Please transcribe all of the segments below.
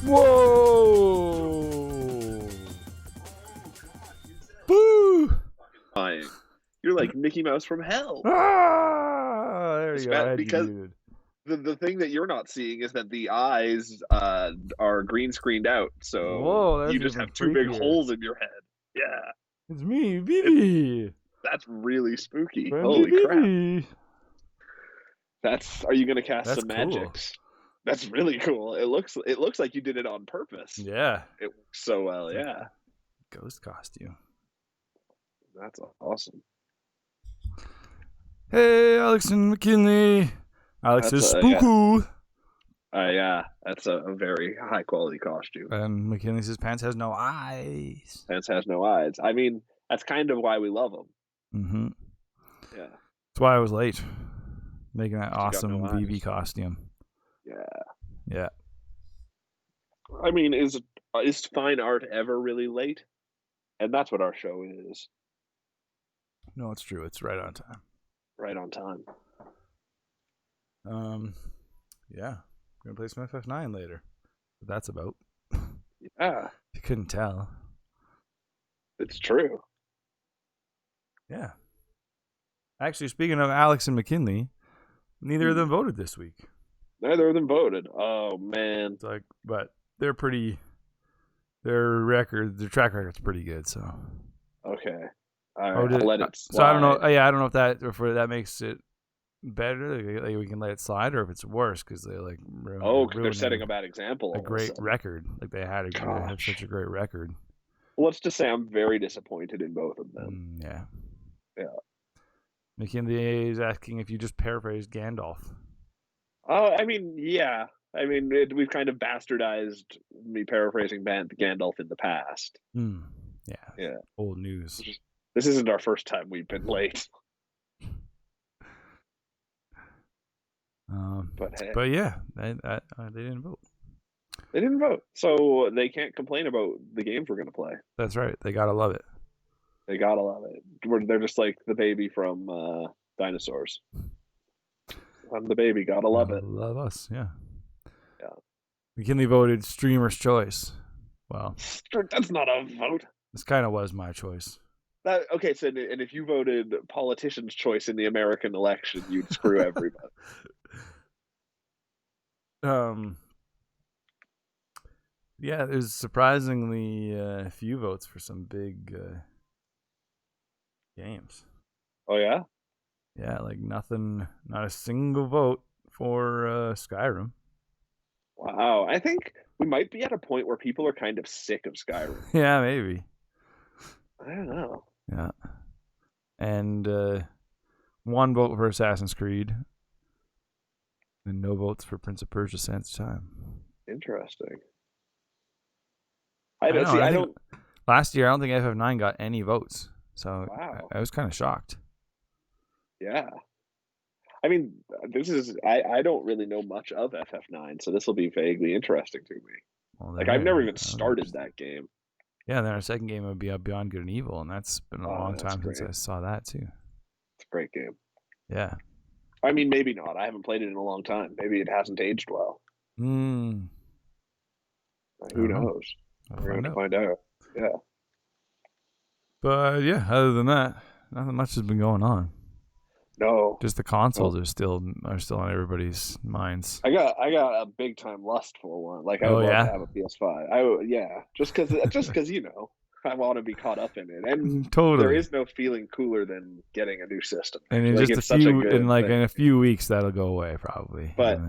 Whoa! Boo! You're like Mickey Mouse from hell. Ah! There you go. Because the thing that you're not seeing is that the eyes are green screened out, so you just have two big holes in your head. Yeah. It's me, Vivi. That's really spooky. Friendly Holy Vivi. crap. Are you gonna cast some cool. magics? That's really cool. It looks like you did it on purpose. Yeah. It works so well, yeah. Ghost costume. That's awesome. Hey, Alex and McKinley. Alex is spookoo. Yeah, that's a very high quality costume. And McKinley says Pants has no eyes. Pants has no eyes. I mean, that's kind of why we love him. Mm-hmm. Yeah. That's why I was late. Making that awesome VV costume. Yeah. Yeah. I mean, is fine art ever really late? And that's what our show is. No, it's true. It's right on time. Right on time. Yeah. We're gonna play some FF9 later. What that's about. Yeah. You couldn't tell. It's true. Yeah. Actually, speaking of Alex and McKinley, neither of them voted this week. Neither of them voted. Oh man. It's like, but they're pretty. Their track record's pretty good. So. Okay. All right. I'll let it slide. So I don't know. Yeah, I don't know if that makes it better. Like we can let it slide, or if it's worse because they like. Because they're setting a bad example. A great record, like they had such a great record. Well, let's just say I'm very disappointed in both of them. Yeah. Yeah. McKinley is asking if you just paraphrased Gandalf. I mean, yeah. I mean, we've kind of bastardized me paraphrasing Gandalf in the past. Yeah. Yeah. Old news. This isn't our first time we've been late. But yeah, they didn't vote. They didn't vote, so they can't complain about the games we're gonna play. That's right. They gotta love it. They gotta love it. They're just like the baby from Dinosaurs. I'm the baby. Gotta love it. Love us. Yeah. Yeah. McKinley voted Streamer's Choice. Well, that's not a vote. This kind of was my choice. Okay, so and if you voted Politician's Choice in the American election, you'd screw everybody. Yeah, there's surprisingly few votes for some big games. Oh yeah? Yeah, like nothing, not a single vote for Skyrim. Wow, I think we might be at a point where people are kind of sick of Skyrim. Yeah, maybe. I don't know. Yeah. And one vote for Assassin's Creed. And no votes for Prince of Persia: Sands of Time. Interesting. I don't. Last year, I don't think FF9 got any votes. So wow. I was kind of shocked. Yeah. I mean, I don't really know much of FF9, so this will be vaguely interesting to me. Well, I've never even started that game. Yeah, then our second game would be Beyond Good and Evil, and that's been a long time since I saw that too. It's a great game. Yeah. I mean, maybe not. I haven't played it in a long time. Maybe it hasn't aged well. Who knows? We're going to find out. Yeah. But yeah, other than that, nothing much has been going on. No. Just the consoles are still on everybody's minds. I got a big time lust for one. Like I would love to have a PS5. Just because I want to be caught up in it, and totally. there is no feeling cooler than getting a new system. And in just in a few weeks that'll go away probably. But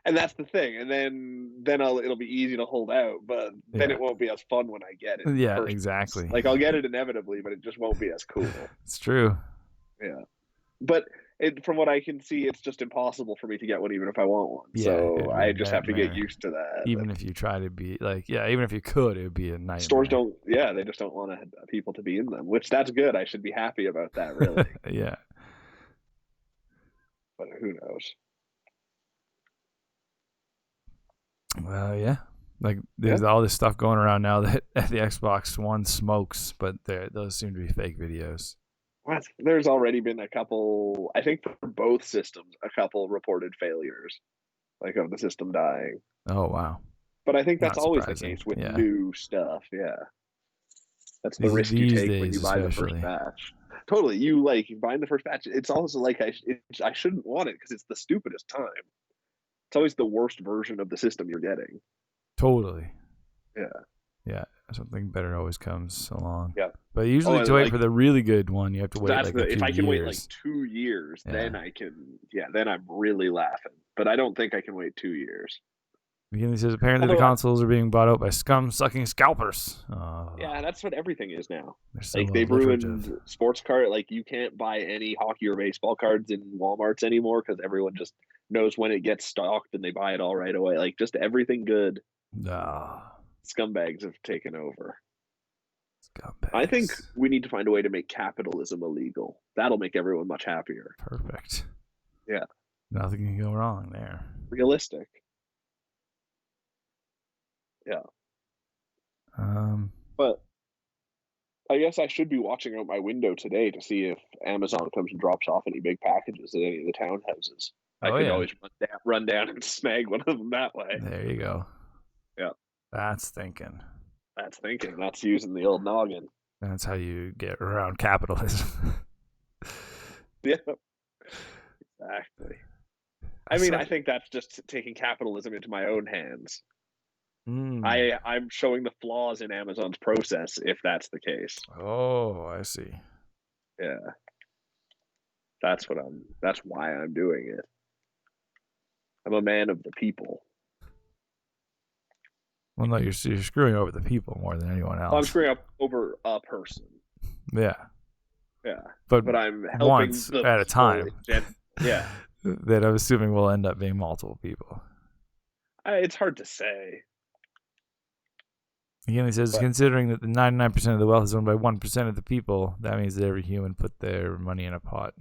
and that's the thing, and then it'll be easy to hold out, but then it won't be as fun when I get it. Yeah, exactly. Like I'll get it inevitably, but it just won't be as cool. It's true. Yeah, but from what I can see, it's just impossible for me to get one, even if I want one. Yeah, so I just have to get used to that. Even if you try to be even if you could, it would be a nightmare. Stores don't. Yeah, they just don't want people to be in them, which that's good. I should be happy about that, really. Yeah. But who knows? Well, yeah. Like there's all this stuff going around now that the Xbox One smokes, but those seem to be fake videos. What? There's already been a couple, I think for both systems, a couple reported failures, like of the system dying. Oh, wow. But I think that's always the case with new stuff. Yeah. That's the risk you take when you buy the first batch. Totally. You buying the first batch. It's also like I shouldn't want it because it's the stupidest time. It's always the worst version of the system you're getting. Totally. Yeah. Yeah. Something better always comes along. Yeah. But usually to wait for the really good one, you have to wait a few years. If I can wait 2 years, then I can. Yeah, then I'm really laughing. But I don't think I can wait 2 years. McKinley says apparently the consoles are being bought out by scum-sucking scalpers. Yeah, that's what everything is now. They've ruined sports card. You can't buy any hockey or baseball cards in Walmarts anymore because everyone just knows when it gets stocked and they buy it all right away. Just everything good. Scumbags have taken over. Scumbags. I think we need to find a way to make capitalism illegal. That'll make everyone much happier. Perfect. Yeah. Nothing can go wrong there. Realistic. Yeah. But I guess I should be watching out my window today to see if Amazon comes and drops off any big packages at any of the townhouses. I can always run down and snag one of them that way. There you go. Yeah. That's thinking. That's using the old noggin. That's how you get around capitalism. Yeah. Exactly. I think that's just taking capitalism into my own hands. I'm showing the flaws in Amazon's process if that's the case. Oh, I see. Yeah. That's why I'm doing it. I'm a man of the people. Well, no, you're screwing over the people more than anyone else. Well, I'm screwing up over a person. Yeah. Yeah. But I'm helping once at a time. Yeah. That I'm assuming will end up being multiple people. It's hard to say. Again, he says, considering that the 99% of the wealth is owned by 1% of the people, that means that every human put their money in a pot.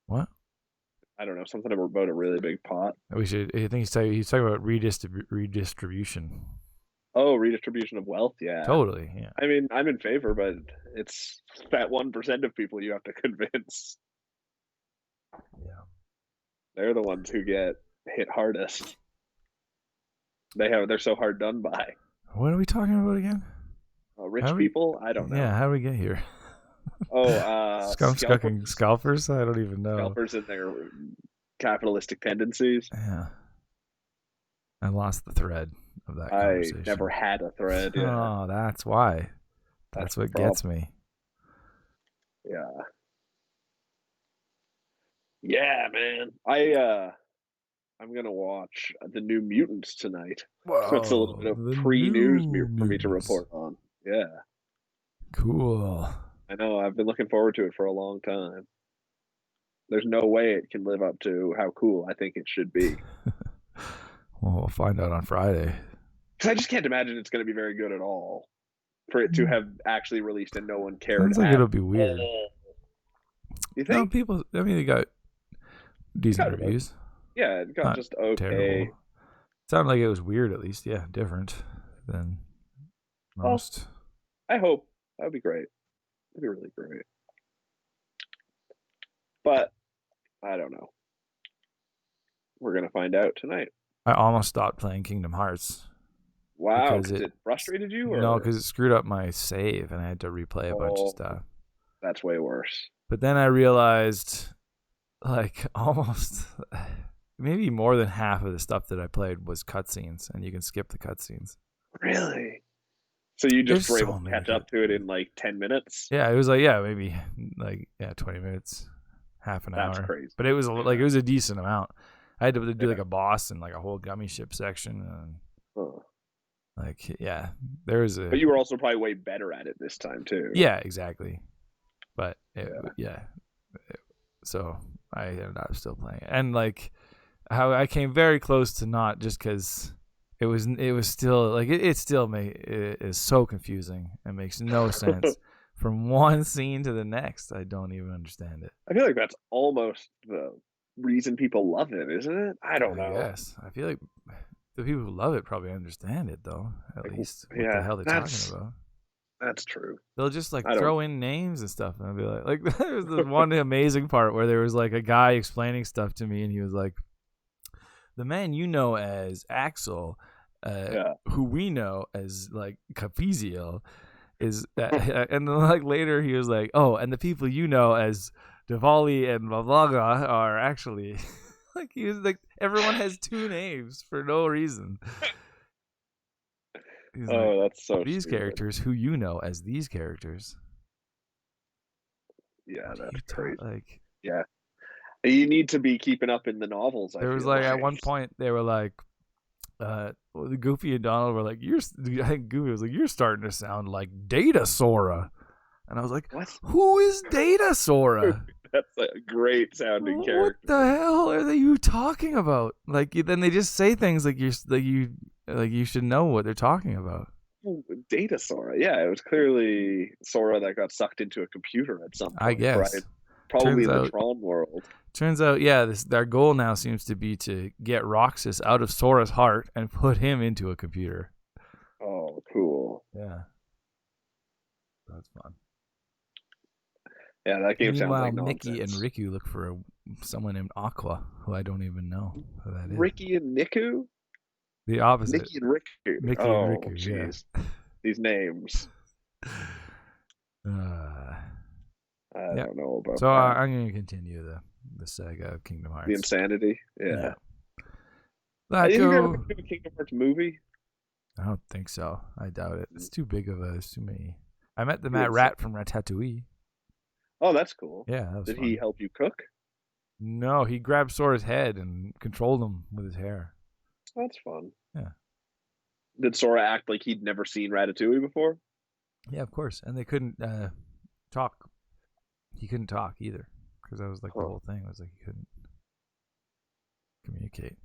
What? I don't know, something about a really big pot. I think he's talking about redistribution. Oh, redistribution of wealth, yeah. Totally, yeah. I mean, I'm in favor, but it's that 1% of people you have to convince. Yeah. They're the ones who get hit hardest. They're so hard done by. What are we talking about again? Rich people? I don't know. Yeah, how do we get here? Scalpers. Scalpers? I don't even know. Scalpers and their capitalistic tendencies. Yeah. I lost the thread of that conversation. I never had a thread. Yeah. Oh, that's why. That's what gets me. Yeah. Yeah, man. I'm gonna watch The New Mutants tonight. Whoa, so it's a little bit of pre-news for me to report on. Yeah. Cool. I know. I've been looking forward to it for a long time. There's no way it can live up to how cool I think it should be. Well, we'll find out on Friday. Because I just can't imagine it's going to be very good at all. For it to have actually released and no one cared. Sounds like it'll be weird. You think? No, people. I mean, they got decent reviews. Yeah, it got just okay. Terrible. It sounded like it was weird, at least. Yeah, different than most. Well, I hope. That would be great. That'd be really great. But I don't know. We're going to find out tonight. I almost stopped playing Kingdom Hearts. Wow, because it frustrated you? Or? No, because it screwed up my save and I had to replay a bunch of stuff. That's way worse. But then I realized, like, almost maybe more than half of the stuff that I played was cutscenes, and you can skip the cutscenes. Really? So you just were able to catch up to it in like 10 minutes? Yeah, it was like, maybe like 20 minutes, half an hour. That's crazy. But it was like, it was a decent amount. I had to do like a boss and like a whole gummy ship section. And like, there was a. But you were also probably way better at it this time too. Yeah, exactly. But so I ended up still playing it. And like how I came very close to not, just because it was still like it is so confusing. It makes no sense from one scene to the next. I don't even understand it. I feel like that's almost the reason people love it, isn't it? I don't know. Yes, I feel like the people who love it probably understand it though. At least what the hell they're talking about. That's true. They'll just like throw in names and stuff, and I'll be like there was this one amazing part where there was like a guy explaining stuff to me, and he was like, "The man you know as Axel, who we know as like Cafiziel, is that," and then like later he was like, "Oh, and the people you know as Diwali and Vavlaga are actually," like he was like, everyone has two names for no reason. He's that's so these stupid. characters who you know as these characters. Yeah, that's crazy. Like, yeah, you need to be keeping up in the novels. There was like at one point they were like, Goofy and Donald were like, I think Goofy was like, "You're starting to sound like Data Sora," and I was like, "What? Who is Data Sora?" That's a great sounding character. What the hell are you talking about? Like, then they just say things like you should know what they're talking about. Data Sora, yeah, it was clearly Sora that got sucked into a computer at some point. I guess, right? Probably in the Tron world. Turns out, their goal now seems to be to get Roxas out of Sora's heart and put him into a computer. Oh, cool. Yeah, that's fun. Yeah, that game sounds like nonsense. Mickey and Riku look for someone named Aqua, who I don't even know who that is. Ricky and Niku? The opposite. Mickey and Riku. Mickey and Riku, jeez. Yeah. These names. I don't know about so that. I'm going to continue the saga of Kingdom Hearts. The insanity? Yeah. Have you ever been to a Kingdom Hearts movie? I don't think so. I doubt it. It's too big of there's too many. I met the Matt Rat from Ratatouille. Oh, that's cool. Yeah, that was Did fun. he help you cook? No, he grabbed Sora's head and controlled him with his hair. That's fun. Yeah. Did Sora act like he'd never seen Ratatouille before? Yeah, of course. And they couldn't talk. He couldn't talk either, because that was like the whole thing. It was like he couldn't communicate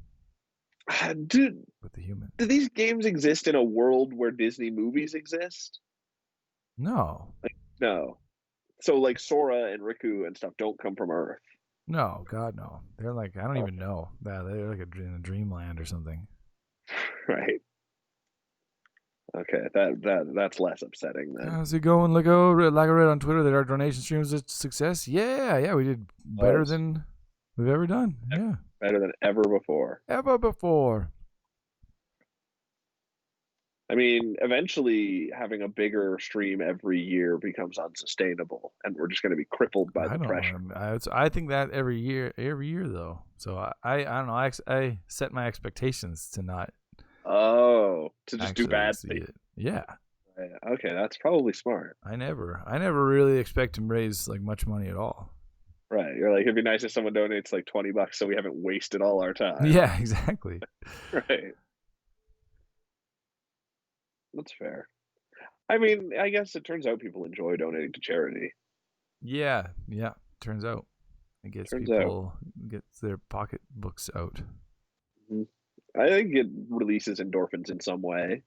with the human. Do these games exist in a world where Disney movies exist? No. No. So like Sora and Riku and stuff don't come from Earth. No, God no. They're like, I don't even know. Yeah, they're like in a dreamland or something. Right. Okay, that's less upsetting then. How's it going? Like I read on Twitter that our donation stream was a success. Yeah, we did better than we've ever done. Yeah. Better than ever before. I mean, eventually having a bigger stream every year becomes unsustainable, and we're just going to be crippled by the pressure. I think that every year though. So I don't know. I set my expectations to not. Oh, to just do bad things. Yeah. Okay, that's probably smart. I never really expect to raise like much money at all. Right. You're like, it'd be nice if someone donates like $20 so we haven't wasted all our time. Yeah, exactly. Right. That's fair. I mean, I guess it turns out people enjoy donating to charity. Yeah. Turns out. It gets gets their pocketbooks out. Mm-hmm. I think it releases endorphins in some way.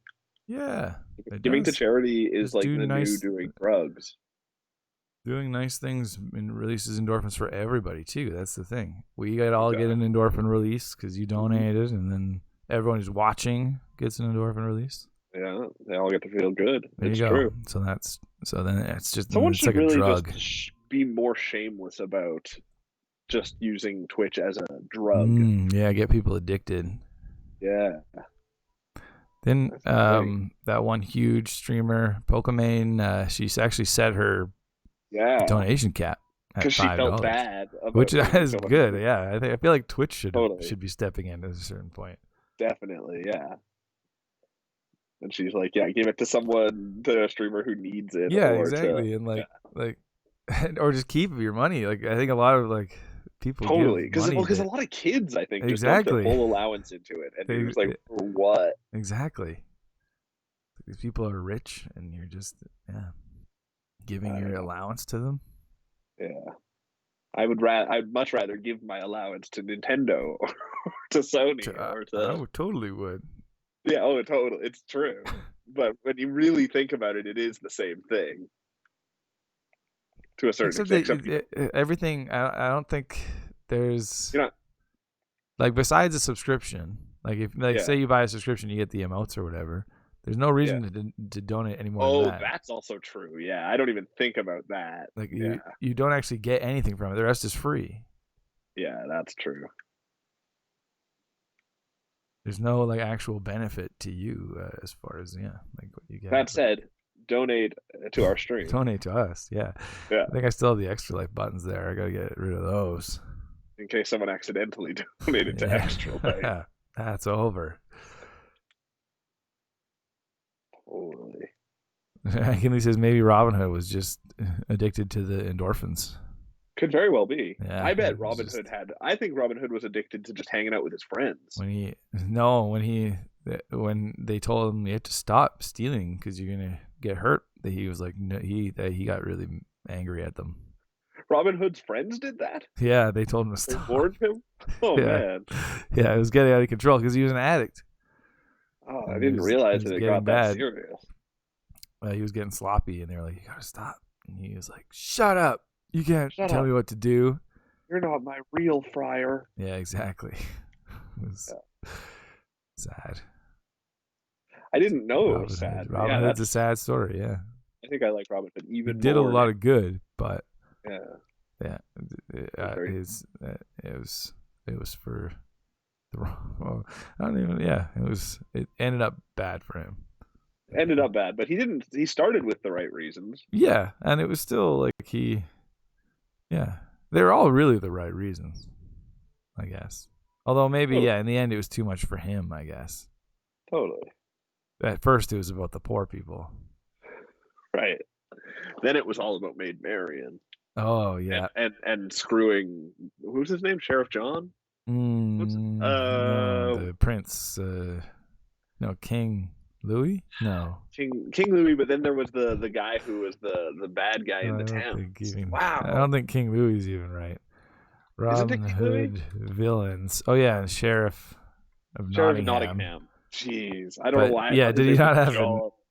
Yeah. Giving to charity is like the new doing drugs. Doing nice things and releases endorphins for everybody too. That's the thing. We all get an endorphin release because you donated, and then everyone who's watching gets an endorphin release. Yeah, they all get to feel good. It's true. So then it's just someone should like really a drug. Just be more shameless about just using Twitch as a drug. Yeah, get people addicted. Yeah. Then that one huge streamer, Pokimane, she's actually set her donation cap. because she felt bad about which is so good. Yeah, I feel like Twitch should be stepping in at a certain point. Definitely, yeah. And she's like, yeah, give it to a streamer who needs it. Yeah, exactly. And or just keep your money. Like, I think a lot of people totally, give money because a lot of kids, I think, just exactly dump their full allowance into it, and you're just like, for what? Exactly. These people are rich, and you're just giving your allowance to them. Yeah, I'd much rather give my allowance to Nintendo or to Sony or to. I totally would. Yeah, totally. It's true. But when you really think about it, it is the same thing. To a certain extent. Everything, I don't think there's besides a subscription. Like if say you buy a subscription, you get the emotes or whatever. There's no reason to donate any more than that. That's also true. Yeah, I don't even think about that. You don't actually get anything from it. The rest is free. Yeah, that's true. There's no actual benefit to you as far as what you get. That said, donate to our stream. Donate to us, yeah. I think I still have the Extra Life buttons there. I gotta get rid of those in case someone accidentally donated to Extra Life. That's over. Totally. He says maybe Robin Hood was just addicted to the endorphins. Could very well be. Yeah, I bet Robin Hood had. I think Robin Hood was addicted to just hanging out with his friends. When they told him you have to stop stealing because you're gonna get hurt, that he was like, no, he got really angry at them. Robin Hood's friends did that? Yeah, they told him to stop. They warned him? Oh, man. Yeah, it was getting out of control because he was an addict. Oh, I didn't realize it got that serious. He was getting sloppy, and they were like, you gotta stop. And he was like, shut up. You can't tell me what to do. You're not my real friar. Yeah, exactly. It was sad. I didn't know it was sad. Robin Hood's a sad story, yeah. I think I like Robin Hood even more. He did a lot of good, but yeah, it was for the wrong. Well, I don't even. Yeah, it ended up bad for him. Ended up bad, but he didn't. He started with the right reasons. Yeah, and it was still they were all really the right reasons, I guess. Although maybe in the end it was too much for him, I guess. Totally. At first it was about the poor people. Right. Then it was all about Maid Marian. Oh yeah. And screwing, who's his name? Sheriff John? No, the prince. No, King Louis? No. King Louis, but then there was the guy who was the bad guy in the town. Wow. I don't think King Louis is even right. Robin Hood villains. Oh yeah, Sheriff of Nottingham. Jeez, I don't know why. Yeah, did he not have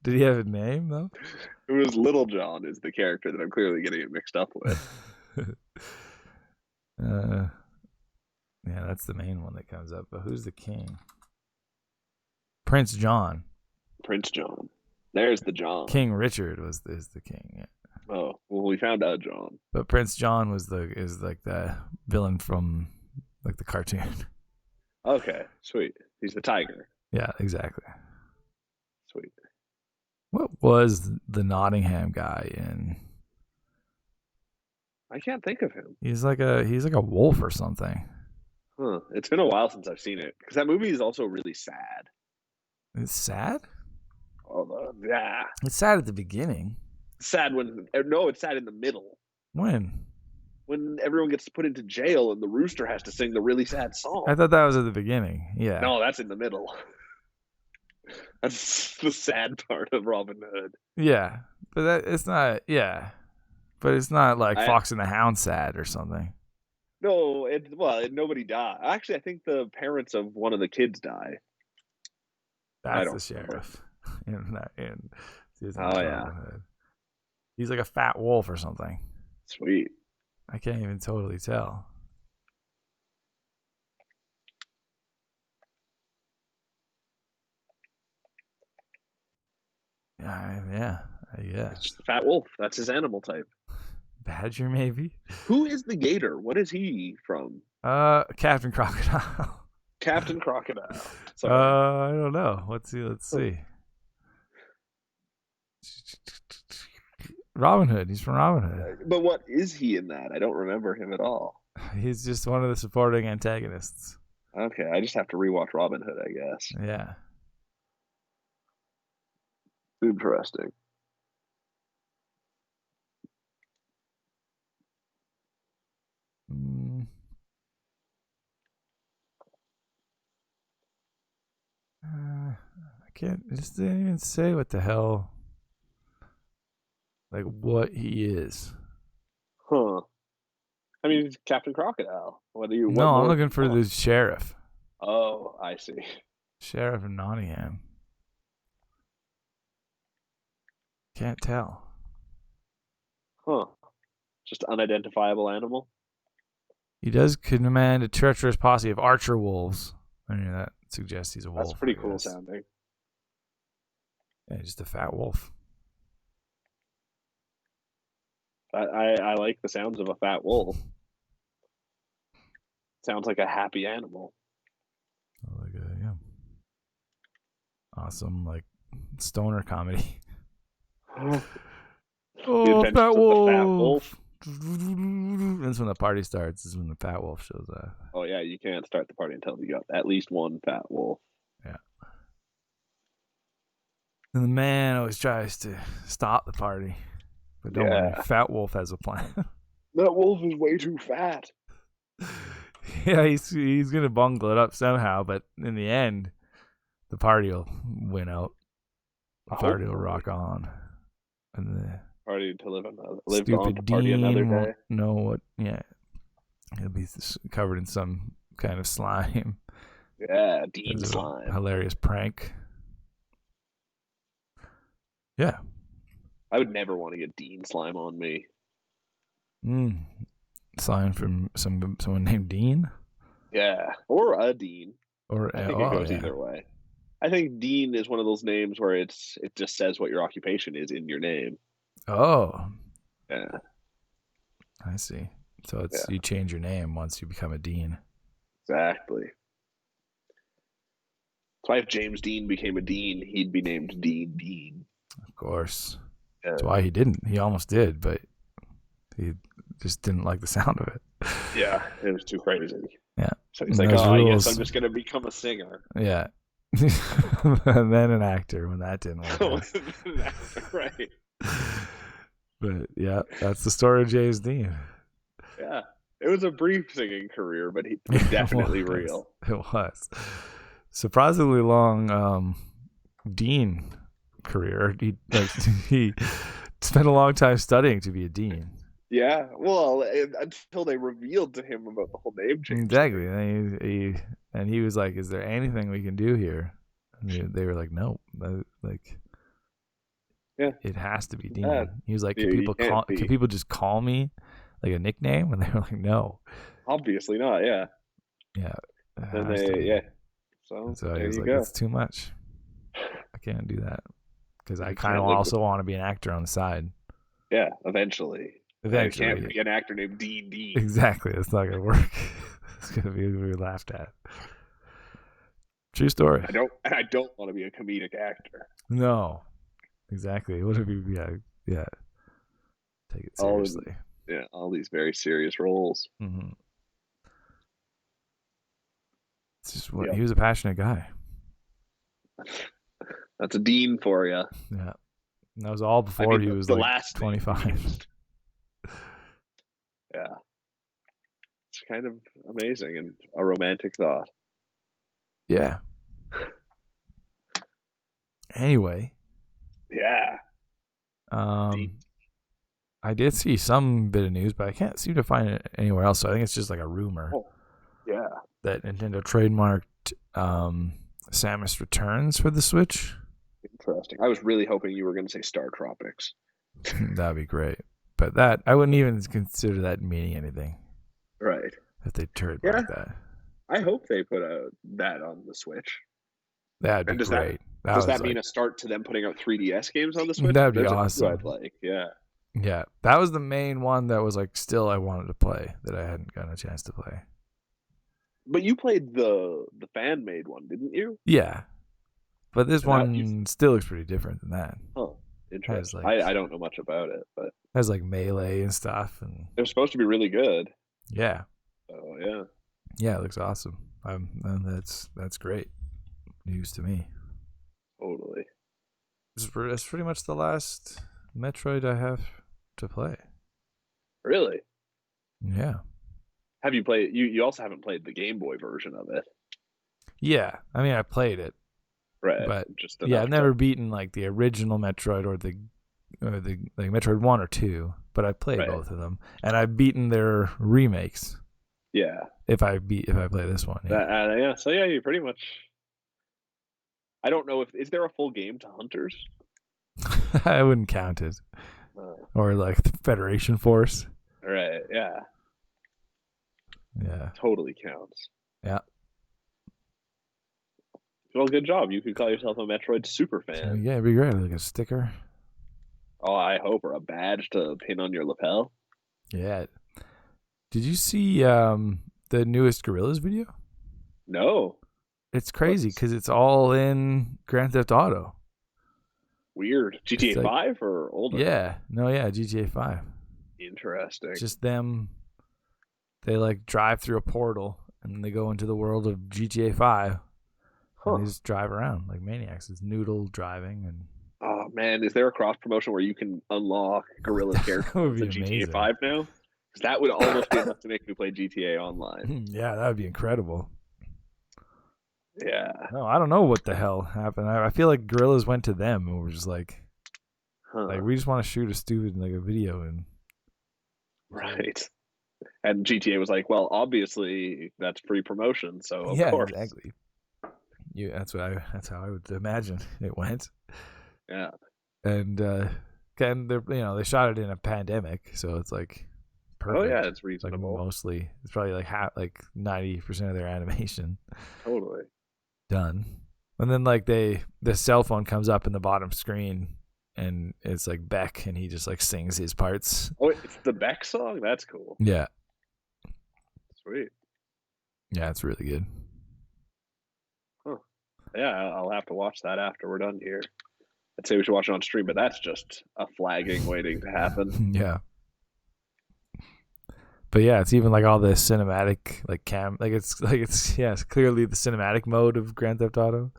did he have a name though? It was Little John is the character that I'm clearly getting it mixed up with. Yeah, that's the main one that comes up. But who's the king? Prince John. Prince John. There's the John. King Richard is the king. Yeah. Oh, well, we found out John. But Prince John is the villain from the cartoon. Okay, sweet. He's the tiger. Yeah, exactly. Sweet. What was the Nottingham guy in? I can't think of him. He's like a wolf or something. Huh. It's been a while since I've seen it because that movie is also really sad. It's sad? Oh, yeah. It's sad at the beginning. It's sad it's sad in the middle. When everyone gets put into jail and the rooster has to sing the really sad song. I thought that was at the beginning. Yeah. No, that's in the middle. That's the sad part of Robin Hood. Yeah, but it's not. Yeah, but it's not like Fox and the Hound sad or something. No, nobody died. Actually, I think the parents of one of the kids die. That's the sheriff. Hood. He's like a fat wolf or something. Sweet. I can't even totally tell. Yeah. It's just a fat wolf. That's his animal type. Badger, maybe. Who is the gator? What is he from? Captain Crocodile. Captain Crocodile. I don't know. Let's see. Robin Hood. He's from Robin Hood. But what is he in that? I don't remember him at all. He's just one of the supporting antagonists. Okay, I just have to rewatch Robin Hood, I guess. Yeah. Interesting. I can't. I just didn't even say what the hell. Like what he is. Huh. I mean, he's Captain Crocodile. No, I'm looking for the sheriff. Oh, I see. Sheriff of Nottingham. Can't tell. Huh. Just unidentifiable animal? He does command a treacherous posse of archer wolves. I mean, that suggests he's a wolf. That's pretty cool sounding. Yeah, just a fat wolf. I like the sounds of a fat wolf. Sounds like a happy animal. Like yeah. Awesome, like stoner comedy. Oh, fat wolf. That's when the party starts. This is when the fat wolf shows up. Oh yeah, you can't start the party until you got at least one fat wolf. Yeah. And the man always tries to stop the party. But don't worry, Fat Wolf has a plan. That wolf is way too fat. Yeah, he's gonna bungle it up somehow, but in the end, the party will win out. The party will rock on, and the party to live stupid on to party Dean another day. Won't know what? Yeah, he'll be covered in some kind of slime. Yeah, Dean slime. Hilarious prank. Yeah. I would never want to get Dean slime on me. Slime from someone named Dean? Yeah, or a Dean. Or I think it goes either way. I think Dean is one of those names where it just says what your occupation is in your name. Oh. Yeah. I see. So you change your name once you become a Dean. Exactly. That's why if James Dean became a Dean, he'd be named Dean. Of course. That's why he didn't. He almost did, but he just didn't like the sound of it. Yeah, it was too crazy. Yeah. So he's like, I guess I'm just going to become a singer. Yeah. And then an actor when that didn't work. Right. But yeah, that's the story of James Dean. Yeah. It was a brief singing career, but he was definitely real. It was. Surprisingly long Dean career. He spent a long time studying to be a dean. Yeah, well, until they revealed to him about the whole name change. Exactly, and he was like, "Is there anything we can do here?" And they were like, "No, it has to be Dean." Yeah. He was like, "Can people just call me like a nickname?" And they were like, "No, obviously not." Yeah, yeah. And So he was like, "It's too much. I can't do that." Because I kind of also want to be an actor on the side. Yeah, eventually. I can't be an actor named Dean. Exactly. It's not going to work. It's going to be laughed at. True story. I don't want to be a comedic actor. No. Exactly. What if you, yeah. Take it seriously. All these very serious roles. Mm-hmm. It's just he was a passionate guy. That's a Dean for you. Yeah. And that was all before he was like 25. Yeah. It's kind of amazing and a romantic thought. Yeah. Anyway. Yeah. I did see some bit of news, but I can't seem to find it anywhere else. So I think it's just like a rumor. Oh, yeah. That Nintendo trademarked Samus Returns for the Switch. Interesting. I was really hoping you were going to say Star Tropics. That'd be great. But that, I wouldn't even consider that meaning anything. Right. If they trademarked that. I hope they put that on the Switch. That'd be great. Does that mean a start to them putting out 3DS games on the Switch? That'd be awesome. Yeah. Yeah. That was the main one that was like still I wanted to play that I hadn't gotten a chance to play. But you played the fan-made one, didn't you? Yeah. But this one still looks pretty different than that. Oh. Interesting. I don't know much about it, but has like melee and stuff, and they're supposed to be really good. Yeah. Oh yeah. Yeah, it looks awesome. And that's great news to me. Totally. It's pretty much the last Metroid I have to play. Really? Yeah. Have you played? You also haven't played the Game Boy version of it. Yeah, I mean I played it, right? But I've never beaten like the original Metroid or the like Metroid 1 or 2, but I played both of them, and I've beaten their remakes. Yeah. If I play this one. Yeah. Yeah. So yeah, you pretty much. I don't know if is there a full game to Hunters. I wouldn't count it. Or like the Federation Force. Right. Yeah. Yeah. Totally counts. Yeah. Well, good job. You could call yourself a Metroid super fan. So, yeah, it'd be great. Like a sticker. Oh, I hope, or a badge to pin on your lapel. Yeah. Did you see the newest Gorillaz video? No. It's crazy because it's all in Grand Theft Auto. Weird. GTA 5 or older? Yeah. No, yeah, GTA 5. Interesting. Just them. They like drive through a portal and they go into the world of GTA 5. And they just drive around like maniacs. It's noodle driving and. Oh man, is there a cross promotion where you can unlock Gorillaz characters in GTA 5 now? Because that would almost be enough to make me play GTA Online. Yeah, that would be incredible. Yeah. No, I don't know what the hell happened. I feel like Gorillaz went to them and were just like, like we just want to shoot a stupid like a video and. Right. And GTA was like, well, obviously that's free promotion, so of course. Exactly. That's how I would imagine it went. Yeah. And they shot it in a pandemic, so it's like perfect. Oh yeah, it's reasonable. Like mostly, it's probably like 90% of their animation. Totally. Done. And then like the cell phone comes up in the bottom screen, and it's like Beck, and he just like sings his parts. Oh, it's the Beck song. That's cool. Yeah. Sweet. Yeah, it's really good. Huh. Yeah, I'll have to watch that after we're done here. I'd say we should watch it on stream, but that's just a flagging waiting to happen. Yeah. But yeah, it's even like all the cinematic it's clearly the cinematic mode of Grand Theft Auto.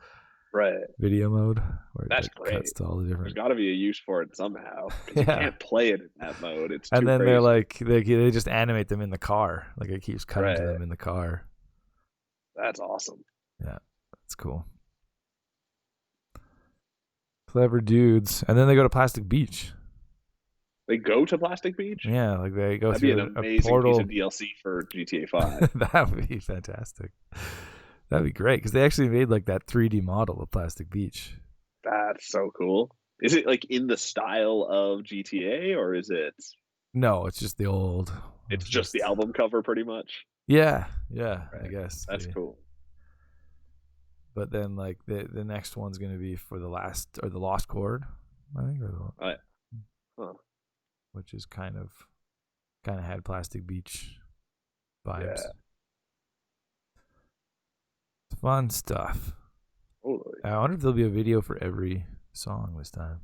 Right. Video mode. Where that's great. Cuts to all the different. There's got to be a use for it somehow. You can't play it in that mode. It's too and then crazy. They're like they just animate them in the car. Like it keeps cutting to them in the car. That's awesome. Yeah, that's cool. Clever dudes, and then they go to Plastic Beach. They go to Plastic Beach? Yeah, like they go That'd through be an amazing portal. piece of DLC for GTA 5. That would be fantastic. That'd be great because they actually made like that 3D model of Plastic Beach. That's so cool. Is it like in the style of GTA or is it? No, it's just the old. It's just the album cover, pretty much. Yeah, right. I guess that's cool. But then, like the next one's gonna be for the Lost Chord, I think, which is kind of had Plastic Beach vibes. Yeah. Fun stuff. Totally. I wonder if there'll be a video for every song this time.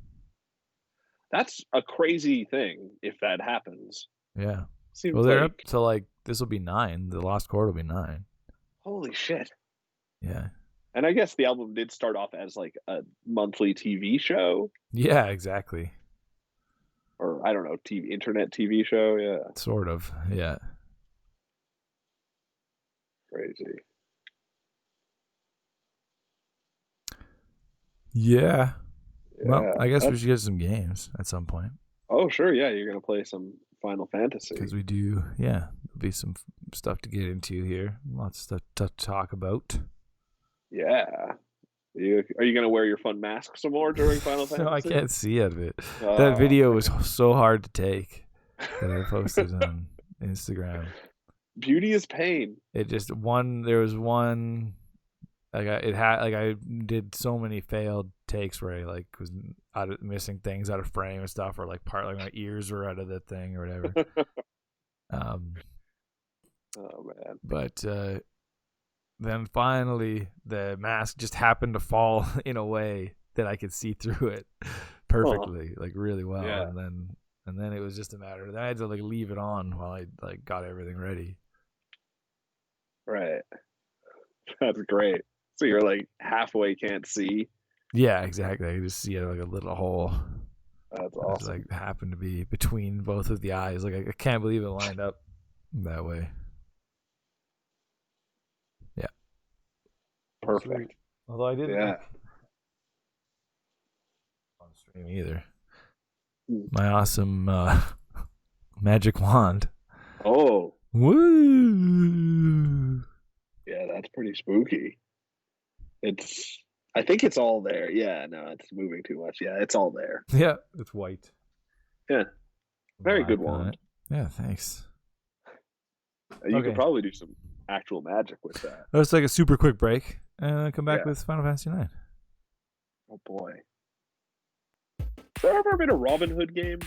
That's a crazy thing if that happens. Yeah. Well, they're up to like this will be 9. The Lost Chord will be 9. Holy shit. Yeah. And I guess the album did start off as like a monthly TV show. Yeah, exactly. Or I don't know, internet TV show. Yeah. Sort of. Yeah. Crazy. Yeah. Well, I guess we should get some games at some point. Oh, sure. Yeah, you're going to play some Final Fantasy. Because we do, yeah. There'll be some stuff to get into here. Lots of stuff to talk about. Yeah. Are you going to wear your fun mask some more during Final Fantasy? No, I can't see out of it. That video was so hard to take that I posted on Instagram. Beauty is pain. There was one... I did so many failed takes where I like was missing things out of frame and stuff, or like my ears were out of the thing or whatever. Oh man! But then finally the mask just happened to fall in a way that I could see through it. perfectly, like really well. Yeah. And then it was just a matter of, I had to like leave it on while I like got everything ready. Right. That's great. So you're like halfway can't see. Yeah, exactly. I could just see like a little hole. That's It awesome. like happened to be between both of the eyes. Like I can't believe it lined up that way. Yeah. Perfect. Sweet. Although I didn't Yeah. on stream either. My awesome magic wand. Oh. Woo! Yeah, that's pretty spooky. I think it's all there. Yeah, no, it's moving too much. Yeah, it's all there. Yeah, it's white. Yeah. Very Black good on wand. it. Yeah, thanks. You could probably do some actual magic with that. Let's take a super quick break and come back with Final Fantasy IX. Oh boy. Has there ever been a Robin Hood game?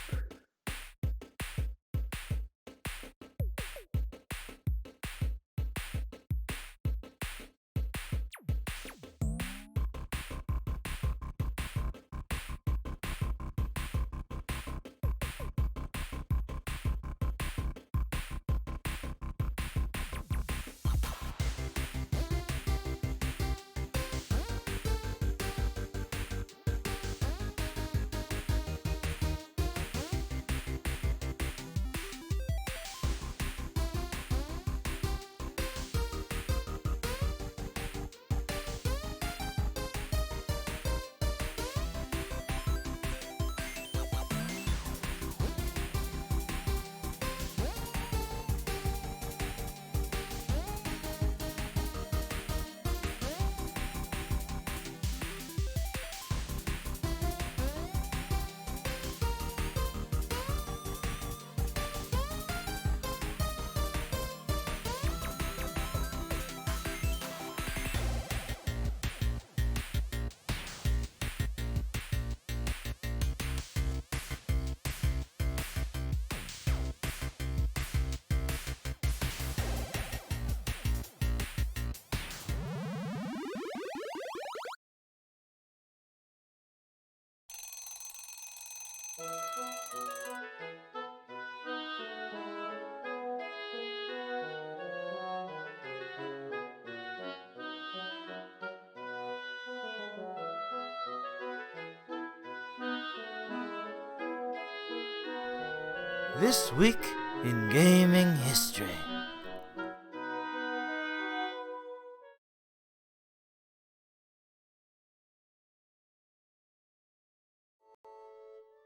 This week in gaming history.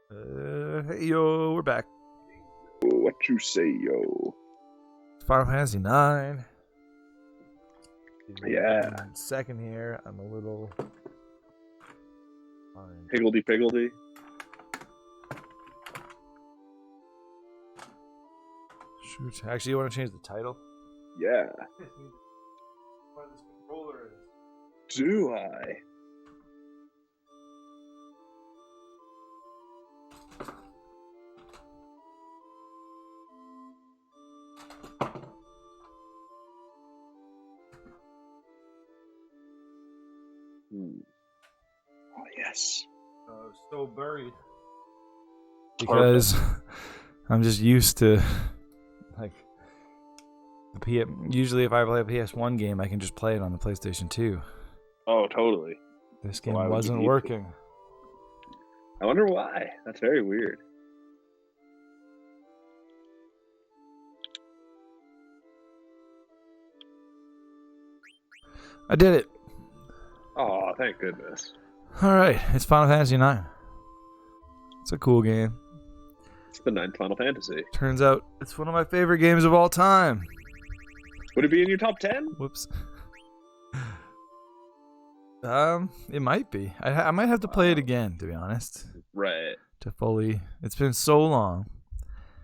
Hey yo, we're back. What you say, yo? Final Fantasy IX. Yeah. Second here, I'm a little Higgledy-piggledy. Shoot. Actually, you want to change the title? Yeah. What this controller is. Do I? Oh, yes. So buried. Because I'm just used to, like, usually if I play a PS1 game, I can just play it on the PlayStation 2. Oh, totally. This game wasn't working. I wonder why. That's very weird. I did it. Oh, thank goodness. Alright, it's Final Fantasy IX. It's a cool game. It's the 9th Final Fantasy. Turns out it's one of my favorite games of all time. Would it be in your top 10? Whoops. It might be. I might have to play it again, to be honest. Right. To fully. It's been so long.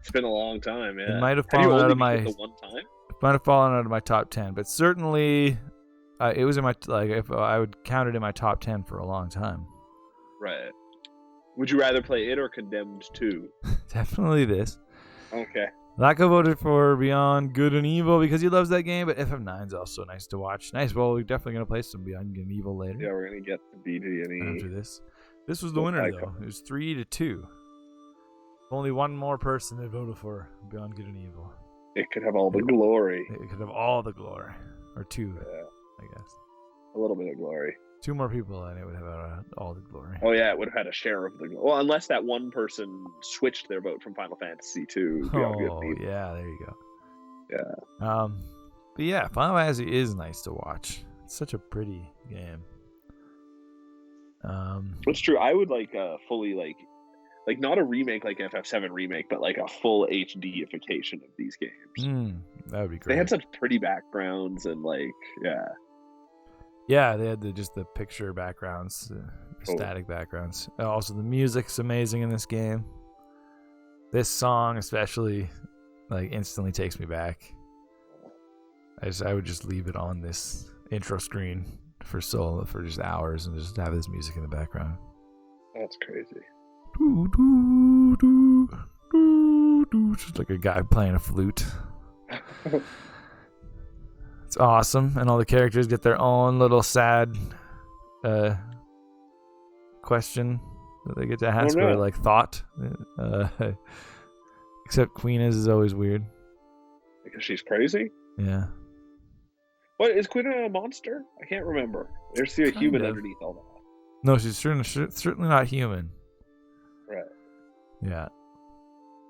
It's been a long time, yeah. It might have fallen out of my. The one time? It might have fallen out of my top 10, but certainly, it was in my if I would count it in my top 10 for a long time. Right. Would you rather play it or Condemned 2? Definitely this. Okay. Lacko voted for Beyond Good and Evil because he loves that game, but FF9 is also nice to watch. Nice. Well, we're definitely going to play some Beyond Good and Evil later. Yeah, we're going to get the BG and E. After this. This was the winner, though. It was 3-2. Only one more person had voted for Beyond Good and Evil. It could have all the glory. It could have all the glory. Or two, I guess. A little bit of glory. 2 more people, and it would have all the glory. Oh, yeah, it would have had a share of the glory. Well, unless that one person switched their vote from Final Fantasy to Beyond Good and Evil. Yeah, there you go. Yeah. But yeah, Final Fantasy is nice to watch. It's such a pretty game. It's true. I would like fully like not a remake like FF7 remake, but like a full HDification of these games. That would be great. They had such pretty backgrounds and yeah, they had the picture backgrounds, static backgrounds. Also, the music's amazing in this game. This song especially, like, instantly takes me back. I would just leave it on this intro screen for just hours and just have this music in the background. That's crazy. Just like a guy playing a flute. It's awesome, and all the characters get their own little sad question that they get to ask, or like thought. Except Queen is always weird because she's crazy. Yeah. What is Queen a monster? I can't remember. There's a human underneath all that. No, she's certainly not human. Right. Yeah.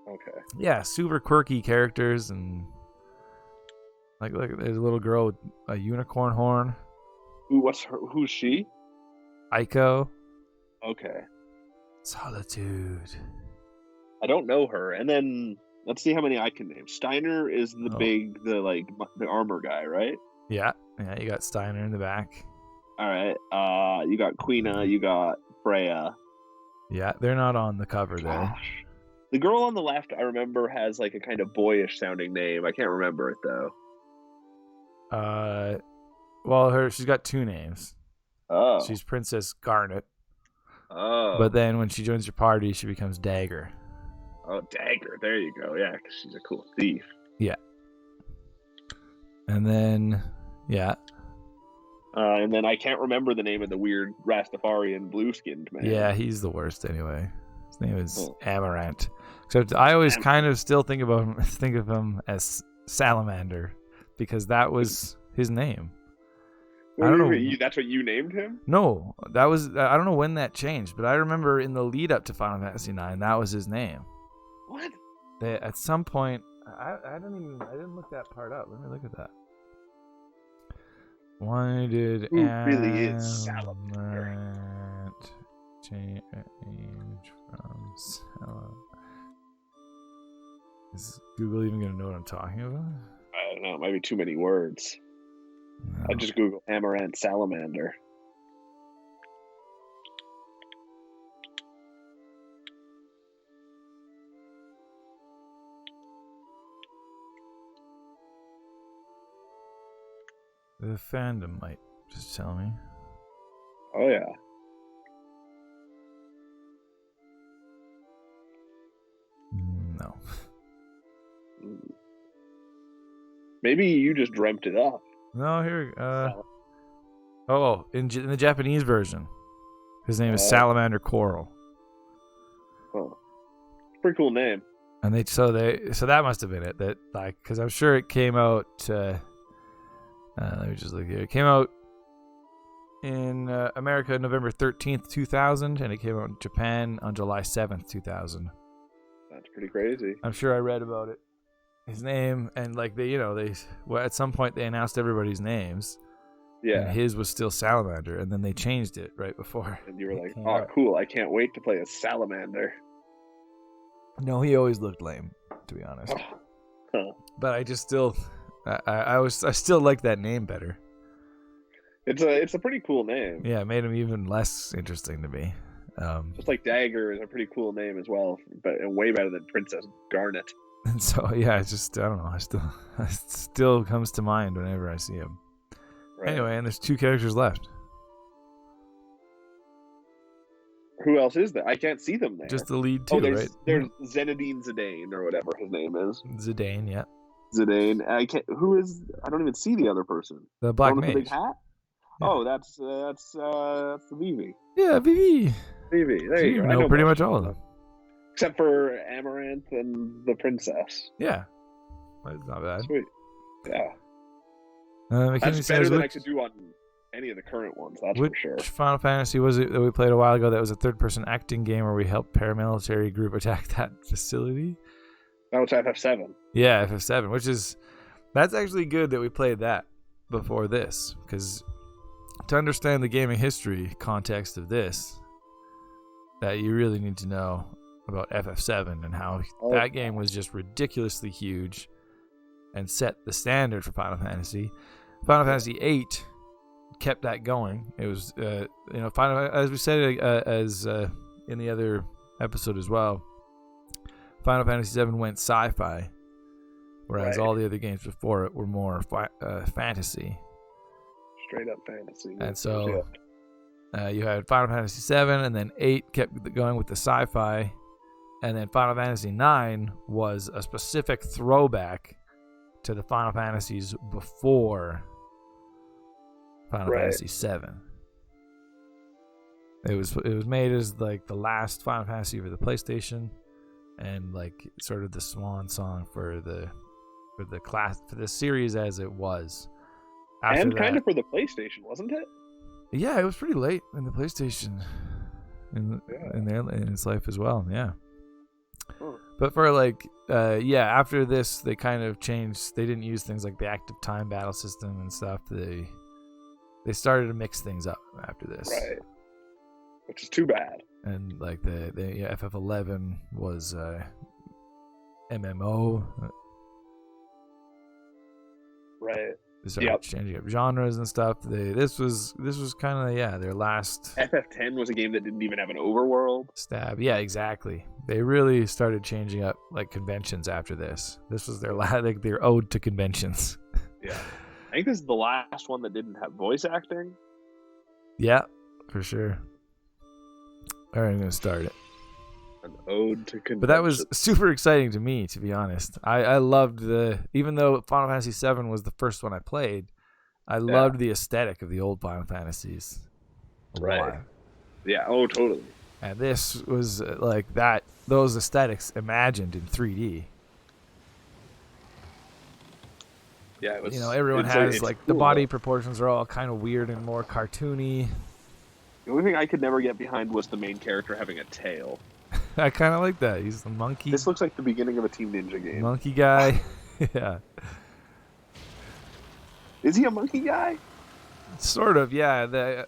Okay. Yeah, super quirky characters, and like there's a little girl with a unicorn horn. Who's she? Aiko. Okay. Solitude. I don't know her. And then let's see how many I can name. Steiner is the armor guy, right? Yeah, you got Steiner in the back. All right. You got Quina, you got Freya. Yeah, they're not on the cover there. The girl on the left, I remember, has like a kind of boyish sounding name. I can't remember it though. Well, she's got 2 names. Oh. She's Princess Garnet. Oh. But then when she joins your party, she becomes Dagger. Oh, Dagger. There you go. Yeah, because she's a cool thief. Yeah. And then, yeah. And then I can't remember the name of the weird Rastafarian blue-skinned man. Yeah, he's the worst anyway. His name is Amaranth. Except I always kind of still think of him as Salamander, because that was his name. I don't know. That's what you named him? No, that was. I don't know when that changed, but I remember in the lead up to Final Fantasy IX, that was his name. What? At some point, I didn't look that part up. Let me look at that. Why did Who really is Salamander? Change from Salamander? Is Google even gonna know what I'm talking about? I don't know. It might be too many words. No. I just Google Amaranth Salamander. The fandom might just tell me. Oh yeah. No. Maybe you just dreamt it up. No, here. In the Japanese version, his name is Salamander Coral. Oh, pretty cool name. And so that must have been it. That, like, because I'm sure it came out. Let me just look here. It came out in America November 13th, 2000, and it came out in Japan on July 7th, 2000. That's pretty crazy. I'm sure I read about it. His name, and like they at some point they announced everybody's names. Yeah. And his was still Salamander, and then they changed it right before. And you were like, "Oh, cool! I can't wait to play as Salamander." No, he always looked lame, to be honest. Huh. But I just still, I still like that name better. It's a pretty cool name. Yeah, it made him even less interesting to me. Just like Dagger is a pretty cool name as well, but way better than Princess Garnet. And so yeah, it's just, I don't know. It still comes to mind whenever I see him. Right. Anyway, and there's 2 characters left. Who else is there? I can't see them there. Just the lead 2, right? There's Zenadine Zidane or whatever his name is. Zidane, yeah. Zidane. Who is? I don't even see the other person. The black mage. With the big hat. Yeah. Oh, that's the Vivi. Yeah, Vivi. Vivi. There you go. know pretty much all of them. Except for Amaranth and the Princess. Yeah. That's not bad. Sweet. Yeah. That's better than I could do on any of the current ones, that's for sure. Which Final Fantasy was it that we played a while ago that was a third-person acting game where we helped paramilitary group attack that facility? That was FF7. Yeah, FF7, that's actually good that we played that before this, because to understand the gaming history context of this, that you really need to know about FF7 and how that game was just ridiculously huge and set the standard for Final Fantasy. Final Fantasy VIII kept that going. It was, Final, as we said, in the other episode as well, Final Fantasy VII went sci-fi, whereas all the other games before it were more fantasy. Straight up fantasy. And so you had Final Fantasy VII, and then VIII kept going with the sci-fi, and then Final Fantasy IX was a specific throwback to the Final Fantasies before Final Fantasy VII. It was made as like the last Final Fantasy for the PlayStation, and like sort of the swan song for the series as it was. After and kind of for the PlayStation, wasn't it? Yeah, it was pretty late in the PlayStation in its life as well. Yeah. Huh. But for after this, they kind of changed. They didn't use things like the active time battle system and stuff. They started to mix things up after this, right? Which is too bad. And like the FF11 was MMO, right? They started changing up genres and stuff. This was kind of their last. FF10 was a game that didn't even have an overworld. Stab. Yeah, exactly. They really started changing up like conventions after this. This was their ode to conventions. Yeah. I think this is the last one that didn't have voice acting. Yeah, for sure. All right, I'm going to start it. An ode to convention. But that was super exciting to me, to be honest. I loved even though Final Fantasy VII was the first one I played, I loved the aesthetic of the old Final Fantasies. Right. Yeah, oh, totally. And this was like that, those aesthetics imagined in 3D. Yeah, it was, everyone has cool, the body proportions are all kind of weird and more cartoony. The only thing I could never get behind was the main character having a tail. I kind of like that. He's the monkey. This looks like the beginning of a Team Ninja game. Monkey guy. Yeah. Is he a monkey guy? Sort of, yeah.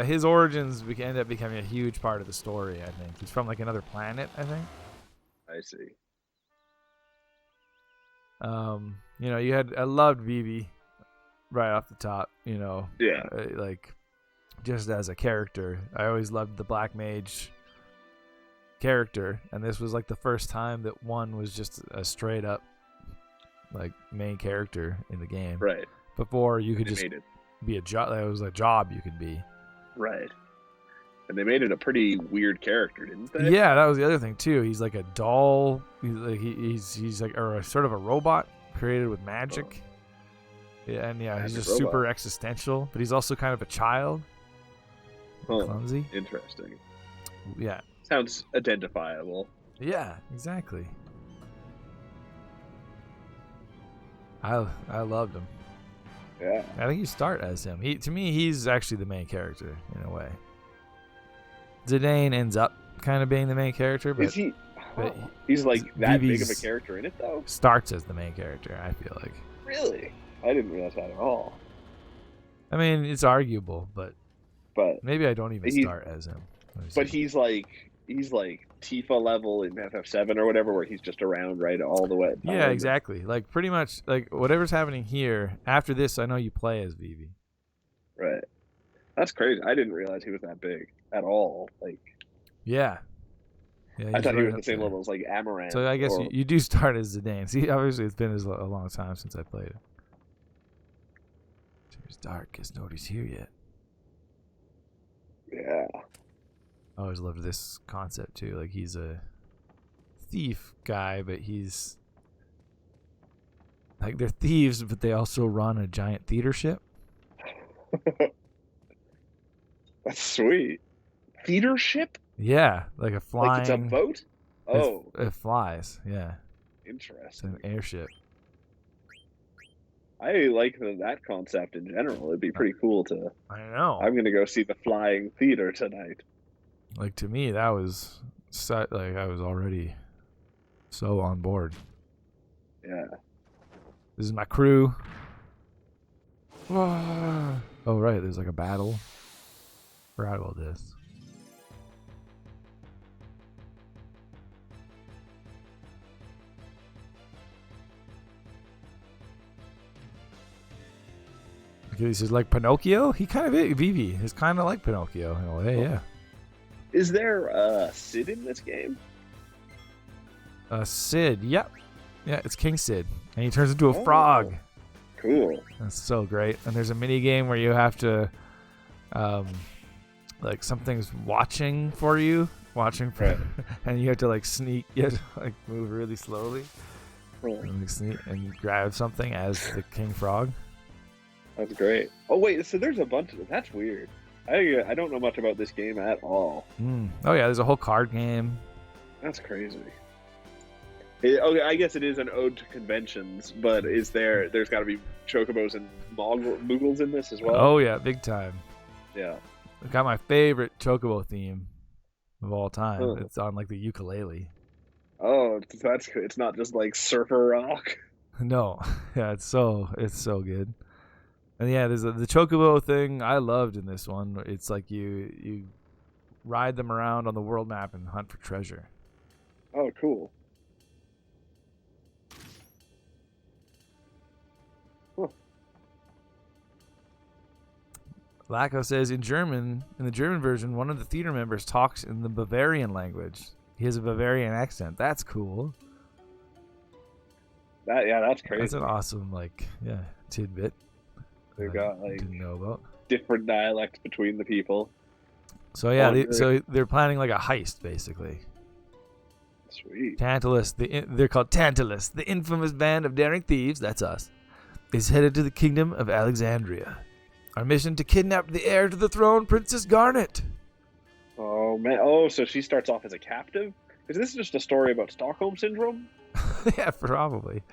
His origins end up becoming a huge part of the story, I think. He's from like another planet, I think. I see. I loved Vivi right off the top, Yeah. Just as a character. I always loved the Black Mage character, and this was like the first time that one was just a straight up like main character in the game. Right. Before you could just be a job. That was a job you could be. Right. And they made it a pretty weird character, didn't they? Yeah, that was the other thing too. He's like a doll. He's like a sort of a robot created with magic. Oh. Yeah, and he's just super existential, but he's also kind of a child. Clumsy. Interesting. Yeah. Sounds identifiable. Yeah, exactly. I loved him. Yeah. I think you start as him. To me, he's actually the main character in a way. Zidane ends up kind of being the main character, but is he? He's like that big of a character in it, though. Starts as the main character, I feel like. Really? I didn't realize that at all. I mean, it's arguable, but maybe I don't even start as him. But he's like Tifa level in FF7 or whatever, where he's just around right all the way. Yeah, exactly. Like pretty much like whatever's happening here. After this, I know you play as Vivi. Right. That's crazy. I didn't realize he was that big at all. Like. Yeah. I thought he was the same level as like Amaranth. So I guess you do start as Zidane. See, obviously it's been a long time since I played it. It's dark, because nobody's here yet. Yeah. I always loved this concept too. Like he's a thief guy, but he's like they're thieves, but they also run a giant theater ship. That's sweet. Theater ship? Yeah, like a flying. Like it's a boat? Oh. It flies, yeah. Interesting. It's an airship. I like that concept in general. It'd be pretty cool to. I know. I'm gonna go see the flying theater tonight. Like, to me, that was like I was already so on board. Yeah. This is my crew. Oh right, there's like a battle. Forgot about this. This is like Pinocchio. He kind of is. Vivi is kind of like Pinocchio in a way. Yeah. Is there Sid in this game? Sid. Yep. Yeah, it's King Sid, and he turns into a frog. Cool. That's so great. And there's a mini game where you have to, like something's watching for you, and you have to like sneak. You have to like move really slowly, and, like, sneak, and you grab something as the King Frog. That's great. Oh wait, so there's a bunch of. That's weird. I don't know much about this game at all. Oh yeah, there's a whole card game. That's crazy. Okay, I guess it is an ode to conventions, but there's got to be chocobos and moogles in this as well? Oh yeah, big time. Yeah. I got my favorite chocobo theme of all time. It's on like the ukulele. Oh, that's good. It's not just like surfer rock. No, yeah, it's so good. And yeah, there's the chocobo thing I loved in this one. It's like you ride them around on the world map and hunt for treasure. Oh, cool. Lacko says in the German version, one of the theater members talks in the Bavarian language. He has a Bavarian accent. That's cool. That's crazy. That's an awesome tidbit. They've got didn't know about different dialects between the people. So yeah, they're planning like a heist basically. Sweet. Tantalus, they're called Tantalus, the infamous band of daring thieves. That's us. Is headed to the kingdom of Alexandria. Our mission to kidnap the heir to the throne, Princess Garnet. Oh man! Oh, so she starts off as a captive? Is this just a story about Stockholm syndrome? Yeah, probably.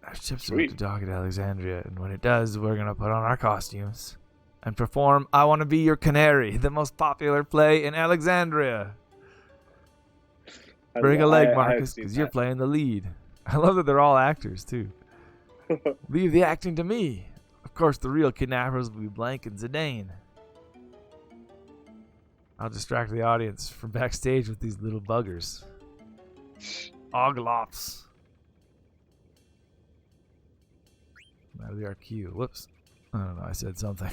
Our ship's about to dock at Alexandria, and when it does, we're gonna put on our costumes and perform "I Want to Be Your Canary," the most popular play in Alexandria. Bring a leg, Marcus, because you're playing the lead. I love that they're all actors too. Leave the acting to me. Of course, the real kidnappers will be Blank and Zidane. I'll distract the audience from backstage with these little buggers. Oglops. That'll be our cue. Whoops. I don't know. I said something.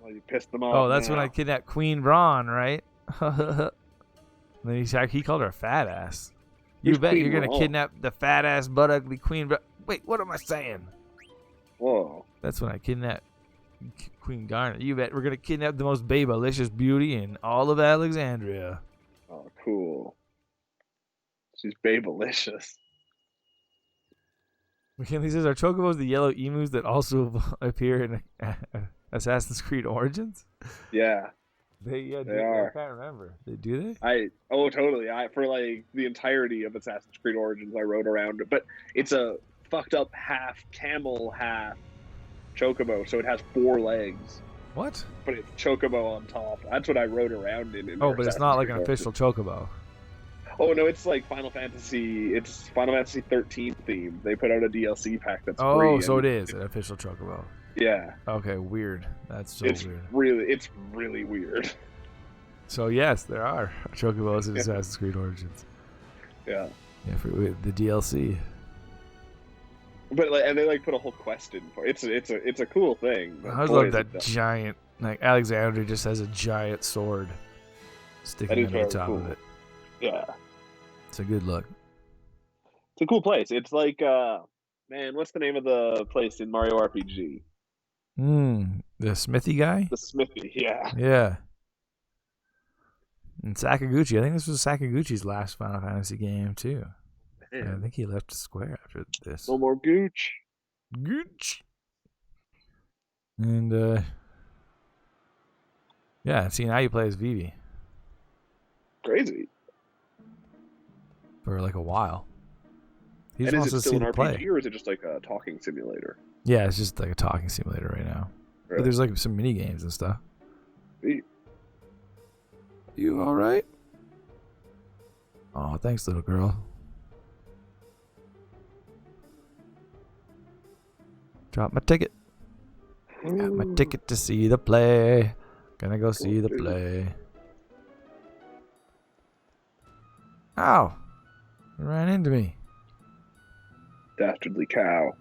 Well, you pissed them off. Oh, that's when I kidnapped Queen Braun, right? And then he called her a fat ass. You bet you're going to kidnap the fat ass, butt ugly Queen Braun. Wait, what am I saying? Whoa. That's when I kidnapped Queen Garnet. You bet we're going to kidnap the most babylicious beauty in all of Alexandria. Oh, cool. She's babylicious. McKinley says, are chocobos the yellow emus that also appear in Assassin's Creed Origins? Yeah. They are. I can't remember. Do they? Totally. For like the entirety of Assassin's Creed Origins, I rode around it. But it's a fucked up half camel, half chocobo, so it has 4 legs. What? But it's chocobo on top. That's what I rode around in. But it's not like an official chocobo. Oh no, it's like Final Fantasy 13 theme. They put out a DLC pack that's free. Oh, so it is an official chocobo. Yeah. Okay, weird. That's so weird. It's really weird. So yes, there are chocobos in Assassin's Creed Origins. Yeah. Yeah, for the DLC. But and they put a whole quest in for it. It's a cool thing. I always love that giant. Alexandria just has a giant sword sticking on the top of it. Yeah. It's a good look. It's a cool place. It's like, man, what's the name of the place in Mario RPG? The Smithy guy? The Smithy, yeah. Yeah. And Sakaguchi. I think this was Sakaguchi's last Final Fantasy game, too. I think he left Square after this. No more Gooch. Gooch. And, Yeah, see, now you play as Vivi. Crazy. For like a while. He And just is wants it to still see an the RPG play. or is it just like a talking simulator? Yeah, it's just like a talking simulator right now. Right. But there's like some mini games and stuff. Sweet. You all right? Oh, thanks, little girl. Drop my ticket. Got my ticket to see the play. Gonna go see the play. Ow! You ran into me. Dastardly cow.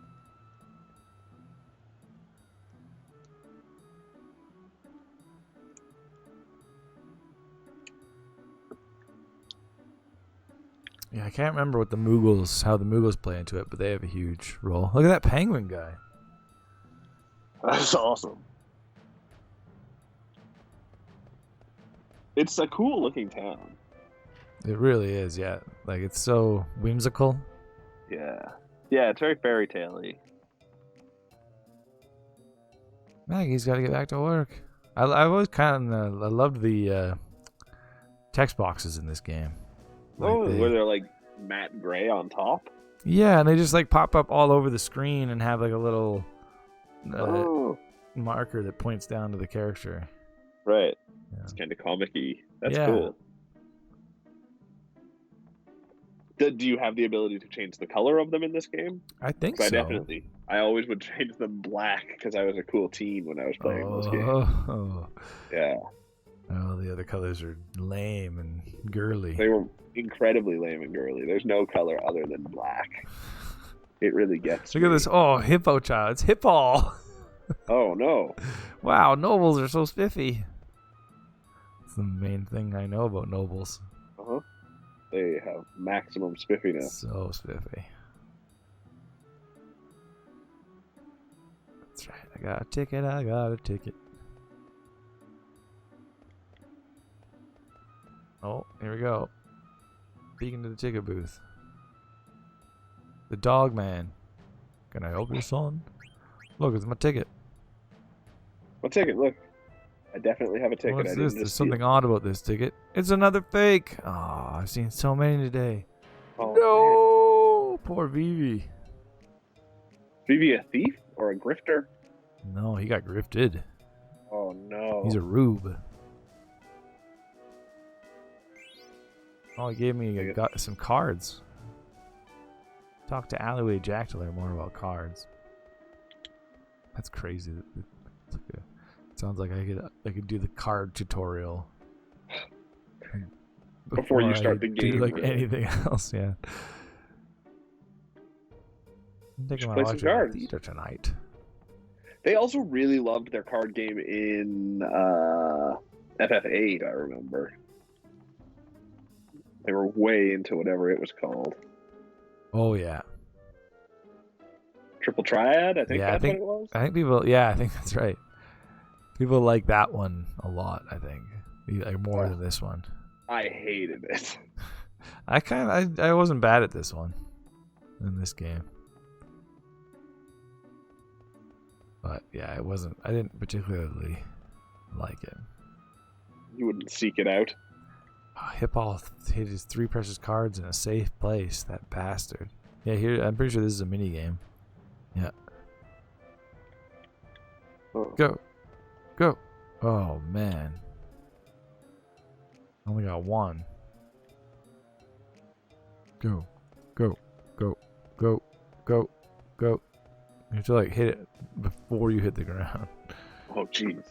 Yeah, I can't remember how the Moogles play into it, but they have a huge role. Look at that penguin guy. That's awesome. It's a cool looking town. It really is, yeah. Like, it's so whimsical. Yeah. Yeah, it's very fairy tale-y. Maggie's got to get back to work. I was kind of I loved the text boxes in this game. Where they're like matte gray on top? Yeah, and they just like pop up all over the screen and have like a little marker that points down to the character. Right. Yeah. It's kind of comic-y. That's Yeah. cool. Do you have the ability to change the color of them in this game? I think so. I always would change them black because I was a cool teen when I was playing those games. Oh. Yeah. Oh, the other colors are lame and girly. They were incredibly lame and girly. There's no color other than black. It really gets Look at this. Oh, hippo child. It's Hippo. Oh, no. Wow, nobles are so spiffy. That's the main thing I know about nobles. Uh-huh. They have maximum spiffiness. So spiffy. That's right. I got a ticket. Oh, here we go. Speaking to the ticket booth. The dog man. Can I help you, son? Look, it's my ticket. What ticket? Look. I definitely have a ticket. What's this? There's something odd about this ticket. It's another fake. Oh, I've seen so many today. Oh, no! Man. Poor Vivi. Vivi a thief or a grifter? No, he got grifted. Oh, no. He's a rube. Oh, he gave me got some cards. Talk to Alleyway Jack to learn more about cards. That's crazy. It sounds like I could do the card tutorial before you start the game. Do like anything else, yeah. I'm thinking about watching the theater tonight. They also really loved their card game in FF8, I remember. They were way into whatever it was called. Oh, yeah. Triple Triad? I think what it was? I think that's right. People like that one a lot, I think. Like more than this one. I hated it. I wasn't bad at this one. In this game. But yeah, I didn't particularly like it. You wouldn't seek it out? Oh, Hippo hid his 3 precious cards in a safe place, that bastard. Yeah, here I'm pretty sure this is a mini game. Yeah. Oh. Go. Oh man. Only got 1. Go. You have to like hit it before you hit the ground. Oh jeez.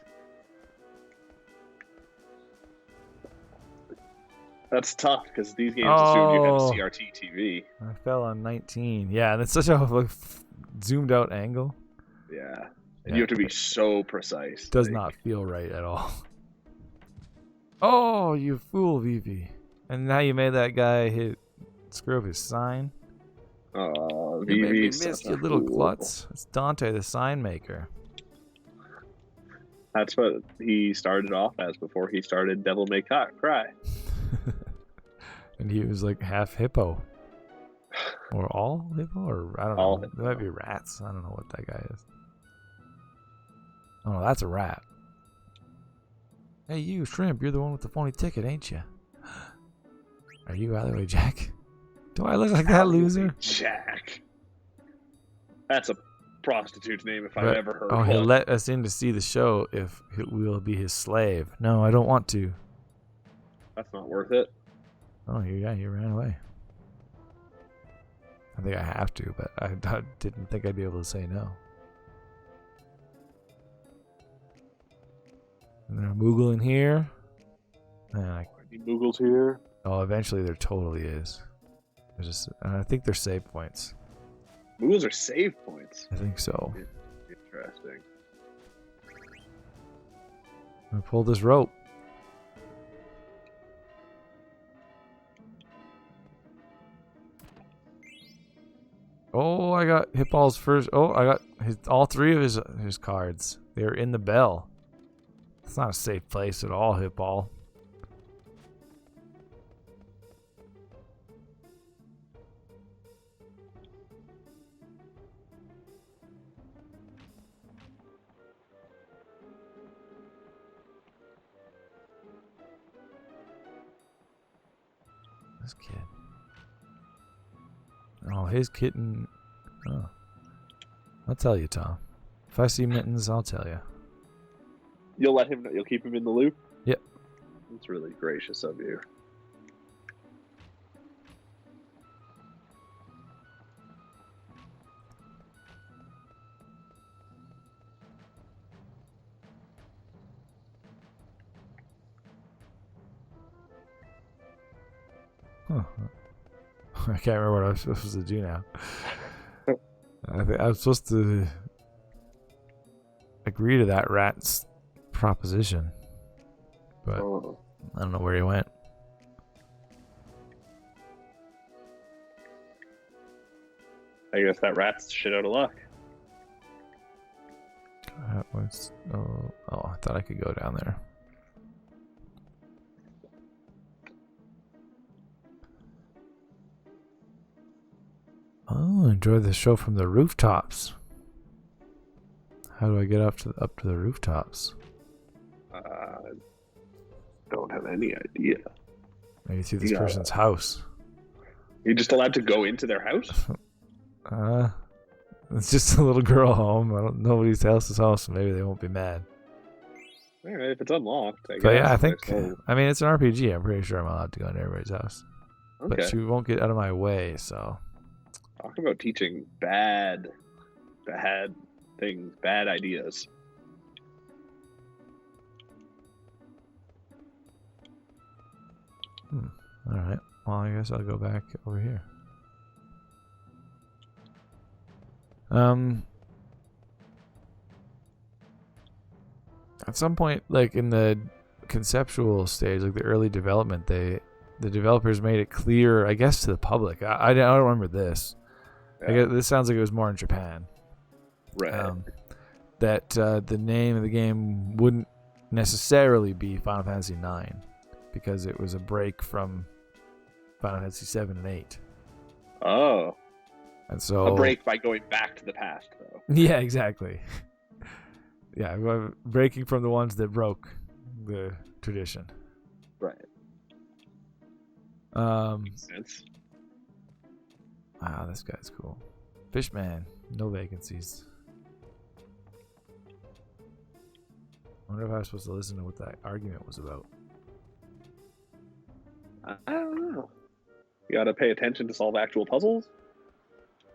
That's tough because these games assume you have CRT TV. I fell on 19. Yeah, and it's such a zoomed out angle. Yeah. And you have to be so precise. Does not feel right at all. Oh, you fool, Vivi. And now you made that guy screw up his sign. Oh, you made me Vivi, miss, you little klutz. It's Dante, the sign maker. That's what he started off as before he started Devil May Cry. And he was like half hippo. Or all hippo? Or I don't know. There might be rats. I don't know what that guy is. Oh, that's a rat. Hey, you, Shrimp, you're the one with the phony ticket, ain't you? Are you Alleyway Jack? Do I look like that loser? Jack. That's a prostitute's name if I've ever heard Oh, one. he'll let us in to see the show if we'll be his slave. No, I don't want to. That's not worth it. Oh, he ran away. I think I have to, but I didn't think I'd be able to say no. And there are Moogle in here. Man, Any Moogles here? Oh, eventually there totally is. There's just, I think they're save points. Moogles are save points. I think so. Interesting. I pull this rope. Oh, I got Hitball's first. Oh, I got all three of his cards. They're in the bell. It's not a safe place at all, Hitball. This kid. Oh, his kitten. Oh. I'll tell you, Tom. If I see Mittens, I'll tell you. You'll let him know. You'll keep him in the loop? Yep. That's really gracious of you. Huh. I can't remember what I was supposed to do now. I think I was supposed to agree to that rat's proposition, but I don't know where he went. I guess that rat's shit out of luck. I thought I could go down there. Oh, enjoy the show from the rooftops. How do I get up to the rooftops? Don't have any idea. Maybe through this person's house. You're just allowed to go into their house? It's just a little girl home. Nobody's else's house, so maybe they won't be mad. All right, if it's unlocked, I guess. But yeah, I think. I mean, it's an RPG. I'm pretty sure I'm allowed to go into everybody's house. Okay. But she won't get out of my way, so. Talk about teaching bad things, bad ideas. All right. Well, I guess I'll go back over here. At some point, like in the conceptual stage, like the early development, the developers made it clear, I guess, to the public. I don't remember this. Yeah. I guess this sounds like it was more in Japan. Right. That the name of the game wouldn't necessarily be Final Fantasy IX because it was a break from Final Fantasy 7 and 8. Oh. And so a break by going back to the past, though. Yeah, exactly. Yeah, breaking from the ones that broke the tradition. Right. Makes sense. Wow, this guy's cool. Fishman, no vacancies. I wonder if I was supposed to listen to what that argument was about. I don't know. You gotta pay attention to solve actual puzzles?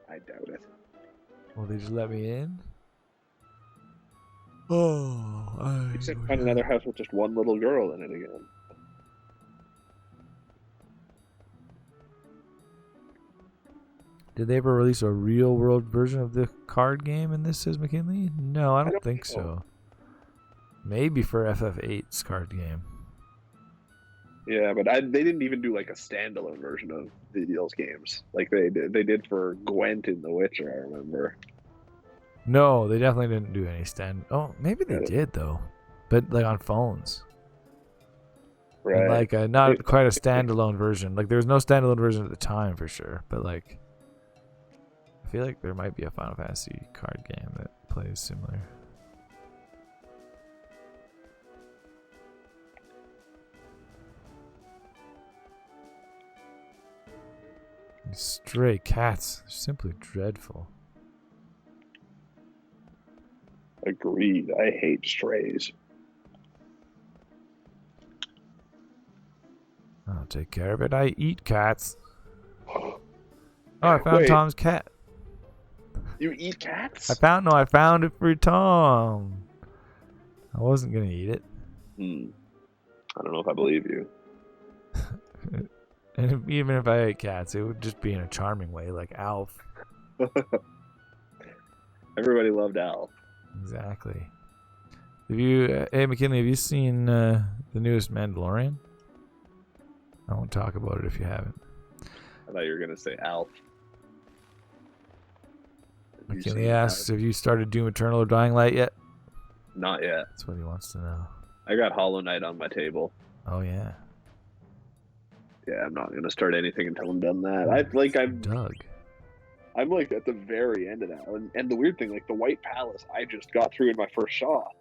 I doubt it. Will they just let me in? Oh, You said find another house with just one little girl in it again. Did they ever release a real world version of the card game in this, says McKinley? No, I don't think so. Maybe for FF8's card game. Yeah, but they didn't even do like a standalone version of those games like they did for Gwent in The Witcher, I remember. No, they definitely didn't do any Oh, maybe they did though, but like on phones. Right. And like not quite a standalone version. Like there was no standalone version at the time for sure, but like I feel like there might be a Final Fantasy card game that plays similar. Stray cats are simply dreadful. Agreed. I hate strays. I'll take care of it. I eat cats. Oh, I found Tom's cat. You eat cats? I found it for Tom. I wasn't gonna eat it. I don't know if I believe you. And even if I ate cats, it would just be in a charming way, like Alf. Everybody loved Alf. Exactly. Hey McKinley, have you seen the newest Mandalorian? I won't talk about it if you haven't. I thought you were gonna say Alf. McKinley asks, have you started Doom Eternal or Dying Light yet? Not yet. That's what he wants to know. I got Hollow Knight on my table. Oh yeah. Yeah, I'm not gonna start anything until I'm done that. Doug. I'm like at the very end of that, and the weird thing, like the White Palace, I just got through in my first shot,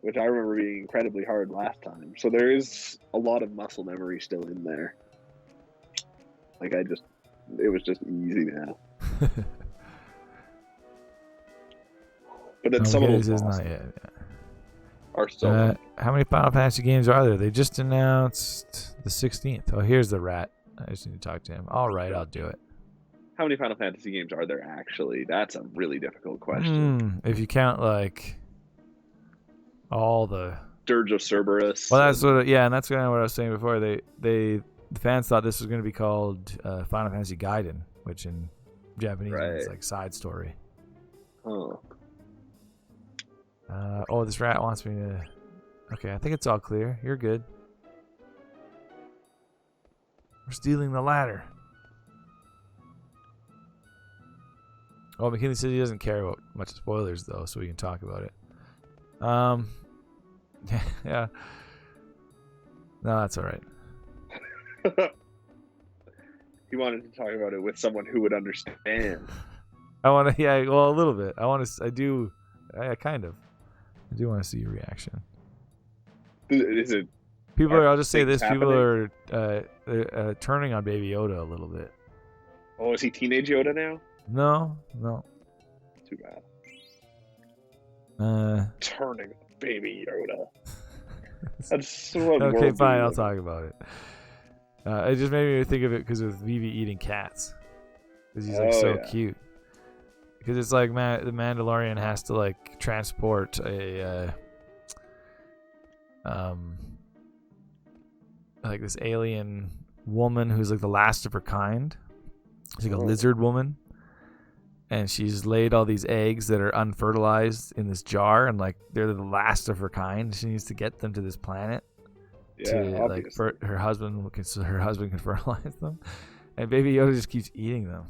which I remember being incredibly hard last time. So there is a lot of muscle memory still in there. Like it was just easy now. But then some of those is not yet. Are still. How many Final Fantasy games are there? They just announced the 16th. Oh, here's the rat. I just need to talk to him. All right, I'll do it. How many Final Fantasy games are there actually? That's a really difficult question. If you count like all the Dirge of Cerberus. Well, that's and that's kind of what I was saying before. The fans thought this was going to be called Final Fantasy Gaiden, which in Japanese is like side story. Oh. This rat wants me to. Okay, I think it's all clear. You're good. We're stealing the ladder. Oh, McKinley says he doesn't care about much spoilers though, so we can talk about it. Yeah. No, that's all right. He wanted to talk about it with someone who would understand. I want to, a little bit. I do want to see your reaction. Is it? I'll just say this: people are turning on Baby Yoda a little bit. Oh, is he teenage Yoda now? No. Too bad. Turning on Baby Yoda. That's so okay, fine. I'll talk about it. It just made me think of it because of Vivi eating cats, because he's cute. Because it's like the Mandalorian has to like transport a like this alien woman who's like the last of her kind. She's like a lizard woman, and she's laid all these eggs that are unfertilized in this jar, and like they're the last of her kind. She needs to get them to this planet her husband can fertilize them, and Baby Yoda just keeps eating them.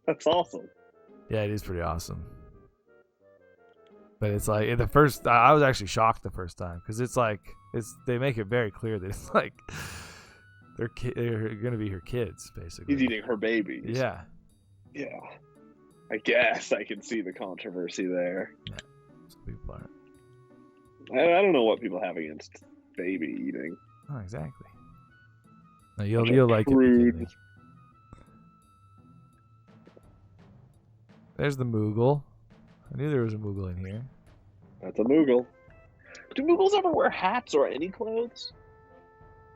That's awesome. Yeah, it is pretty awesome. But it's like I was actually shocked the first time because they make it very clear that it's like they're gonna be her kids basically. He's eating her babies. Yeah. Yeah. I guess I can see the controversy there. Yeah. Some people aren't. I don't know what people have against baby eating. Oh, exactly. No, you'll like it. There's the Moogle. I knew there was a Moogle in here. That's a Moogle. Do Moogles ever wear hats or any clothes?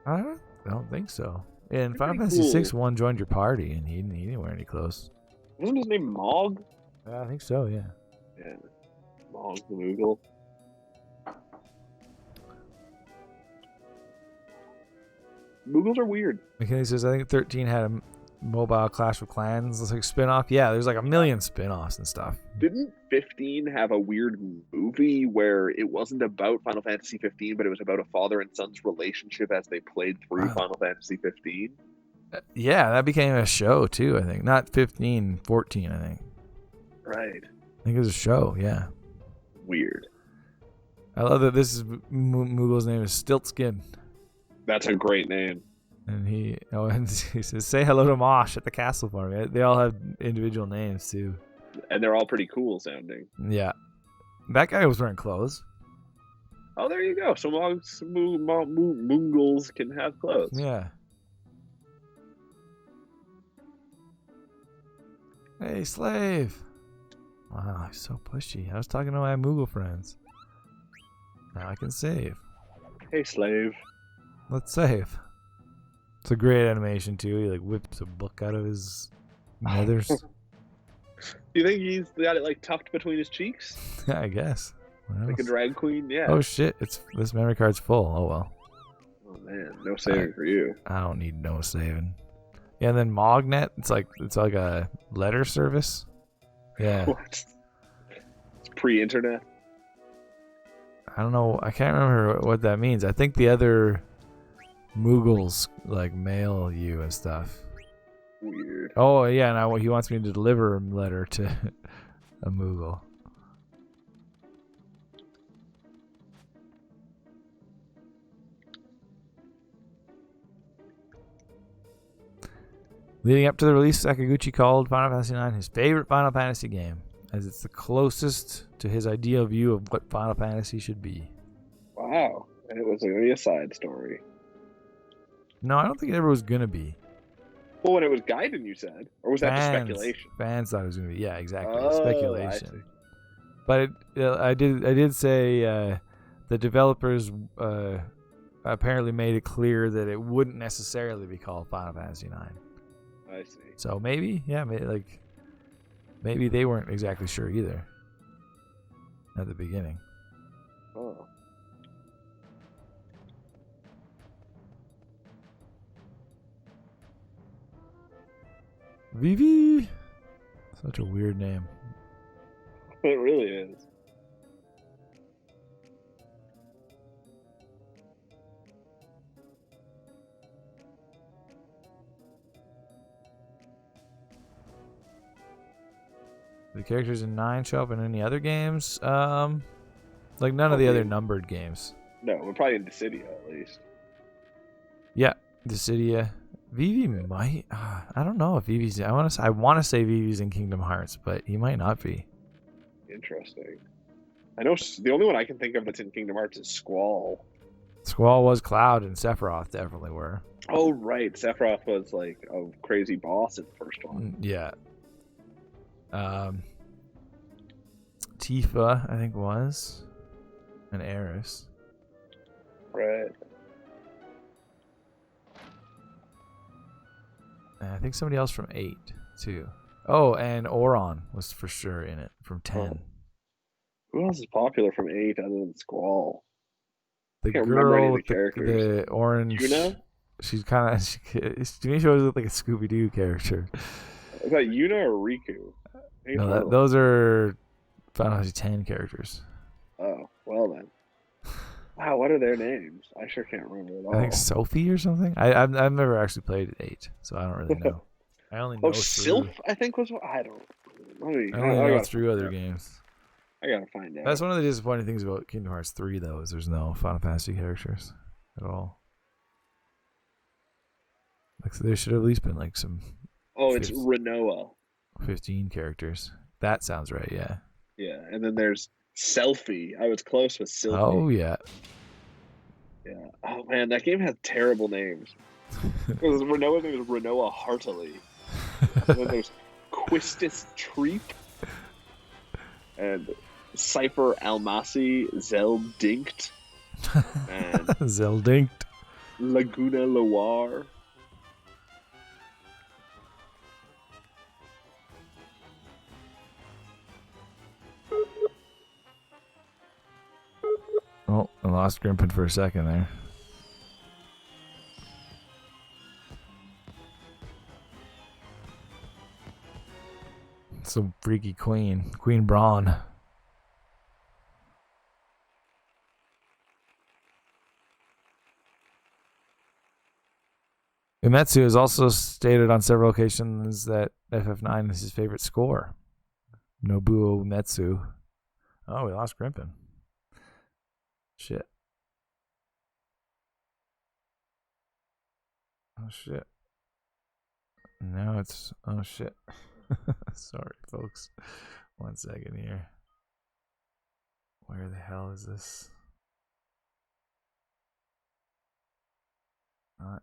I don't think so. In Final Fantasy VI, one joined your party, and he didn't wear any clothes. Wasn't his name Mog? I think so, yeah. Yeah. Mog the Moogle. Moogles are weird. McKinney says, I think 13 had a mobile Clash of Clans like spin-off. Yeah, there's like a million spin-offs and stuff. Didn't 15 have a weird movie where it wasn't about Final Fantasy 15, but it was about a father and son's relationship as they played through Final Fantasy 15? Yeah, that became a show too, I think. Not 15, 14, I think. Right. I think it was a show, yeah. Weird. I love that this is Moogle's name is Stiltskin. That's a great name. And he says, say hello to Mosh at the castle for me. They all have individual names too. And they're all pretty cool sounding. Yeah. That guy was wearing clothes. Oh, there you go. So Moogles can have clothes. Yeah. Hey, slave. Wow, he's so pushy. I was talking to my Moogle friends. Now I can save. Hey, slave. Let's save. It's a great animation too. He like whips a book out of his nethers. Do you think he's got it like tucked between his cheeks? Yeah, I guess. Like a drag queen? Yeah. Oh shit! This memory card's full. Oh well. Oh man, no saving for you. I don't need no saving. Yeah, and then Mognet. It's like a letter service. Yeah. What? It's pre-internet. I don't know. I can't remember what that means. I think the other Moogles like mail you and stuff. Weird. Oh yeah, and he wants me to deliver a letter to a Moogle. Leading up to the release, Sakaguchi called Final Fantasy IX his favorite Final Fantasy game, as it's the closest to his ideal view of what Final Fantasy should be. Wow. And it was going to be a side story. No, I don't think it ever was going to be. Well, when it was Gaiden, you said? Or was that just speculation? Fans thought it was going to be. Yeah, exactly. Oh, Speculation. But I did say the developers apparently made it clear that it wouldn't necessarily be called Final Fantasy IX. I see. So maybe they weren't exactly sure either at the beginning. Oh. Vivi! Such a weird name. It really is. The characters in 9 show up in any other games? Like none of the other numbered games. No, we're probably in Dissidia at least. Yeah, Dissidia. Vivi might. I don't know if Vivi's. I want to say Vivi's in Kingdom Hearts, but he might not be. Interesting. I know the only one I can think of that's in Kingdom Hearts is Squall. Squall was Cloud, and Sephiroth definitely were. Oh right, Sephiroth was like a crazy boss in the first one. Yeah. Tifa, I think, was an Aeris. Right. And I think somebody else from 8 too. Oh, and Auron was for sure in it from 10. Oh. Who else is popular from 8 other than Squall? The can't remember any girl of the with characters. the orange. Yuna? She's kind of. To me, she always looked like a Scooby Doo character. Is that Yuna or Riku? No, those are Final Fantasy 10 characters. Oh, well then. Wow, what are their names? I sure can't remember at all. I think Sophie or something. I've never actually played 8, so I don't really know. I only know Sylph, I think was what I don't. I only know through other games. I gotta find out. That's one of the disappointing things about Kingdom Hearts 3, though, is there's no Final Fantasy characters at all. Like, so there should have at least been like some. Oh, it's Renoa. 15 characters. That sounds right. Yeah. Yeah, and then there's Selfie. I was close with Sylphie. Oh yeah. Yeah. Oh man, that game has terrible names. Renoa's name is Renoa Heartily. And then there's Quistis Treep and Cypher Almasi Zeldinkt and Zeldinkt. Laguna Loire. Oh, I lost Grimpen for a second there. Some freaky queen. Queen Braun. Uematsu has also stated on several occasions that FF9 is his favorite score. Nobuo Uematsu. Oh, we lost Grimpen. Shit. Oh shit. Now it's. Oh shit. Sorry, folks. 1 second here. Where the hell is this? Not.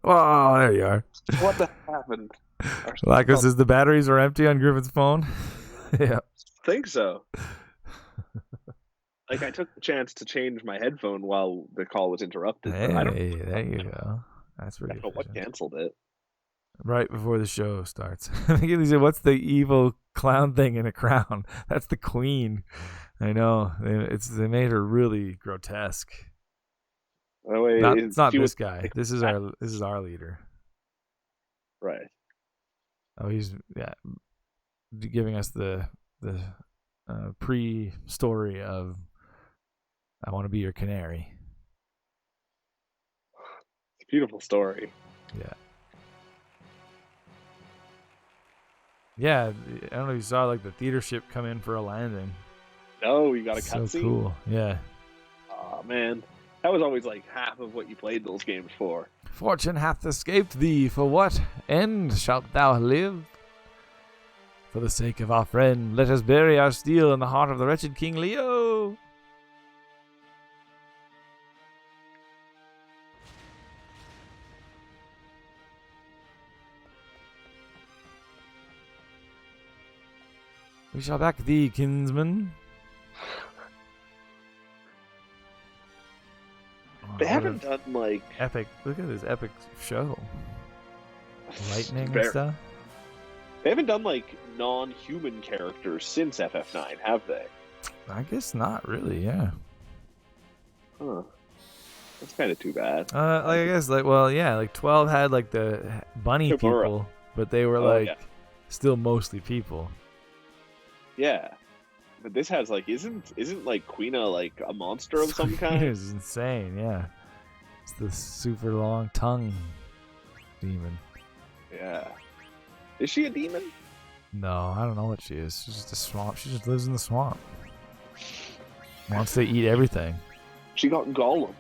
Oh, there you are. What the happened? Lacos says the batteries are empty on Griffin's phone. Yeah. I think so. Like, I took the chance to change my headphone while the call was interrupted. Hey, but I don't there you go. That's pretty know what canceled it. Right before the show starts. He said, what's the evil clown thing in a crown? That's the queen. I know. They made her really grotesque. Oh, wait, It's not this guy. This is our leader. Right. Oh, he's giving us the pre-story of I want to be your canary. It's a beautiful story. Yeah. Yeah, I don't know if you saw like the theater ship come in for a landing. Oh, you got a cutscene? So cool. Yeah. Oh, man. That was always like half of what you played those games for. Fortune hath escaped thee. For what end shalt thou live? For the sake of our friend, let us bury our steel in the heart of the wretched King Leo. We shall back thee, kinsman. They haven't done like epic. Look at this epic show. Lightning and stuff. They haven't done like non-human characters since FF9, have they? I guess not really. Yeah. Huh. That's kind of too bad. I guess like 12 had like the bunny people, but they were still mostly people. Yeah. But this has like isn't like Quina like a monster of some kind? It's insane, yeah. It's the super long tongue demon. Yeah. Is she a demon? No, I don't know what she is. She's just a swamp. She just lives in the swamp. Wants to eat everything. She got golemed.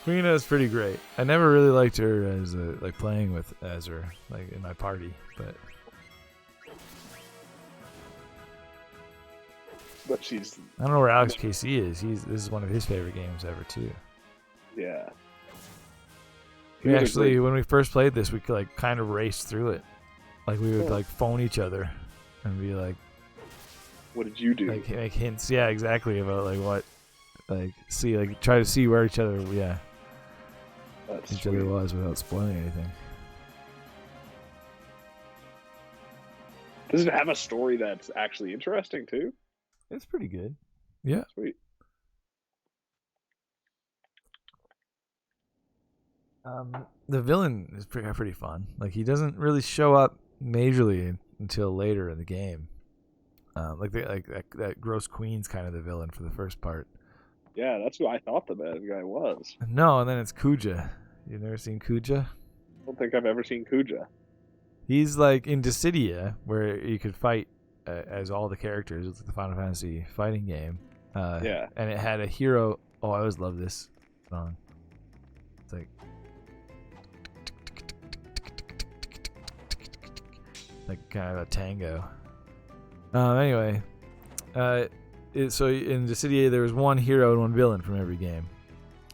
Quina is pretty great. I never really liked her as playing as her like in my party, but she's. I don't know where Alex KC is. This is one of his favorite games ever too. Yeah. We actually, when we first played this, we could like kind of race through it. Like we would like phone each other and be like, "What did you do?" Like make hints, yeah, exactly about like what, like see, like try to see where each other, each other was without spoiling anything. Does it have a story that's actually interesting too? It's pretty good. Yeah. Sweet. The villain is pretty fun. Like he doesn't really show up majorly until later in the game. That gross queen's kind of the villain for the first part. Yeah, that's who I thought the bad guy was. No, and then it's Kuja. You've never seen Kuja? I don't think I've ever seen Kuja. He's like in Dissidia, where you could fight as all the characters. It's the Final Fantasy fighting game. Yeah. And it had a hero. Oh, I always love this song. It's like kind of a tango. Anyway, so in Dissidia there was one hero and one villain from every game,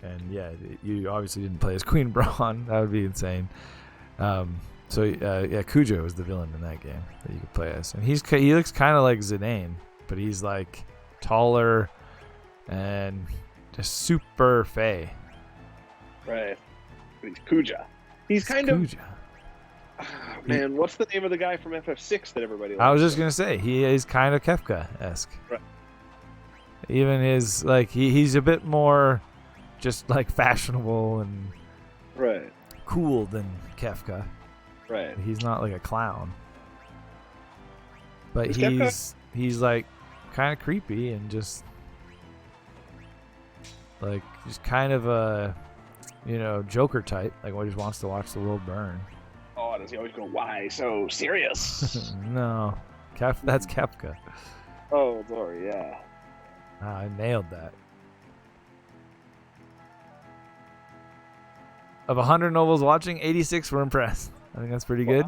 and yeah, you obviously didn't play as Queen Braun. That would be insane. Kuja was the villain in that game that you could play as, and he looks kind of like Zidane, but he's like taller and just super fey. Right, but he's Kuja. He's kind of. Oh, man, what's the name of the guy from FF6 that everybody likes? I was just gonna say he is kind of Kefka-esque. Right. Even his like he's a bit more just like fashionable and cool than Kefka. Right. He's not like a clown. But Is he's like kind of creepy and just like just kind of a Joker type, like what just wants to watch the world burn. Oh, does he always go, "Why so serious?" No. That's Kefka. Oh, sorry, yeah. I nailed that. Of 100 nobles watching, 86 were impressed. I think that's pretty good.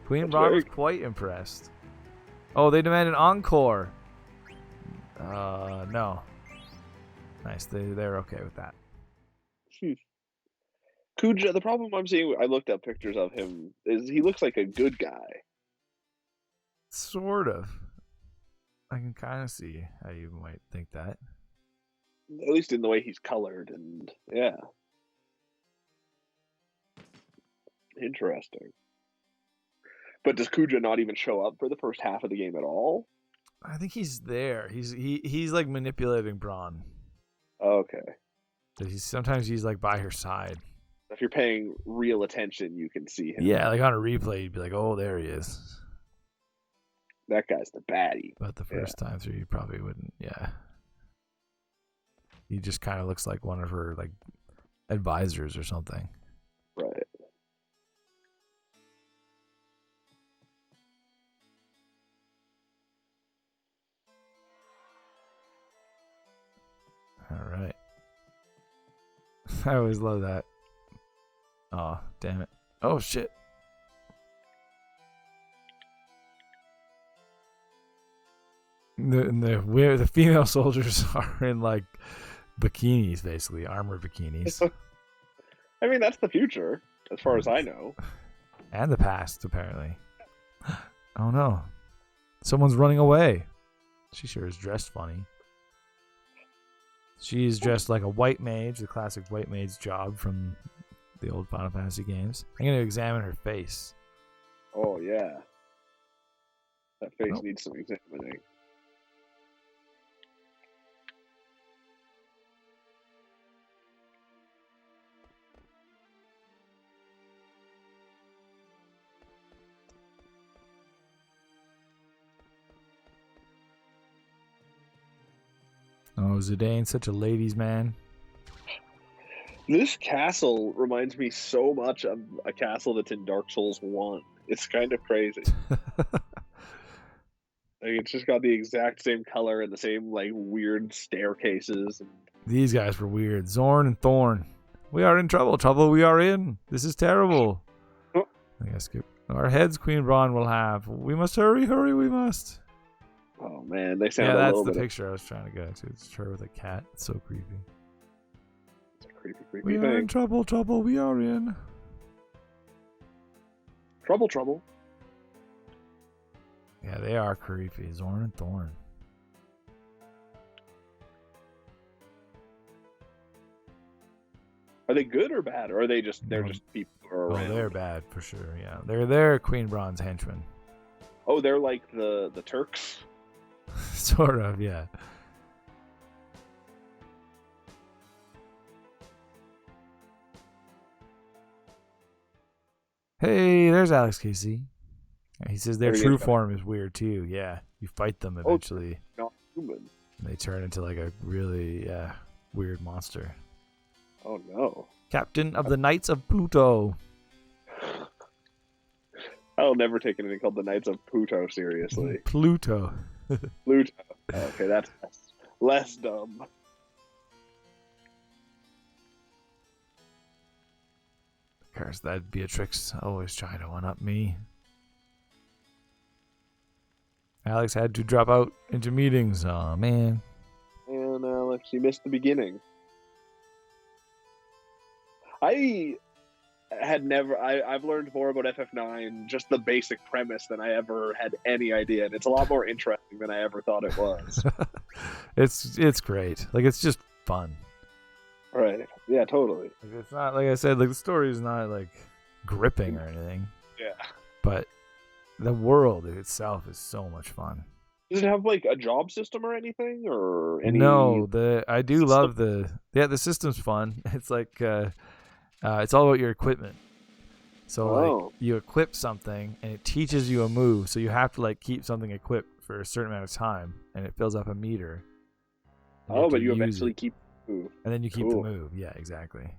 Queen Braun was quite impressed. Oh, they demanded encore. No. Nice. They're okay with that. Kuja, the problem I'm seeing, I looked up pictures of him, is he looks like a good guy. Sort of. I can kind of see how you might think that. At least in the way he's colored, and yeah. Interesting. But does Kuja not even show up for the first half of the game at all? I think he's there. He's like manipulating Braun. Okay. Sometimes he's like by her side. If you're paying real attention, you can see him. Yeah, like on a replay, you'd be like, "Oh, there he is." That guy's the baddie. But the first time through, you probably wouldn't. Yeah. He just kind of looks like one of her like advisors or something. Right. All right. I always love that. Oh, damn it. Oh, shit. The female soldiers are in like bikinis, basically armor bikinis. I mean, that's the future, as far as I know. And the past, apparently. Oh no, someone's running away. She sure is dressed funny. She's dressed like a white mage, the classic white mage job from the old Final Fantasy games. I'm going to examine her face. Oh yeah, that face needs some examining. Oh, Zidane's such a ladies' man. This castle reminds me so much of a castle that's in Dark Souls 1. It's kind of crazy. It's just got the exact same color and the same like weird staircases. These guys were weird. Zorn and Thorn. We are in trouble. Trouble we are in. This is terrible. Oh. I guess our heads Queen Braun will have. We must hurry, we must. Oh man, they sound that's the picture I was trying to get to. It's her with a cat. It's so creepy. It's a creepy we thing. Are in trouble we are in. Trouble. Yeah, they are creepy. Zorn and Thorn. Are they good or bad, or are they just just people who are around? Oh, they're bad for sure. Yeah, they're Queen Braun's henchmen. Oh, they're like the Turks. Sort of, yeah. Hey, there's Alex Casey. He says their true form is weird too. Yeah, you fight them eventually. Not human. They turn into like a really weird monster. Oh no. Captain of the Knights of Pluto. I'll never take anything called the Knights of Pluto seriously. Pluto. Pluto. Okay, that's less dumb. Of course, that Beatrix always trying to one-up me. Alex had to drop out into meetings. Oh man. And Alex, you missed the beginning. I've learned more about FF9, just the basic premise, than I ever had any idea, and it's a lot more interesting than I ever thought it was. It's great. Like, it's just fun. Right. Yeah, totally. Like, it's not, like I said, like the story is not like gripping or anything. Yeah. But the world itself is so much fun. Does it have like a job system or anything, or any? No, I do love the system's fun. It's like it's all about your equipment. So like you equip something and it teaches you a move, so you have to like keep something equipped for a certain amount of time, and it fills up a meter. But you eventually keep the move. And then you keep the move. Yeah, exactly.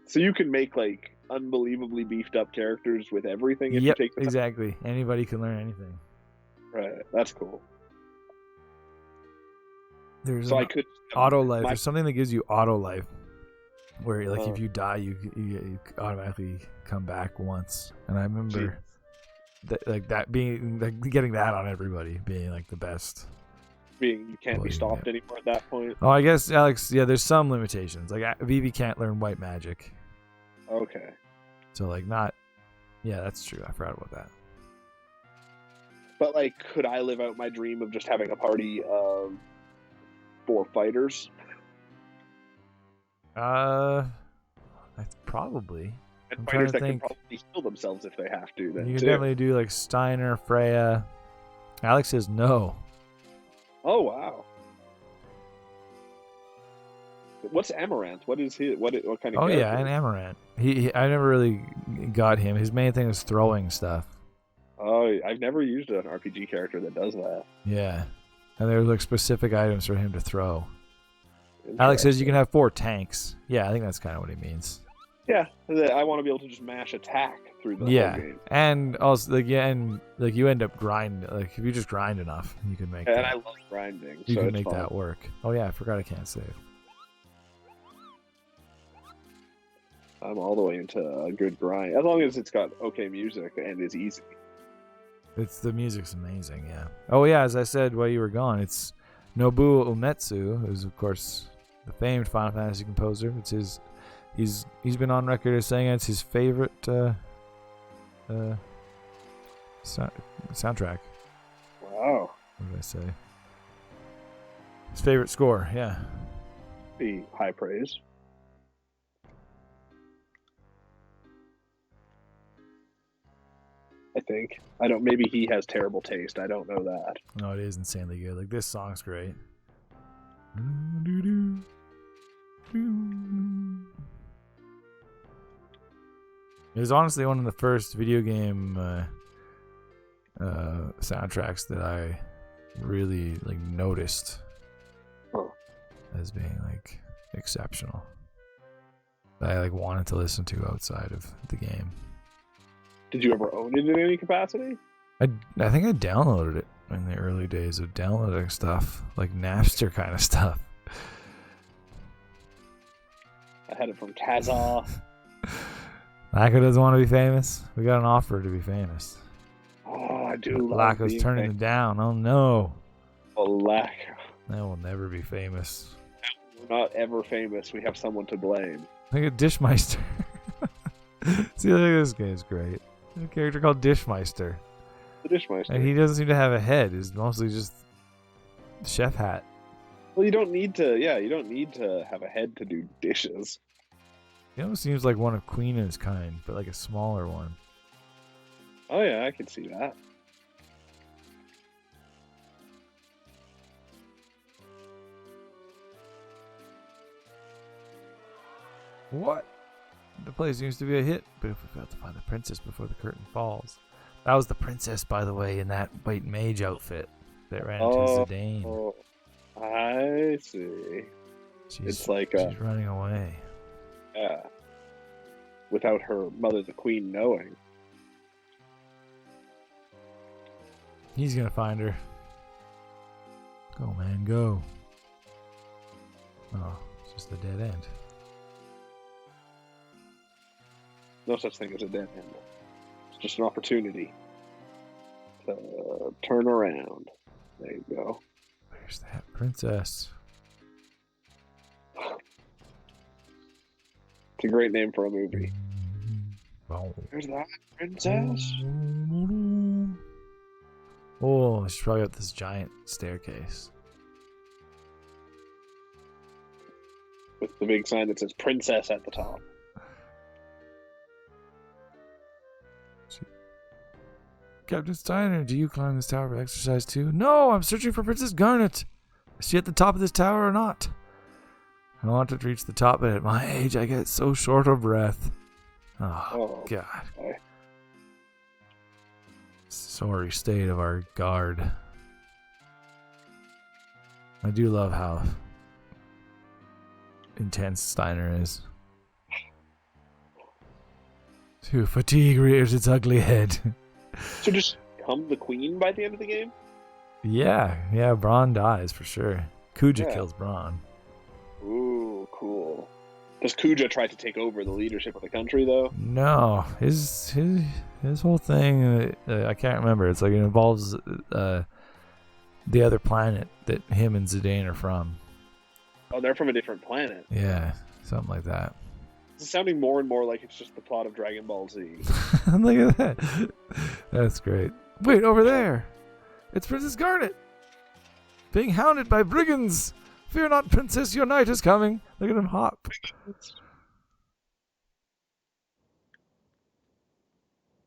So you can make like unbelievably beefed up characters with everything if you take the time. Exactly. Anybody can learn anything. Right. That's cool. There's auto life. There's something that gives you auto life, where like if you die, you automatically come back once. And I remember that being like getting that on everybody being like the best. being you can't be stopped anymore at that point. Oh, I guess Alex. Yeah, there's some limitations. Like Vivi can't learn white magic. Okay. So like not. Yeah, that's true. I forgot about that. But like, could I live out my dream of just having a party of 4 fighters? That's probably. And fighters that can probably heal themselves if they have to. Then you can definitely do like Steiner, Freya. Alex says no. Oh wow. What's Amaranth? What is he? What kind of? Oh yeah, and Amaranth. I never really got him. His main thing was throwing stuff. Oh, I've never used an RPG character that does that. Yeah, and there's like specific items for him to throw. Alex says you can have 4 tanks. Yeah, I think that's kind of what he means. Yeah, I want to be able to just mash attack through the whole game. And also like you end up grinding. Like if you just grind enough, you can make. And I love grinding. You can make that work. Oh yeah, I forgot I can't save. I'm all the way into a good grind, as long as it's got okay music and is easy. The music's amazing, yeah. Oh yeah, as I said while you were gone, it's Nobuo Uematsu, who's of course the famed Final Fantasy composer. It's his. He's been on record as saying it's his favorite soundtrack. Wow. What did I say? His favorite score, yeah. Be high praise. I think. I don't. Maybe he has terrible taste. I don't know that. No, it is insanely good. Like this song's great. It was honestly one of the first video game soundtracks that I really like noticed as being like exceptional. That I like wanted to listen to outside of the game. Did you ever own it in any capacity? I think I downloaded it in the early days of downloading stuff, like Napster kind of stuff. I had it from Kazaa. Lacko doesn't want to be famous. We got an offer to be famous. Oh, I do love Lacko's turning it down. Oh no. Oh, Lacko. They will never be famous. We're not ever famous. We have someone to blame. Look at Dishmeister. See, look at this guy. Is great. There's a character called Dishmeister. The Dishmeister. And he doesn't seem to have a head. It's mostly just chef hat. Well, you don't need to. Yeah, you don't need to have a head to do dishes. He almost seems like one of Queen of his kind, but like a smaller one. Oh yeah, I can see that. What? The play seems to be a hit, but if we fail to find the princess before the curtain falls. That was the princess, by the way, in that white mage outfit that ran into Zidane. Oh, I see. It's like she's running away. Yeah. Without her mother, the queen, knowing. He's gonna find her. Go, man, go. Oh, it's just a dead end. No such thing as a dead end. It's just an opportunity to turn around. There you go. Where's that princess? It's a great name for a movie. Oh. Where's that princess? Oh, she's probably up this giant staircase. With the big sign that says princess at the top. Captain Steiner, do you climb this tower for exercise too? No, I'm searching for Princess Garnet. Is she at the top of this tower or not? I want to reach the top, but at my age, I get so short of breath. Oh God. Okay. Sorry state of our guard. I do love how intense Steiner is. To fatigue rears its ugly head. So just become the queen by the end of the game? Yeah, Braun dies for sure. Kuja kills Braun. Ooh, cool. Does Kuja try to take over the leadership of the country, though? No, his whole thing, I can't remember. It's like it involves the other planet that him and Zidane are from. Oh, they're from a different planet. Yeah, something like that. It's sounding more and more like it's just the plot of Dragon Ball Z. Look at that. That's great. Wait, over there. It's Princess Garnet. Being hounded by brigands. Fear not, princess, your knight is coming. Look at him hop.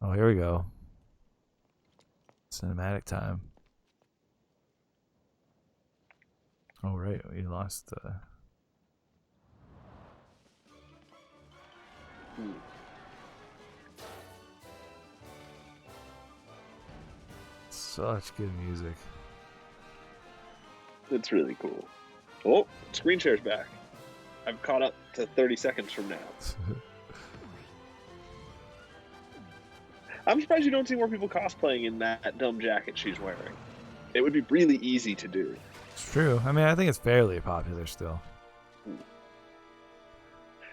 Oh, here we go. Cinematic time. Oh, right. We lost... Such good music. It's really cool. Oh, screen share's back. I've caught up to 30 seconds from now. I'm surprised you don't see more people cosplaying in that dumb jacket she's wearing. It would be really easy to do. It's true. I mean, I think it's fairly popular still.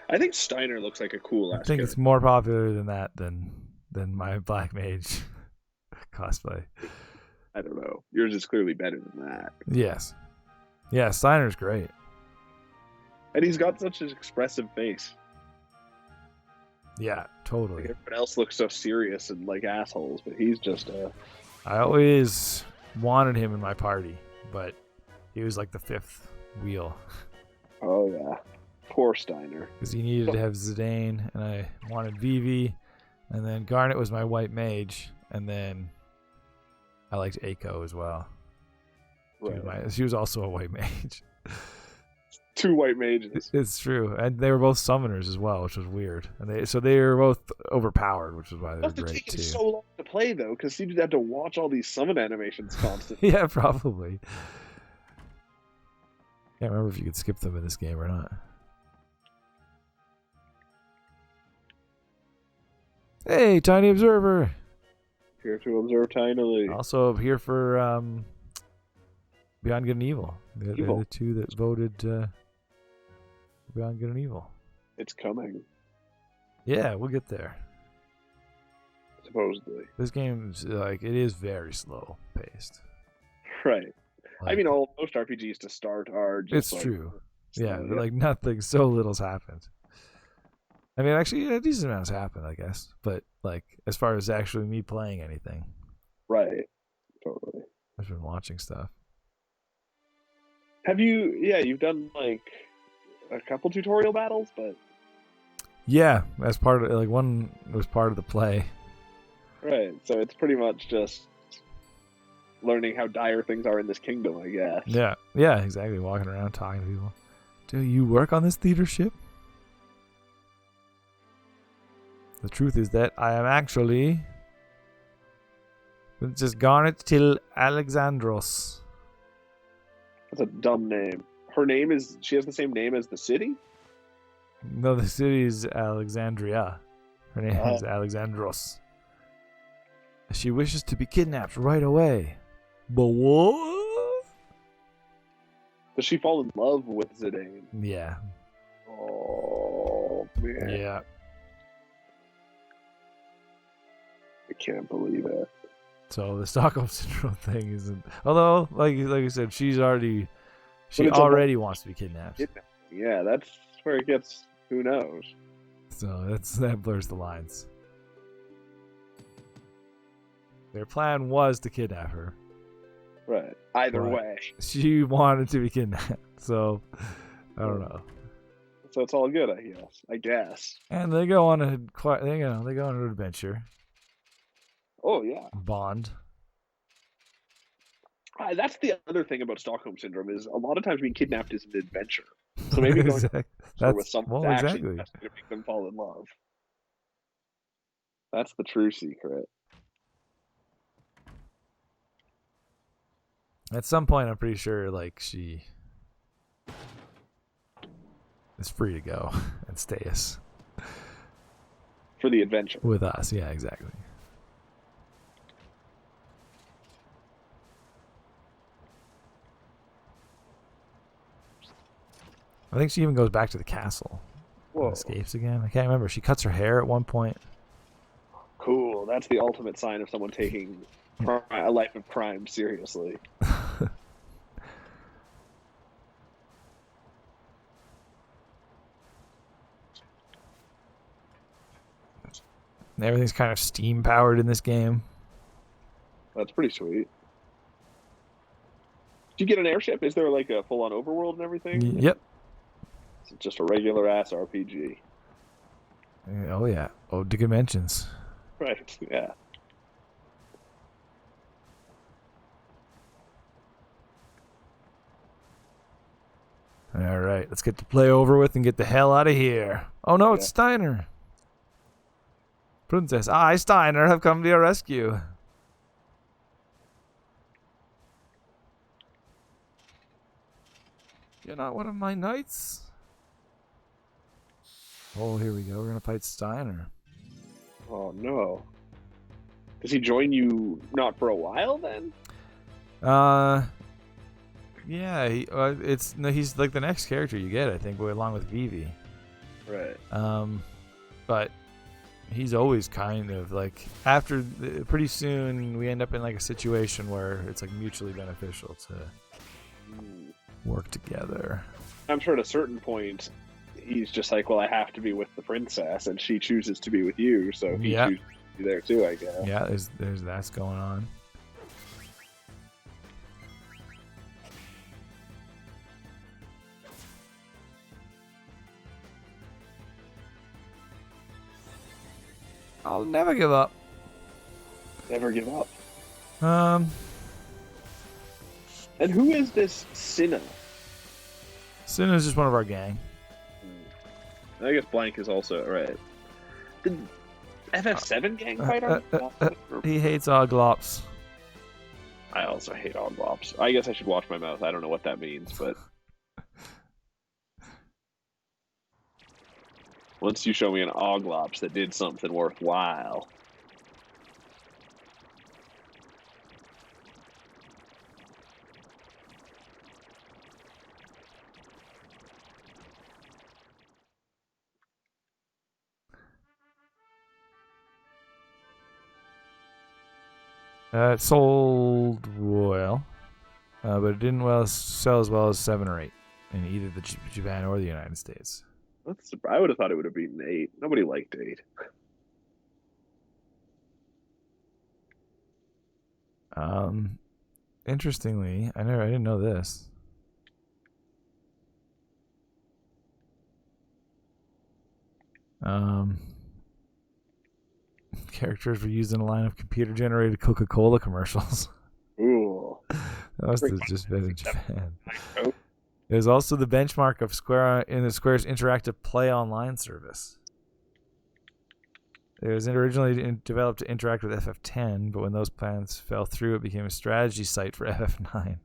I think Steiner looks like a cool ass. I think it's more popular than that than my Black Mage cosplay. I don't know. Yours is clearly better than that. Yes. Yeah, Steiner's great. And he's got such an expressive face. Yeah, totally. Like everyone else looks so serious and like assholes, but he's just I always wanted him in my party, but he was like the fifth wheel. Oh yeah. Poor Steiner. Because he needed to have Zidane, and I wanted Vivi, and then Garnet was my white mage, and then I liked Aiko as well. Right. She was also a white mage. Two white mages. It's true, and they were both summoners as well, which was weird. And they were both overpowered, which is why they were great too. So long to play though, because you'd have to watch all these summon animations constantly. Yeah, probably. Can't remember if you could skip them in this game or not. Hey, Tiny Observer. Here to observe tinily. Also here for Beyond Good and Evil. They're the two that voted Beyond Good and Evil. It's coming. Yeah, we'll get there. Supposedly. This game's like it is very slow paced. Right. Like, I mean, most RPGs to start are just. It's like, true. slow, Yeah, like nothing. So little's happened. I mean, actually, a decent amount's happened, I guess. But like, as far as actually me playing anything, right? Totally. I've been watching stuff. Have you? Yeah, you've done like a couple tutorial battles, but yeah, as part of like one was part of the play. Right. So it's pretty much just learning how dire things are in this kingdom, I guess. Yeah. Yeah. Exactly. Walking around talking to people. Do you work on this theater ship? The truth is that I am actually just Garnet till Alexandros. That's a dumb name. Her name is. She has the same name as the city? No, the city is Alexandria. Her name is Alexandros. She wishes to be kidnapped right away. But what? Does she fall in love with Zidane? Yeah. Oh, man. Yeah. I can't believe it. So the Stockholm Syndrome thing isn't. Although, like you said, she already wants to be kidnapped. Yeah, that's where it gets. Who knows? So that blurs the lines. Their plan was to kidnap her. Right. Either way. She wanted to be kidnapped. So I don't know. So it's all good, I guess. And they go on an adventure. Oh yeah. Bond. That's the other thing about Stockholm Syndrome is a lot of times being kidnapped is an adventure. So maybe going with someone actually going to make them fall in love. That's the true secret. At some point, I'm pretty sure like she is free to go and stay us for the adventure with us. Yeah, exactly. I think she even goes back to the castle. Whoa. And escapes again. I can't remember. She cuts her hair at one point. Cool. That's the ultimate sign of someone taking a life of crime seriously. Everything's kind of steam powered in this game. That's pretty sweet. Do you get an airship? Is there like a full-on overworld and everything? Yep. It's just a regular ass RPG. Oh yeah. Ode to Dimensions. Right. Yeah. All right, let's get the play over with and get the hell out of here. Oh no, it's Steiner. Princess, I, Steiner, have come to your rescue. You're not one of my knights? Oh, here we go. We're going to fight Steiner. Oh, no. Does he join you not for a while, then? Yeah, he's like the next character you get, I think, along with Vivi. Right. But he's always kind of like pretty soon we end up in like a situation where it's like mutually beneficial to work together. I'm sure at a certain point he's just like, well, I have to be with the princess, and she chooses to be with you, so he chooses to be there too, I guess. Yeah, there's that's going on. I'll never give up. Never give up. And who is this Cinna? Cinna is just one of our gang. I guess Blank is also right. Did FF7 gang fight on? He hates Oglops. I also hate Oglops. I guess I should wash my mouth. I don't know what that means, but once you show me an Oglops that did something worthwhile. It sold well, but it didn't sell as well as 7 or 8 in either Japan or the United States. I would have thought it would have beaten 8. Nobody liked 8. Interestingly, I didn't know this. Characters were used in a line of computer-generated Coca-Cola commercials. Ooh. That must have just been in Japan. It was also the benchmark of Square's interactive play online service. It was originally developed to interact with FF10, but when those plans fell through, it became a strategy site for FF9.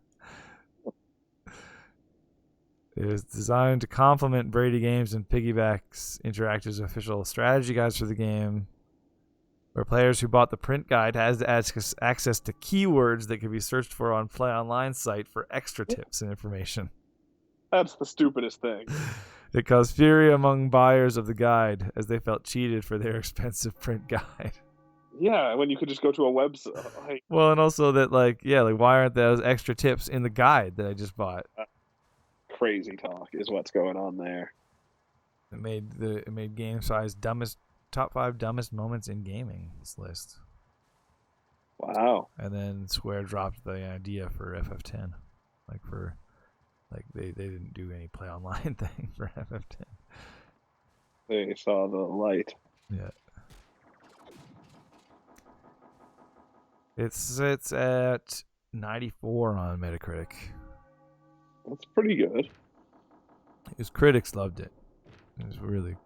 It was designed to complement Brady Games and piggybacks Interactive's official strategy guides for the game, where players who bought the print guide has access to keywords that could be searched for on Play Online site for extra tips and information. That's the stupidest thing. It caused fury among buyers of the guide as they felt cheated for their expensive print guide. Yeah, when you could just go to a website. Well, and also that why aren't those extra tips in the guide that I just bought? Crazy talk is what's going on there. It made Game Size top 5 dumbest moments in gaming, this list. Wow. And then Square dropped the idea for FF10. They didn't do any play online thing for FF10. They saw the light. Yeah. It sits at 94 on Metacritic. That's pretty good. His critics loved it. It was really...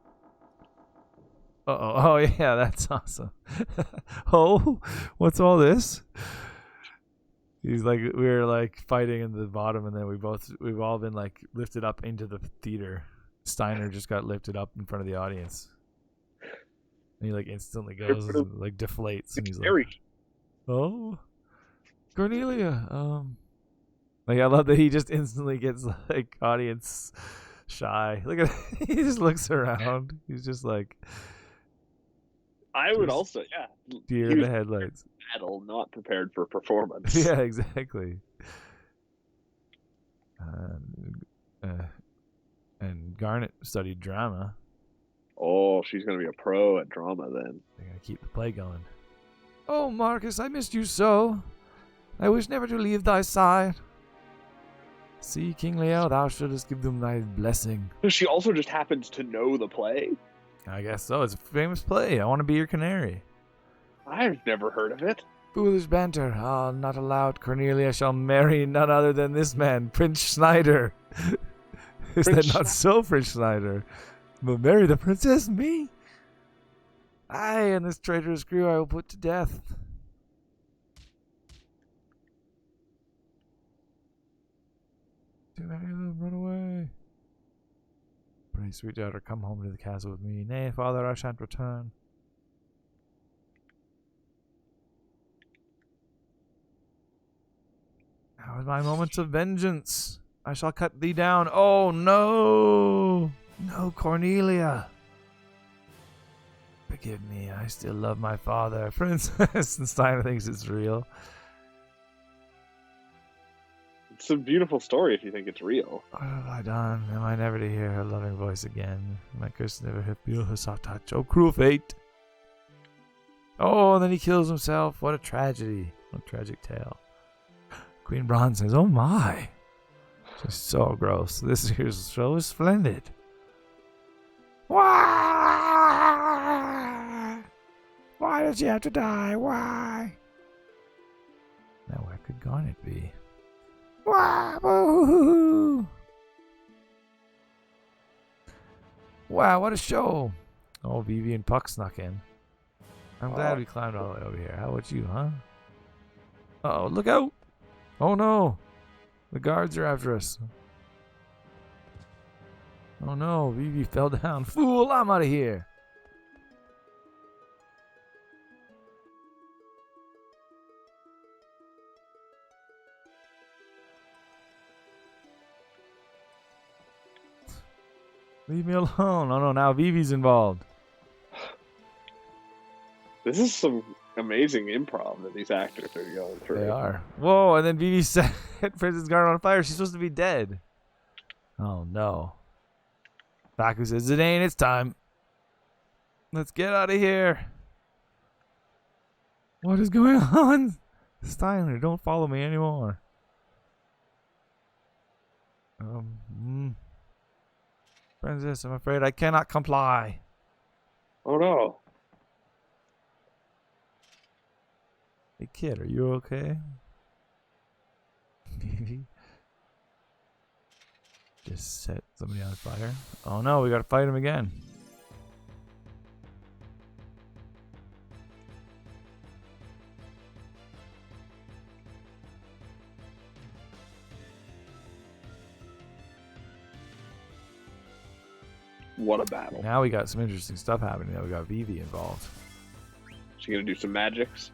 Oh yeah, that's awesome. Oh, what's all this? He's like, we were like fighting in the bottom, and then we've all been like lifted up into the theater. Steiner just got lifted up in front of the audience, and he like instantly goes and, like deflates, and he's like, "Oh, Cornelia." Like I love that he just instantly gets like audience shy. Look at he just looks around. He's just like. I would also, yeah. Deer in the headlights. Battle, not prepared for performance. Yeah, exactly. And Garnet studied drama. Oh, she's gonna be a pro at drama then. They're gonna keep the play going. Oh, Marcus, I missed you so. I wish never to leave thy side. See, King Leo, thou shouldst give them thy blessing. She also just happens to know the play. I guess so. It's a famous play. I want to be your canary. I've never heard of it. Foolish banter. Ah, not allowed. Cornelia shall marry none other than this man, Prince Schneider. Is that not so, Prince Schneider? But marry the princess, me? Aye, and this traitorous crew I will put to death. Too many of them, run away. Pray, sweet daughter, come home to the castle with me. Nay, father, I shan't return. Now is my moment of vengeance. I shall cut thee down. Oh, no! No, Cornelia. Forgive me, I still love my father. Princess and Steiner thinks it's real. It's a beautiful story if you think it's real. What have I done? Am I never to hear her loving voice again? My curse never to feel her soft touch. Oh, cruel fate! Oh, and then he kills himself. What a tragedy. What a tragic tale. Queen Bronze says, oh my. She's so gross. This here's so splendid. Why? Why did she have to die? Why? Now where could Garnet be? Wah, boo-hoo-hoo. Wow, what a show. Oh, Vivi and Puck snuck in. I'm glad we climbed all the way over here. How about you, huh? Uh-oh, look out! Oh no! The guards are after us. Oh no, Vivi fell down. Fool, I'm out of here. Leave me alone. Oh no, now Vivi's involved. This is some amazing improv that these actors are going through. They are. Whoa, and then Vivi set Princess Garnet on fire. She's supposed to be dead. Oh no. Baku says, it ain't, it's time. Let's get out of here. What is going on? Steiner, don't follow me anymore. Princess, I'm afraid I cannot comply. Oh no. Hey kid, are you okay? Just set somebody on fire. Oh no, we gotta fight him again. What a battle. Now we got some interesting stuff happening. Now we got Vivi involved. She gonna do some magics.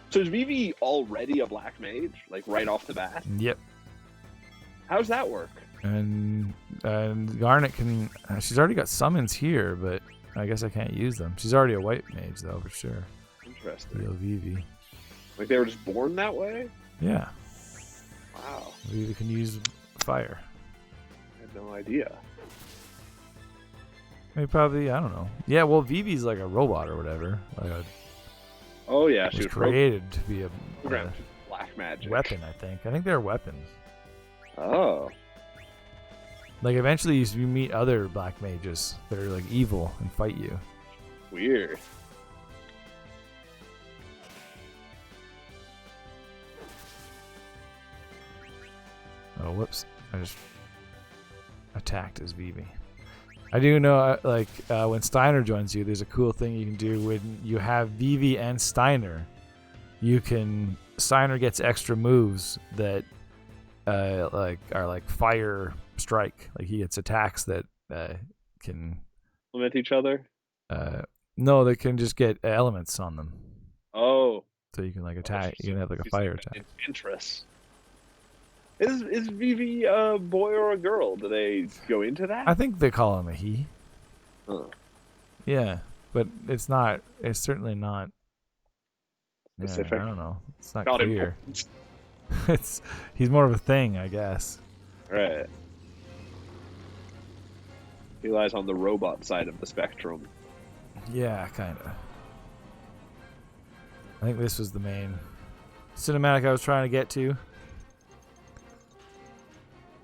So is Vivi already a black mage? Like right off the bat? Yep. How's that work? And Garnet can... she's already got summons here, but I guess I can't use them. She's already a white mage, though, for sure. Interesting. Vivi. Like they were just born that way? Yeah. Wow. Vivi can use fire. I had no idea. Maybe probably, I don't know. Yeah, well, Vivi's like a robot or whatever. Like oh, yeah. She was created to be a black magic. Weapon, I think. I think they're weapons. Oh. Like, eventually you meet other black mages that are, like, evil and fight you. Weird. Oh, whoops. I just attacked as Vivi. I do know, when Steiner joins you, there's a cool thing you can do when you have Vivi and Steiner. Steiner gets extra moves that, are like fire strike. Like he gets attacks that can Limit each other? No, they can just get elements on them. Oh. So you can like attack. You can have like a fire attack. Interest. Is Vivi a boy or a girl? Do they go into that? I think they call him a he. Huh. Yeah, but it's not. It's certainly not. Specific. Yeah, I don't know. It's not clear. Important. He's more of a thing, I guess. Right. He lies on the robot side of the spectrum. Yeah, kind of. I think this was the main cinematic I was trying to get to.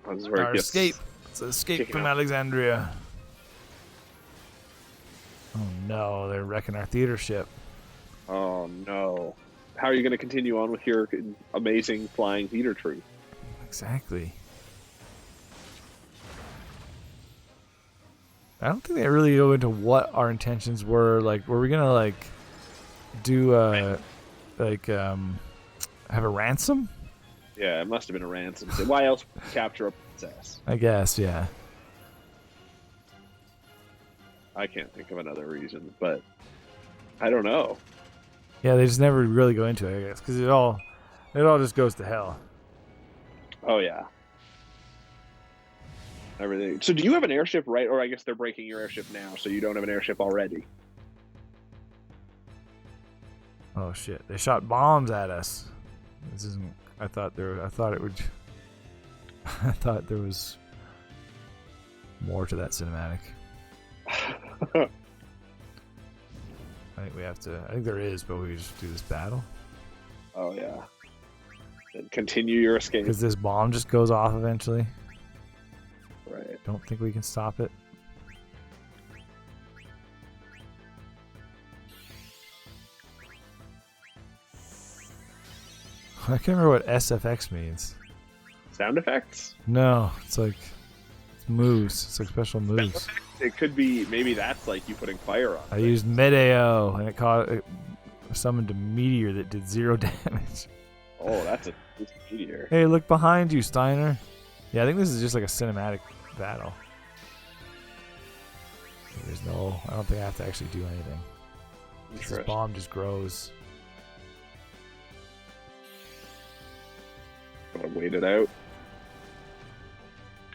This is where Our escape. It's an escape from Alexandria. Oh no, they're wrecking our theater ship. Oh no. How are you going to continue on with your amazing flying theater troupe? Exactly. I don't think they really go into what our intentions were. Like, were we gonna like do have a ransom? Yeah, it must have been a ransom. Why else would you capture a princess? I guess, yeah. I can't think of another reason, but I don't know. Yeah, they just never really go into it, I guess, because it all just goes to hell. Oh yeah. Everything. So do you have an airship, right? Or I guess they're breaking your airship now, so you don't have an airship already. Oh shit! They shot bombs at us. This isn't. I thought it would. I thought there was more to that cinematic. I think we have to. I think there is, but we just do this battle. Oh yeah. And continue your escape. Because this bomb just goes off eventually. Right. Don't think we can stop it. I can't remember what SFX means. Sound effects? No, it's like it's moves. It's like special moves. It could be, maybe that's like you putting fire on. I used Mid-AO and it summoned a meteor that did 0 damage. Oh, that's a meteor. Hey, look behind you, Steiner. Yeah, I think this is just like a cinematic battle. There's no, I don't think I have to actually do anything. This bomb just grows. Gotta wait it out.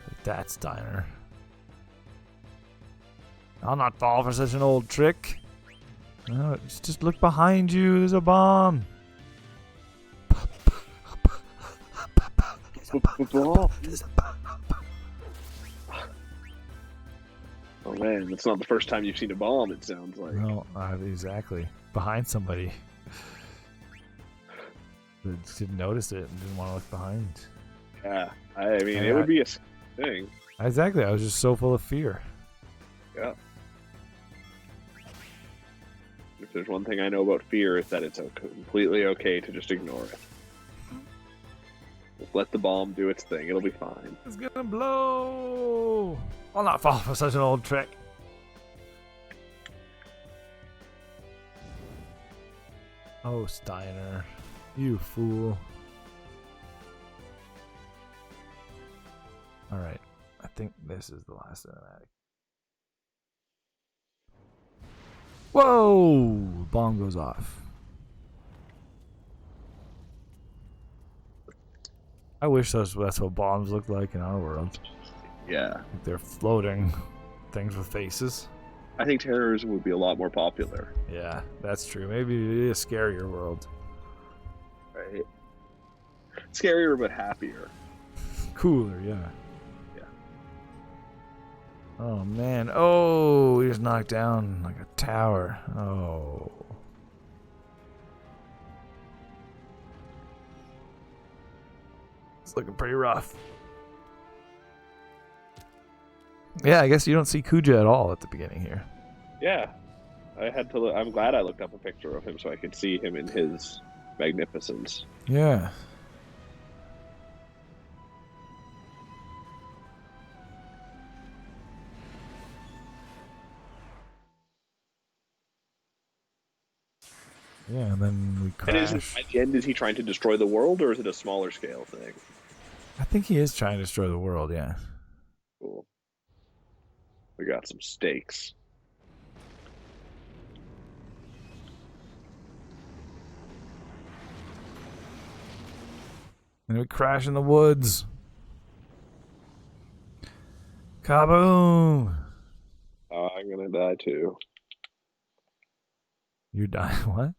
Like that, Steiner. I'll not fall for such an old trick. No, just look behind you. There's a bomb. Oh man, that's not the first time you've seen a bomb, it sounds like. No, exactly. Behind somebody. They didn't notice it and didn't want to look behind. Yeah, I mean, it would be a thing. Exactly, I was just so full of fear. Yeah. If there's one thing I know about fear, it's that it's completely okay to just ignore it. Just let the bomb do its thing. It'll be fine. It's gonna blow. I'll not fall for such an old trick. Oh, Steiner. You fool. Alright. I think this is the last cinematic. Whoa! Bomb goes off. I wish that's what bombs look like in our world. Yeah. Like they're floating things with faces. I think terrorism would be a lot more popular. Yeah, that's true. Maybe it is a scarier world. Right. Scarier but happier. Cooler, yeah. Yeah. Oh man. Oh, he just knocked down like a tower. Oh. It's looking pretty rough. Yeah, I guess you don't see Kuja at all at the beginning here. Yeah. I had to look, I'm glad I looked up a picture of him so I could see him in his magnificence. Yeah. Yeah, and then we crash. And at the end, is he trying to destroy the world, or is it a smaller scale thing? I think he is trying to destroy the world, yeah. Cool. We got some stakes. And we crash in the woods. Kaboom! I'm gonna die too. You die? What?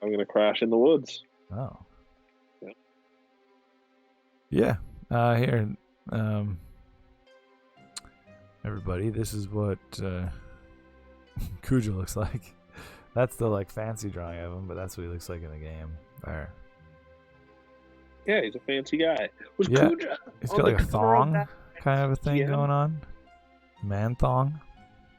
I'm gonna crash in the woods. Oh. Yeah. Yeah. Here. everybody, this is what Kuja looks like. That's the like fancy drawing of him, but that's what he looks like in the game. There. Yeah, he's a fancy guy. Was Yeah, Kuja he's on got the like a cover of thong that kind of a thing GM? going on. Man thong.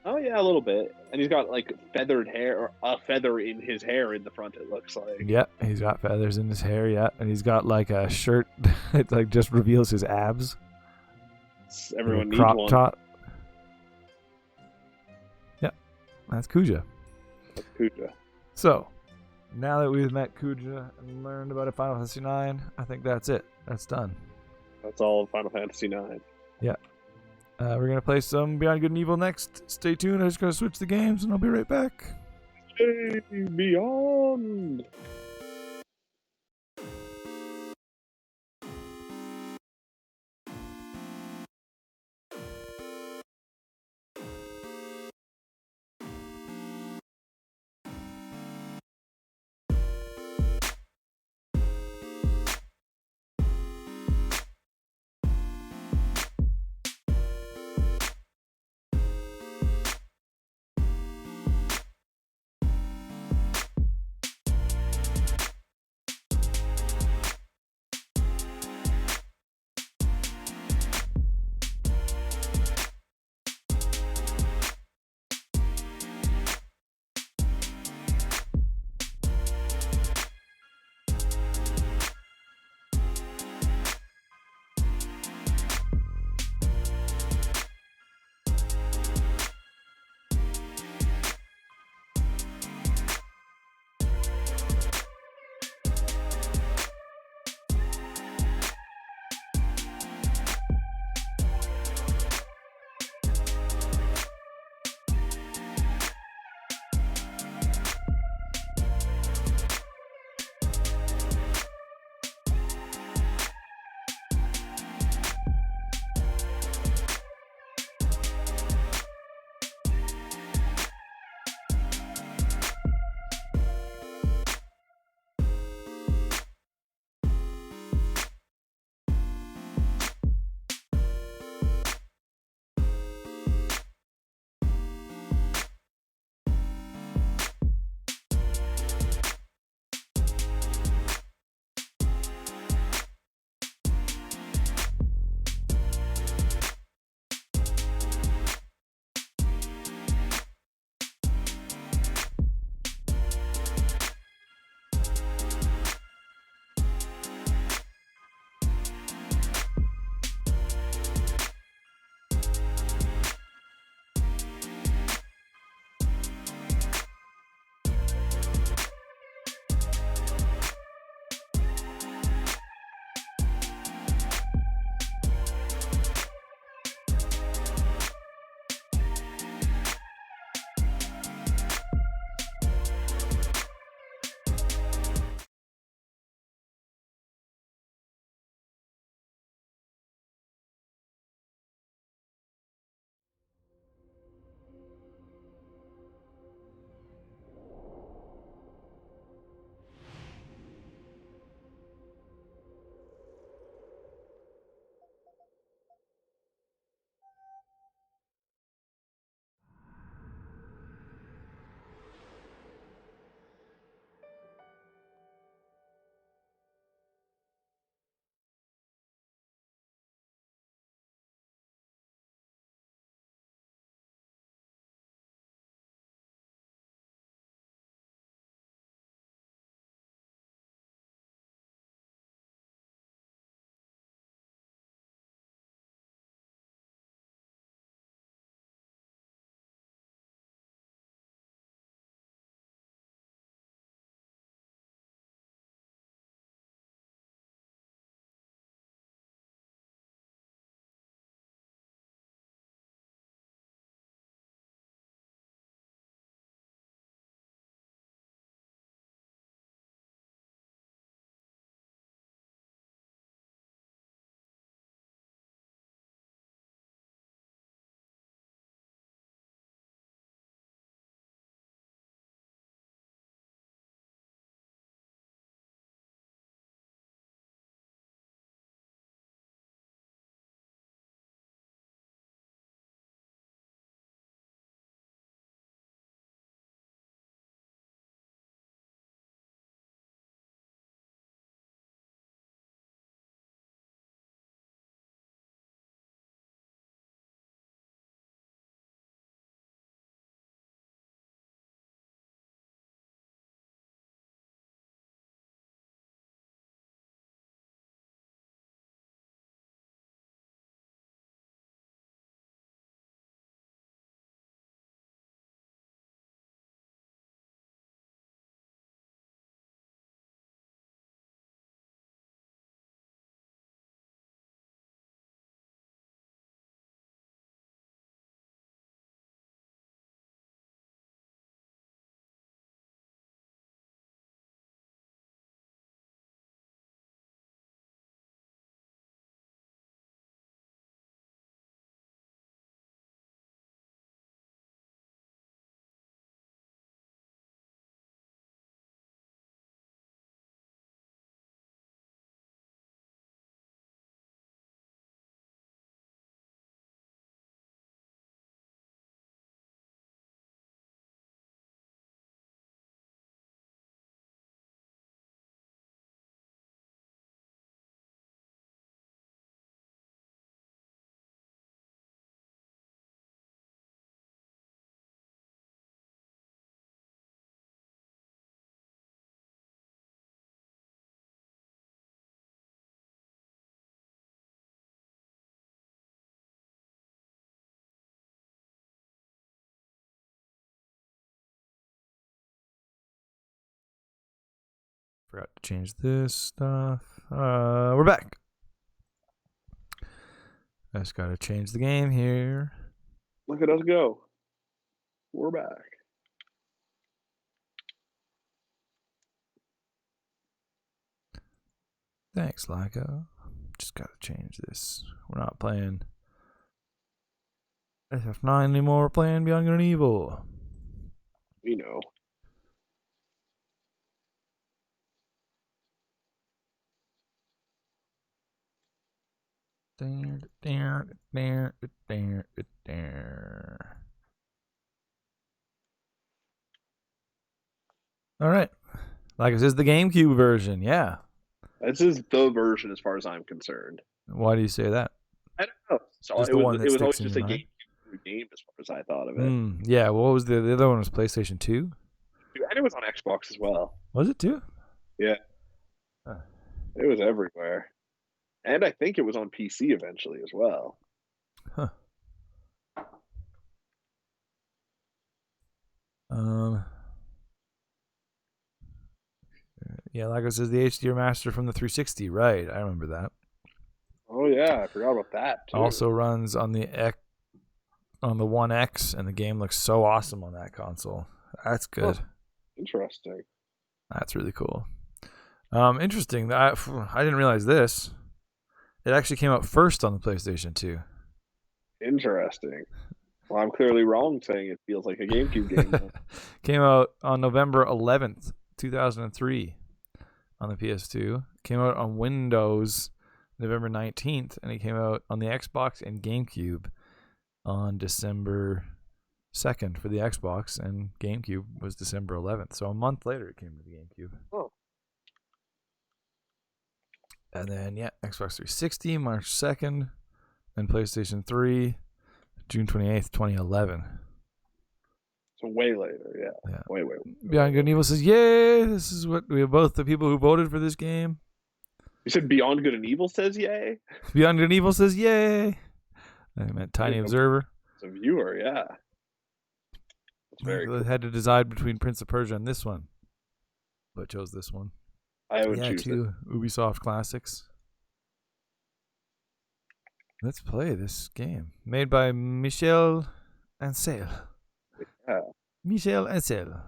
Oh yeah, a little bit. And he's got like feathered hair, or a feather in his hair in the front. It looks like. Yep, he's got feathers in his hair. Yeah, and he's got like a shirt that like just reveals his abs. Everyone needs crop one. top. Yep, that's Kuja. That's Kuja. So, now that we've met Kuja and learned about a Final Fantasy IX, I think that's it. That's done. That's all of Final Fantasy IX. Yeah. We're going to play some Beyond Good and Evil next. Stay tuned. I'm just going to switch the games and I'll be right back. Stay beyond. Forgot to change this stuff. We're back. I just gotta change the game here. Look at us go. We're back. Thanks, Lyco. Just gotta change this. We're not playing FF9 anymore. We're playing Beyond Good and Evil. We know. All right. Like this is the GameCube version, yeah. This is the version as far as I'm concerned. Why do you say that? I don't know. So Just it the was, one that it was sticks always in just a your mind? GameCube game as far as I thought of it. Yeah, what was the other one was PlayStation 2? And it was on Xbox as well. Was it 2? Yeah. Huh. It was everywhere. And I think it was on PC eventually as well. Huh. Yeah, like it says the HD remaster from the 360, right? I remember that. Oh yeah, I forgot about that too. Also runs on the One X, and the game looks so awesome on that console. That's good. Oh, interesting. That's really cool. Interesting. I didn't realize this. It actually came out first on the PlayStation 2. Interesting. Well, I'm clearly wrong saying it feels like a GameCube game. Came out on November 11th, 2003 on the PS2. Came out on Windows November 19th, and it came out on the Xbox and GameCube on December 2nd for the Xbox, and GameCube was December 11th. So a month later it came to the GameCube. Oh. And then, yeah, Xbox 360, March 2nd, and PlayStation 3, June 28th, 2011. So way later, yeah. Way. Beyond Good and Evil says, yay, this is what we have both the people who voted for this game. You said Beyond Good and Evil says yay? Beyond Good and Evil says, yay. I meant Tiny Observer. It's a viewer, yeah. That's very cool. cool. Had to decide between Prince of Persia and this one, but chose this one. I would choose two Ubisoft classics. Let's play this game. Made by Michel Ancel. Yeah. Michel Ancel,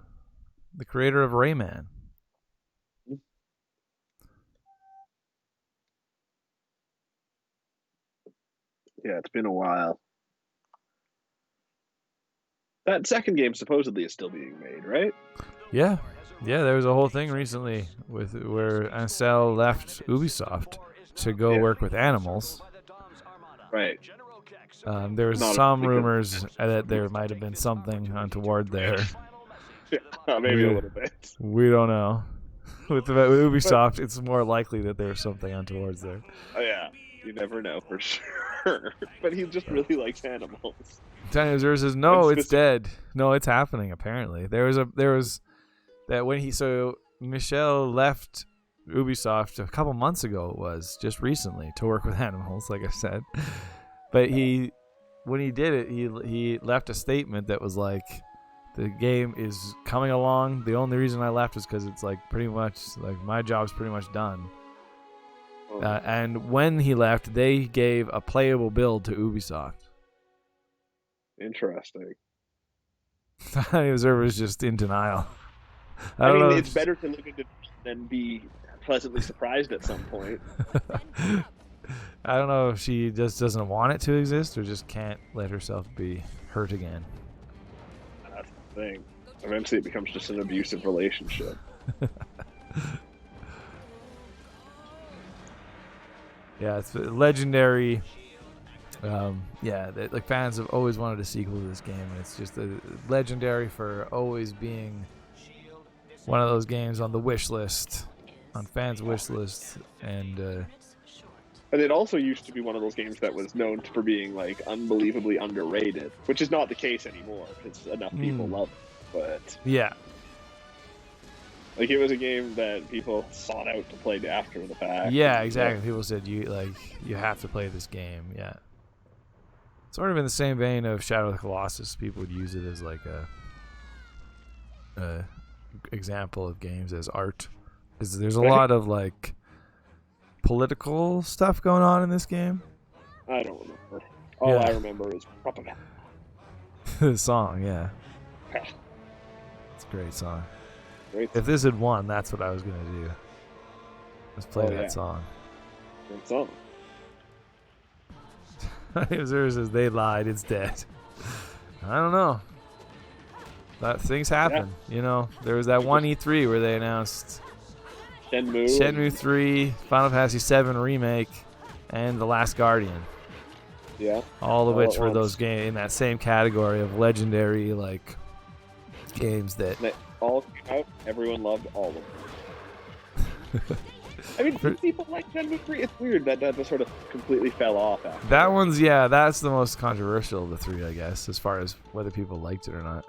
the creator of Rayman. Yeah, it's been a while. That second game supposedly is still being made, right? Yeah. Yeah, there was a whole thing recently with where Ancel left Ubisoft to go work with animals. Right. There was some rumors that there might have been something untoward there. Yeah, maybe a little bit. We don't know. With Ubisoft, it's more likely that there's something untoward there. Oh yeah, you never know for sure. But he just really likes animals. Tiny Observer says, "No, it's dead. No, it's happening." Apparently, there was that when Michel left Ubisoft a couple months ago. It was just recently to work with animals, like I said. But when he did it, he left a statement that was like, the game is coming along. The only reason I left is because it's like pretty much like my job's pretty much done. And when he left, they gave a playable build to Ubisoft. Interesting. Tiny Observer is just in denial. I mean, it's better to look into it than be pleasantly surprised at some point. I don't know if she just doesn't want it to exist or just can't let herself be hurt again. That's the thing. Eventually it becomes just an abusive relationship. Yeah, it's legendary. Like fans have always wanted a sequel to this game, and it's just legendary for always being one of those games on the wish list, on fans' wish list, and it also used to be one of those games that was known for being like unbelievably underrated, which is not the case anymore because enough people love it. But yeah, like it was a game that people sought out to play after the fact. Yeah, exactly. People said you have to play this game. Yeah, sort of in the same vein of Shadow of the Colossus. People would use it as like a example of games as art, Because there's a lot of like political stuff going on in this game. I don't remember. All I remember is propaganda. The song, yeah. It's a great song. If this had won, that's what I was going to do. Let's play that song. Good song. Observer says they lied, it's dead. I don't know. But things happen. You know, there was that one E3 where they announced Shenmue 3, Final Fantasy 7 Remake, and The Last Guardian. Yeah. All of which were those games in that same category of legendary like games that they all came out. Everyone loved all of them. I mean, people like Shenmue 3. It's weird that just sort of completely fell off after. That one's that's the most controversial of the three, I guess, as far as whether people liked it or not.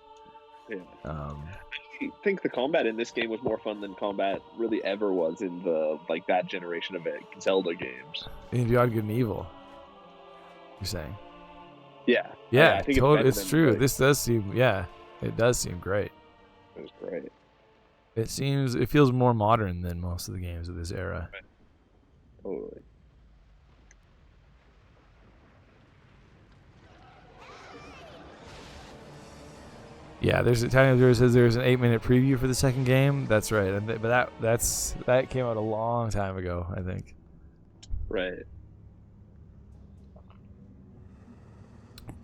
Yeah. I think the combat in this game was more fun than combat really ever was in the that generation of Zelda games. In Beyond Good and Evil. You're saying? Yeah. Yeah, I think it's true. This does seem, it does seem great. It was great. It feels more modern than most of the games of this era. Totally. Yeah, there's a tiny observer says there's an 8-minute preview for the second game. That's right, but that came out a long time ago, I think. Right.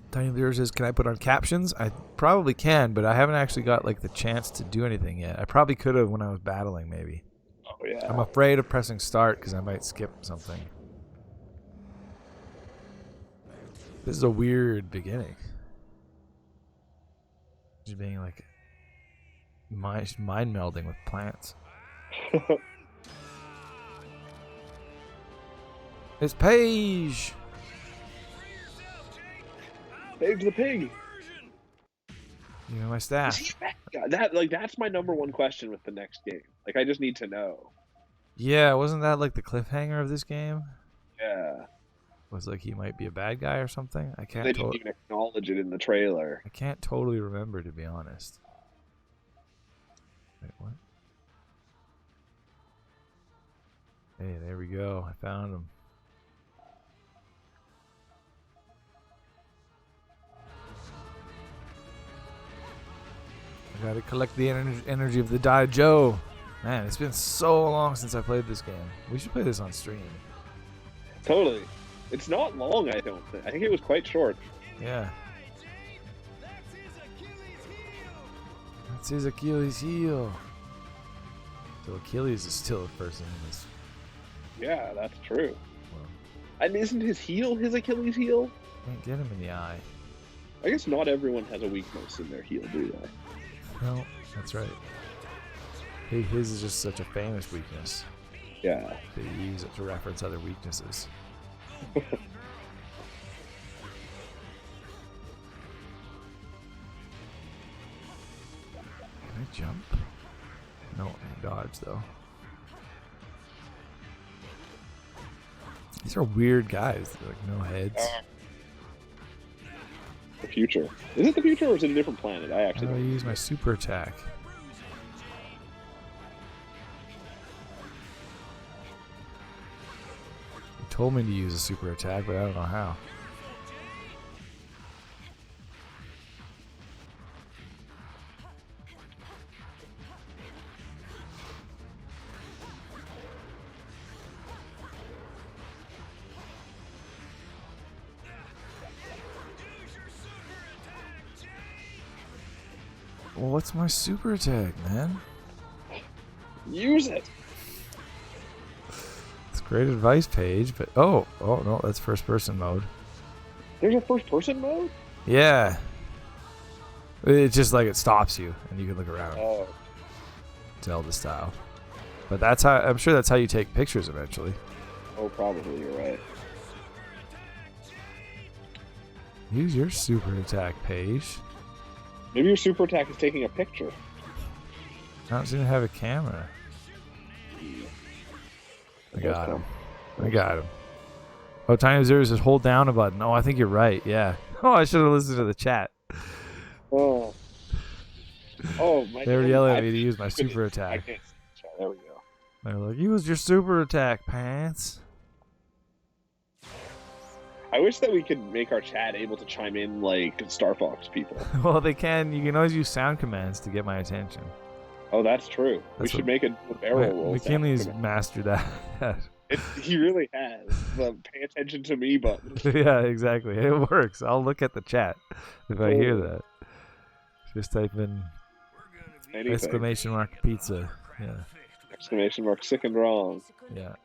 Tiny Observer says, can I put on captions? I probably can, but I haven't actually got the chance to do anything yet. I probably could have when I was battling, maybe. Oh, yeah. I'm afraid of pressing start because I might skip something. This is a weird beginning. Just being mind melding with plants. It's Paige! Paige the pig. You know my staff. That's my number one question with the next game. I just need to know. Yeah, wasn't that the cliffhanger of this game? Yeah. Was he might be a bad guy or something? I can't. They didn't even acknowledge it in the trailer. I can't totally remember, to be honest. Wait, what? Hey, there we go. I found him. I gotta collect the energy of the Daijo. Man, it's been so long since I played this game. We should play this on stream. Totally. It's not long, I don't think. I think it was quite short. Yeah. That's his Achilles heel. So Achilles is still a person in this. Yeah, that's true. Well, and isn't his heel his Achilles heel? Can't get him in the eye. I guess not everyone has a weakness in their heel, do they? No, that's right. His is just such a famous weakness. Yeah. They use it to reference other weaknesses. Can I jump? No, I dodge though. These are weird guys. They're no heads. The future. Is it the future or is it a different planet? I actually don't use my super attack. He told me to use a super attack, but I don't know how. Well, what's my super attack, man? Use it. It's great advice, Paige, but oh no, that's first person mode. There's a first person mode? Yeah. It's just it stops you and you can look around. Oh. Zelda style. But that's how I'm sure that's how you take pictures eventually. Oh, probably, you're right. Use your super attack, Paige. Maybe your super attack is taking a picture. I don't seem to have a camera. I got him. Oh, Tiny Zero says hold down a button. Oh, I think you're right. Yeah. Oh, I should have listened to the chat. Oh, my. They were yelling at me to use my super attack. There we go. They're like, use your super attack, pants. I wish that we could make our chat able to chime in like Star Fox people. Well, they can. You can always use sound commands to get my attention. Oh, that's true. We should make a barrel roll. McKinley's mastered that. He really has. The pay attention to me button. Yeah, exactly. It works. I'll look at the chat if I hear that. Just type in !! pizza. Yeah. ! sick and wrong. Yeah.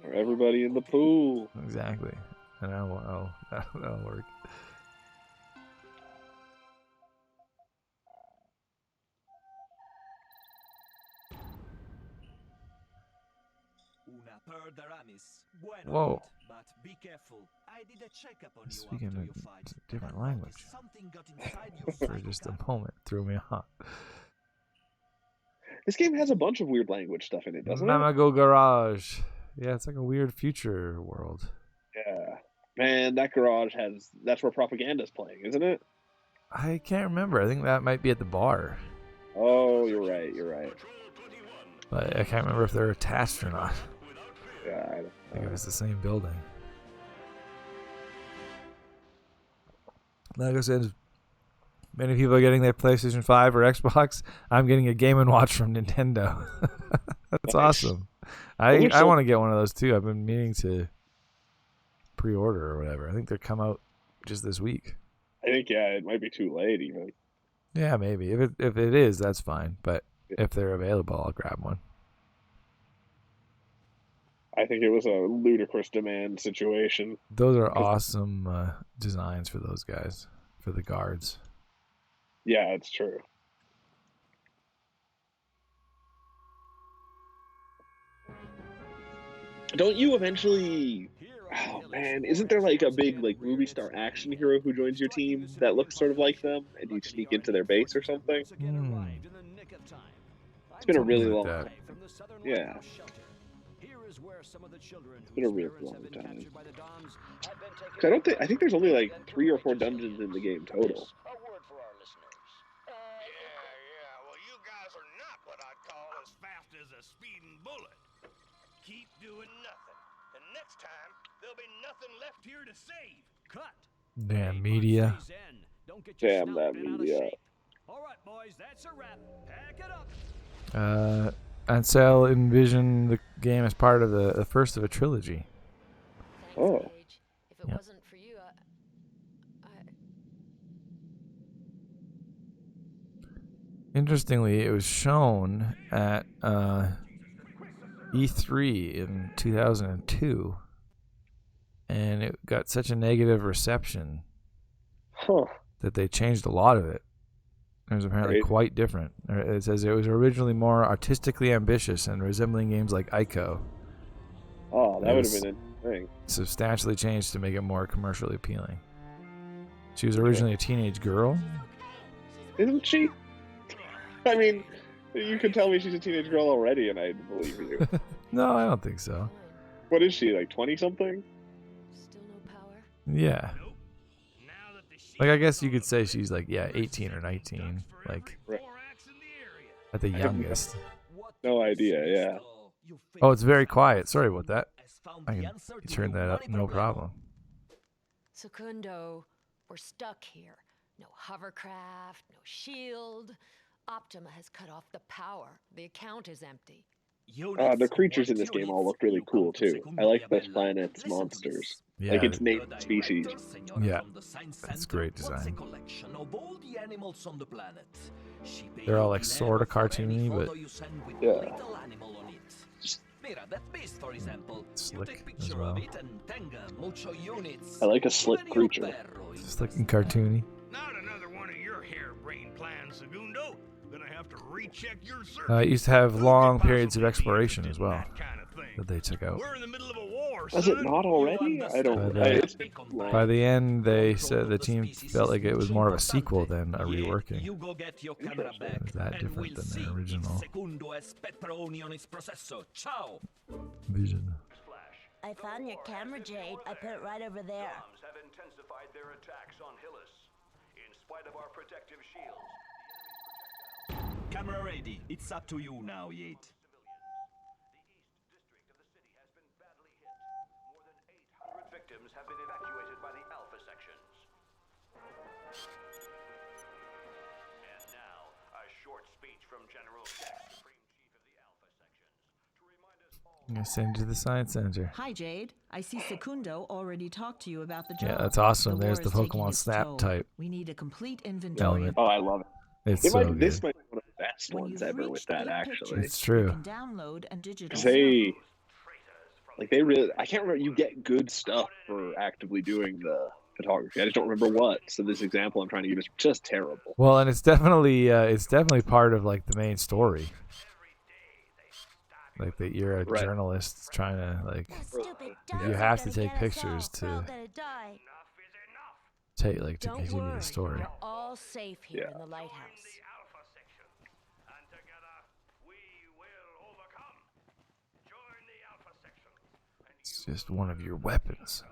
Or everybody in the pool. Exactly. And that'll work. Whoa. But be careful. I did a checkup on you Speaking after in your fight. a different language. Something got inside your For just a moment, threw me off. This game has a bunch of weird language stuff in it, doesn't it? Namago Garage. Yeah, it's like a weird future world. Yeah. Man, that garage that's where Propaganda's playing, isn't it? I can't remember. I think that might be at the bar. Oh, you're right. But I can't remember if they're attached or not. Yeah, I think it was the same building. Like I said, many people are getting their PlayStation 5 or Xbox. I'm getting a Game & Watch from Nintendo. That's awesome. I want to get one of those too. I've been meaning to pre-order or whatever. I think they come out just this week. I think, yeah, it might be too late even. Yeah, maybe. If it is, that's fine. But if they're available, I'll grab one. I think it was a ludicrous demand situation. Those are awesome designs for those guys, for the guards. Yeah, it's true. Don't you eventually... Oh, man. Isn't there like a big movie star action hero who joins your team that looks sort of like them? And you sneak into their base or something? It's been a really long time. Yeah. It's been a really long time. I think there's only like 3 or 4 dungeons in the game total. Yeah, well, you guys are not what I'd call as fast as a speeding bullet. Keep doing nothing, and next time there'll be nothing left here to save. Cut. Damn media. Damn that media. All right, boys, that's a wrap. Pack it up. Antsy envisioned the game as part of the first of a trilogy. Oh. If it wasn't for you, Interestingly, it was shown at E3 in 2002, and it got such a negative reception that they changed a lot of it. It was apparently quite different. It says it was originally more artistically ambitious and resembling games like Ico. Oh, that would have been a thing. Substantially changed to make it more commercially appealing. She was originally a teenage girl. Isn't she? I mean, you could tell me she's a teenage girl already and I'd believe you. No, I don't think so. What is she, like 20-something? still no power. Yeah. Like, I guess you could say she's like, 18 or 19. Like, at the youngest. No idea, yeah. Oh, it's very quiet. Sorry about that. I can turn that up, no problem. Secundo, we're stuck here. No hovercraft, no shield. Optima has cut off the power. The account is empty. The creatures in this game all look really cool too. I like this planet's monsters. Yeah. Like it's named species. Yeah, that's great design. They're all like sort of cartoony, but yeah, slick as well. I like a slick creature. Slick and cartoony. Not another one of your harebrained plans, Segundo. Gonna have to recheck your search. It used to have long periods of exploration as well that they took out. We're in the middle of a war, Was it not already? I don't. By the end, they said the team felt like it was more of a sequel than a reworking. It was that different than the original vision. I found your camera, Jade. I put it right over there. Have intensified their attacks on Hillis. In spite of our protective shields, Camera ready. It's up to you now, Yate. victims have been evacuated by the Alpha sections. And now, a short speech from General Jack, Supreme Chief of the Alpha sections, to remind us all. I'm gonna send you to the science center. Hi, Jade. I see Secundo already talked to you about the job. Yeah, that's awesome. There's war the is taking Pokemon its Snap toll. type We need a complete inventory. element. Oh, I love it. It's so good. This might be one of the best When ones you've ever with reached that, good actually. pictures, It's true. You can download and digitize. They really, I can't remember, you get good stuff for actively doing the photography. I just don't remember what. So this example I'm trying to give is just terrible. Well, and it's definitely part of like the main story. Like that you're a journalist trying to like you have to take pictures to continue the story. We're all safe here in the lighthouse. It's just one of your weapons.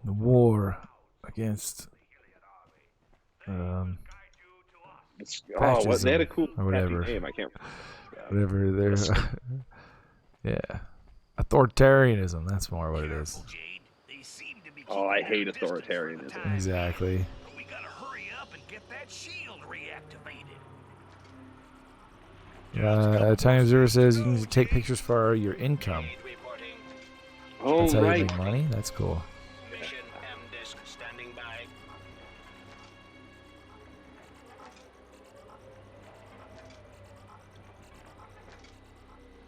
The war against they had a cool or whatever name. I can't. Whatever there's yeah, authoritarianism. That's more what it is. Oh, I hate authoritarianism. Exactly. We gotta hurry up and get that shield reactivated. Tiny Observer says you need to take pictures for your income. Oh, That's how right. you make money. That's cool. Mission M-Disc standing by.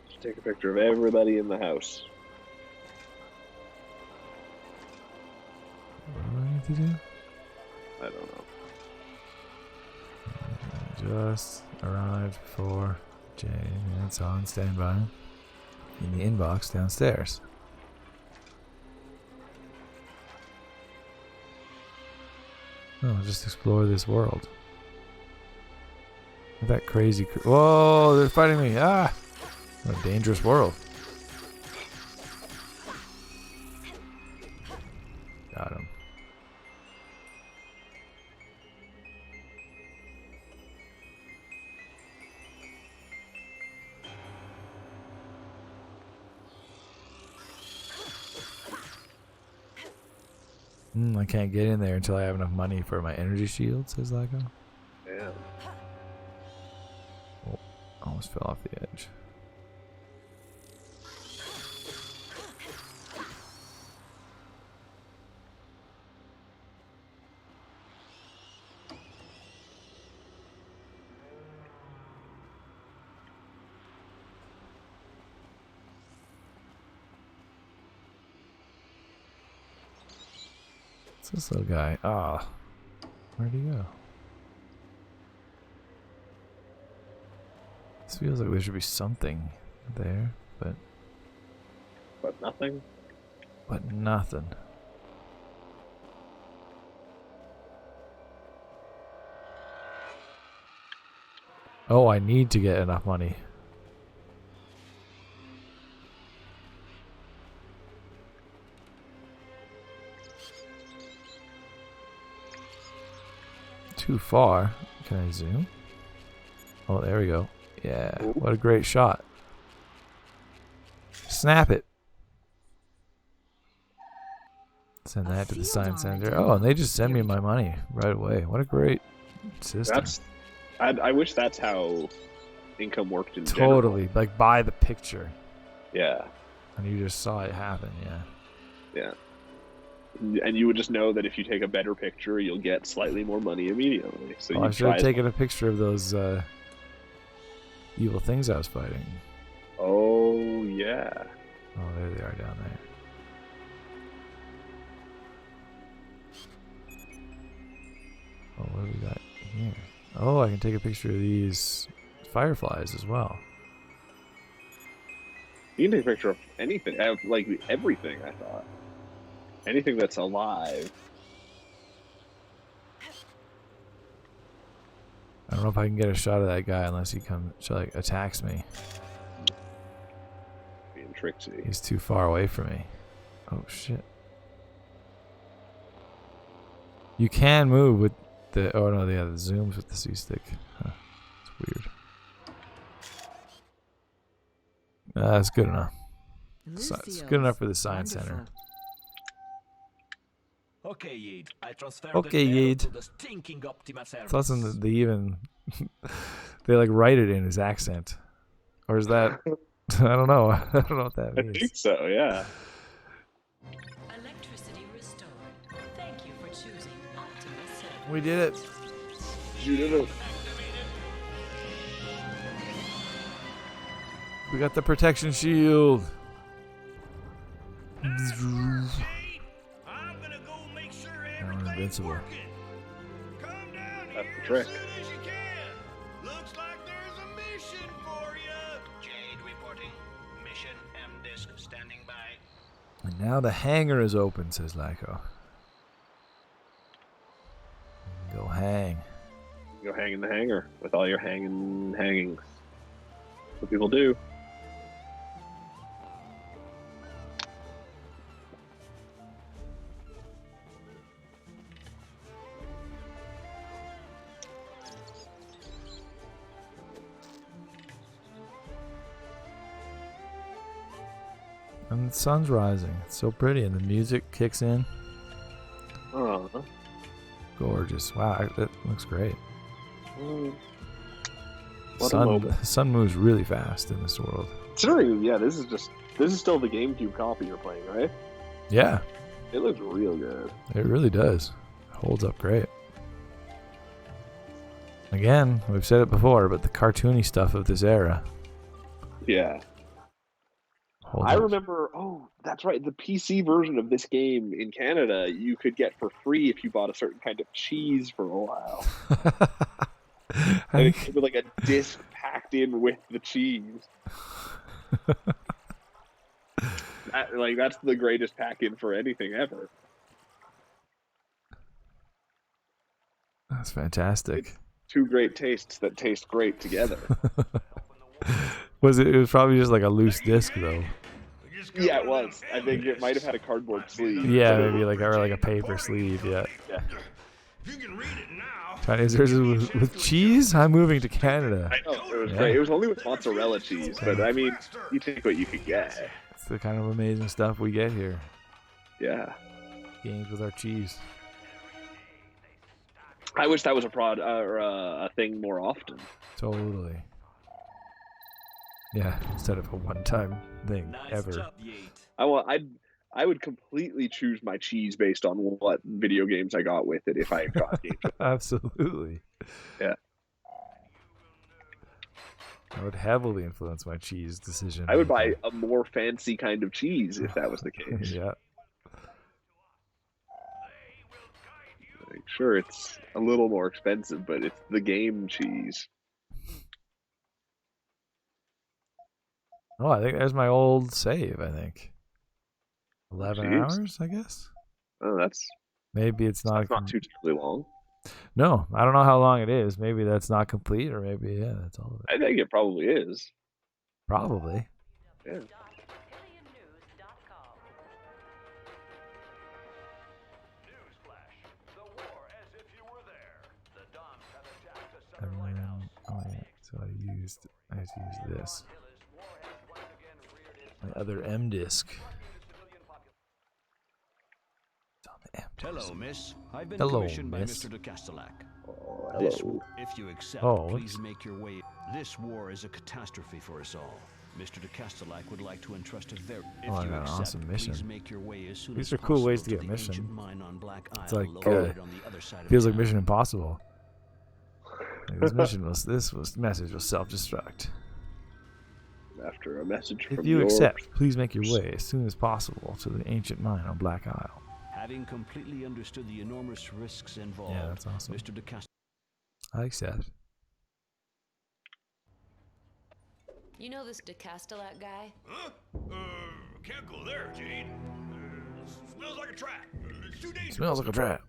Just take a picture of everybody in the house. What do I need to do? I don't know. Just arrived for Jay. It's on standby in the inbox downstairs. Oh, just explore this world. That crazy. Whoa, they're fighting me. Ah! What a dangerous world. Got him. I can't get in there until I have enough money for my energy shield, says Lago. Yeah. Oh, almost fell off the edge. What's this little guy? Ah, where'd he go? This feels like there should be something there, but nothing. But nothing. Oh, I need to get enough money. Too far. Can I zoom? Oh, there we go. Yeah, what a great shot. Snap it. Send that to the science center. Oh, and they just send me my money right away. What a great system. I wish that's how income worked in Totally. general. Like buy the picture. Yeah. And you just saw it happen, yeah. Yeah. And you would just know that if you take a better picture, you'll get slightly more money immediately. So I should have taken a picture of those evil things I was fighting. Oh, yeah. Oh, there they are down there. Oh, what do we got here? Oh, I can take a picture of these fireflies as well. You can take a picture of anything, like everything, I thought. Anything that's alive. I don't know if I can get a shot of that guy unless he attacks me. Being tricksy. He's too far away from me. Oh shit. You can move with the the zooms with the C stick. Huh. It's weird. That's good enough. It's good enough for the science center. Okay, Yade. I transferred Okay, Yade. to the stinking Optima It's service. awesome that they even they like write it in his accent, or is that I don't know. I don't know what that means. I think so. Yeah. Electricity restored. Thank you for choosing Optima service. We did it. You did it. We got the protection shield. I'm gonna go make sure Now we're everything's invincible. working. Come down That's here the trick. as soon as you can. Looks like there's a mission for you. Jade reporting. Mission M-Disc standing by. And now the hangar is open, says Lyko. Go hang. Go hang in the hangar with all your hangings. What people do. And the sun's rising. It's so pretty, and the music kicks in. Oh. Gorgeous. Wow, that looks great. What a moment. The sun moves really fast in this world. Considering, yeah, this is still the GameCube copy you're playing, right? Yeah, It looks real good. it really does. It holds up great. Again, we've said it before, but the cartoony stuff of this era. Yeah. holds I up. remember, oh, that's right, the PC version of this game in Canada you could get for free if you bought a certain kind of cheese for a while. And it came with like a disc packed in with the cheese. That's the greatest pack-in for anything ever. That's fantastic. It's two great tastes that taste great together. It was probably just like a loose disc though. Yeah, it was. I think it might have had a cardboard sleeve. Yeah, maybe like a paper sleeve. Yeah. You can read it now. Chinese versus with cheese. I'm moving to Canada. I know, it was great. It was only with mozzarella cheese, but I mean, you take what you could get. It's the kind of amazing stuff we get here. Yeah. Games with our cheese. I wish that was a thing more often. Totally. Yeah, instead of a one-time thing ever. I would completely choose my cheese based on what video games I got with it if I got games. Absolutely. Yeah. I would heavily influence my cheese decision. I would buy a more fancy kind of cheese if that was the case. Yeah. Like, sure, it's a little more expensive, but it's the game cheese. Oh, I think there's my old save, I think. 11 hours, I guess? Oh, that's... Maybe it's not too terribly long. No, I don't know how long it is. Maybe that's not complete, or maybe, yeah, that's all of it. I think it probably is. Probably. Yeah. Oh yeah, so I had to use this. My other M disc. It's on the M disc. Hello, miss. I've been Hello, commissioned by miss. Mr. de Castellac. Oh, This, hello. if you accept, Oh, please whoops. make your way. This war is a catastrophe for us all. Mr. de Castellac would like to entrust a very. If Oh, I you got an accept, awesome mission. please make your way as soon These as are cool ways to possible get the mission. ancient mine on Black It's Isle, like located on the other side of feels like town. Mission Impossible. This message will self-destruct. After a message If from you your... accept, please make your way as soon as possible to the ancient mine on Black Isle. Having completely understood the enormous risks involved, Yeah, that's awesome. Mr. de Castellac. I accept. You know this de Castellac guy? Huh? Can't go there, Jade. Smells like a trap. It's too dangerous. Smells like a trap.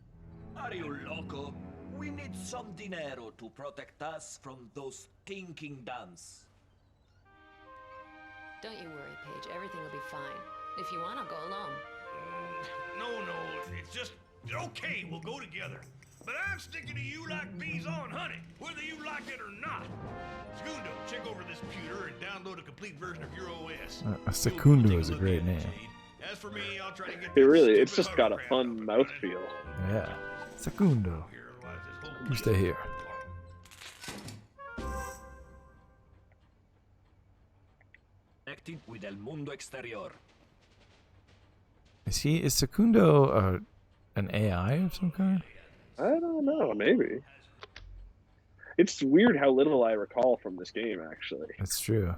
Are you loco? We need some dinero to protect us from those stinking duns. Don't you worry, Paige. Everything will be fine. If you want, I'll go alone. No, it's just... Okay, we'll go together. But I'm sticking to you like bees on honey, whether you like it or not. Secundo, check over this computer and download a complete version of your OS. Secundo is a great name. As for me, I'll try to get it's just got a fun mouthfeel. Yeah. Secundo. You stay here. Connected with el mundo exterior. Is Secundo an AI of some kind? I don't know, maybe. It's weird how little I recall from this game, actually. That's true.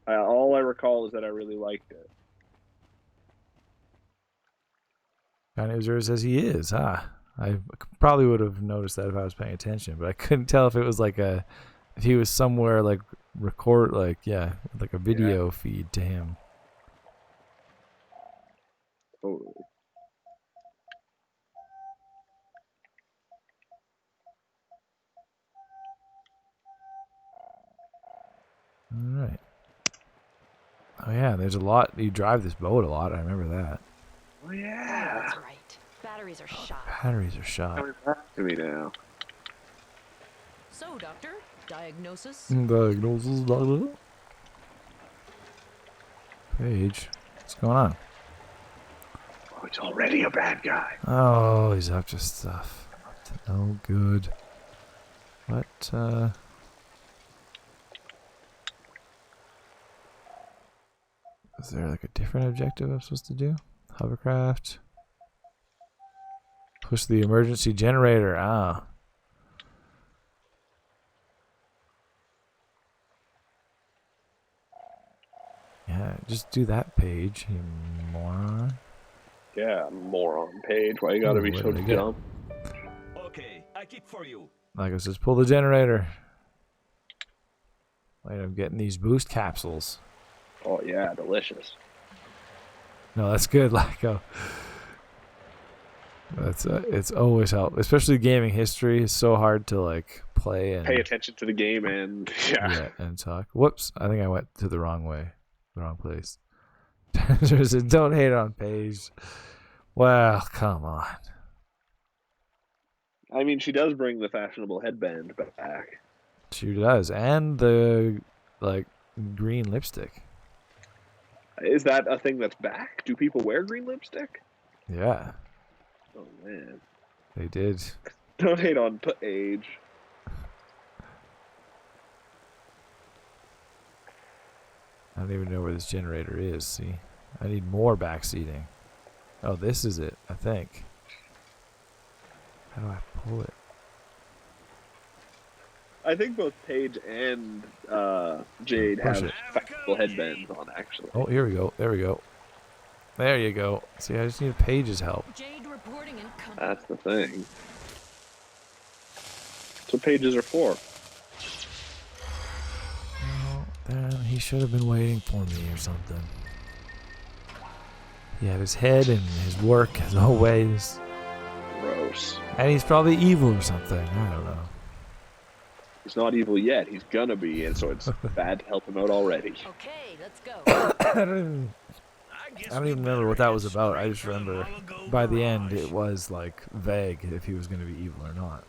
All I recall is that I really liked it. Kind of observer says he is, huh? I probably would have noticed that if I was paying attention, but I couldn't tell if it was like if he was somewhere like like a video feed to him. Totally. All right. Oh yeah, there's a lot. You drive this boat a lot. I remember that. Oh yeah. That's right. Batteries are shot. Batteries are shot. Coming back to me now. So, doctor, diagnosis? Diagnosis, doctor. Paige, what's going on? Oh, he's already a bad guy. Oh, he's up to stuff. Up to no good. What, is there like a different objective I'm supposed to do? Hovercraft. Push the emergency generator. Ah. Yeah, just do that page, you moron. Yeah, moron Page. Why you gotta be so dumb? Okay, I keep for you. Like I says, pull the generator. Wait, I'm getting these boost capsules. Oh yeah, delicious. No, that's good, Lyco. That's it's always help, especially gaming history. It's so hard to like play and pay attention to the game and and talk. Whoops, I think I went to the wrong way, the wrong place. Don't hate on Paige. Well, come on. I mean, she does bring the fashionable headband back. She does, and the like green lipstick. Is that a thing that's back? Do people wear green lipstick? Yeah. Oh man. They did. Don't hate on Paige. I don't even know where this generator is. See, I need more back seating. Oh, this is it, I think. How do I pull it? I think both Paige and Jade have fashionable headbands on, actually. Oh, here we go. There we go. There you go. See, I just need Paige's help. Jade reporting incoming. That's the thing. That's what pages are for. Well, then he should have been waiting for me or something. He had his head and his work as always. Gross. And he's probably evil or something. I don't know. He's not evil yet. He's gonna be, and so it's bad to help him out already. Okay, let's go. I don't even remember what that was about. I just remember by the end it was like vague if he was going to be evil or not.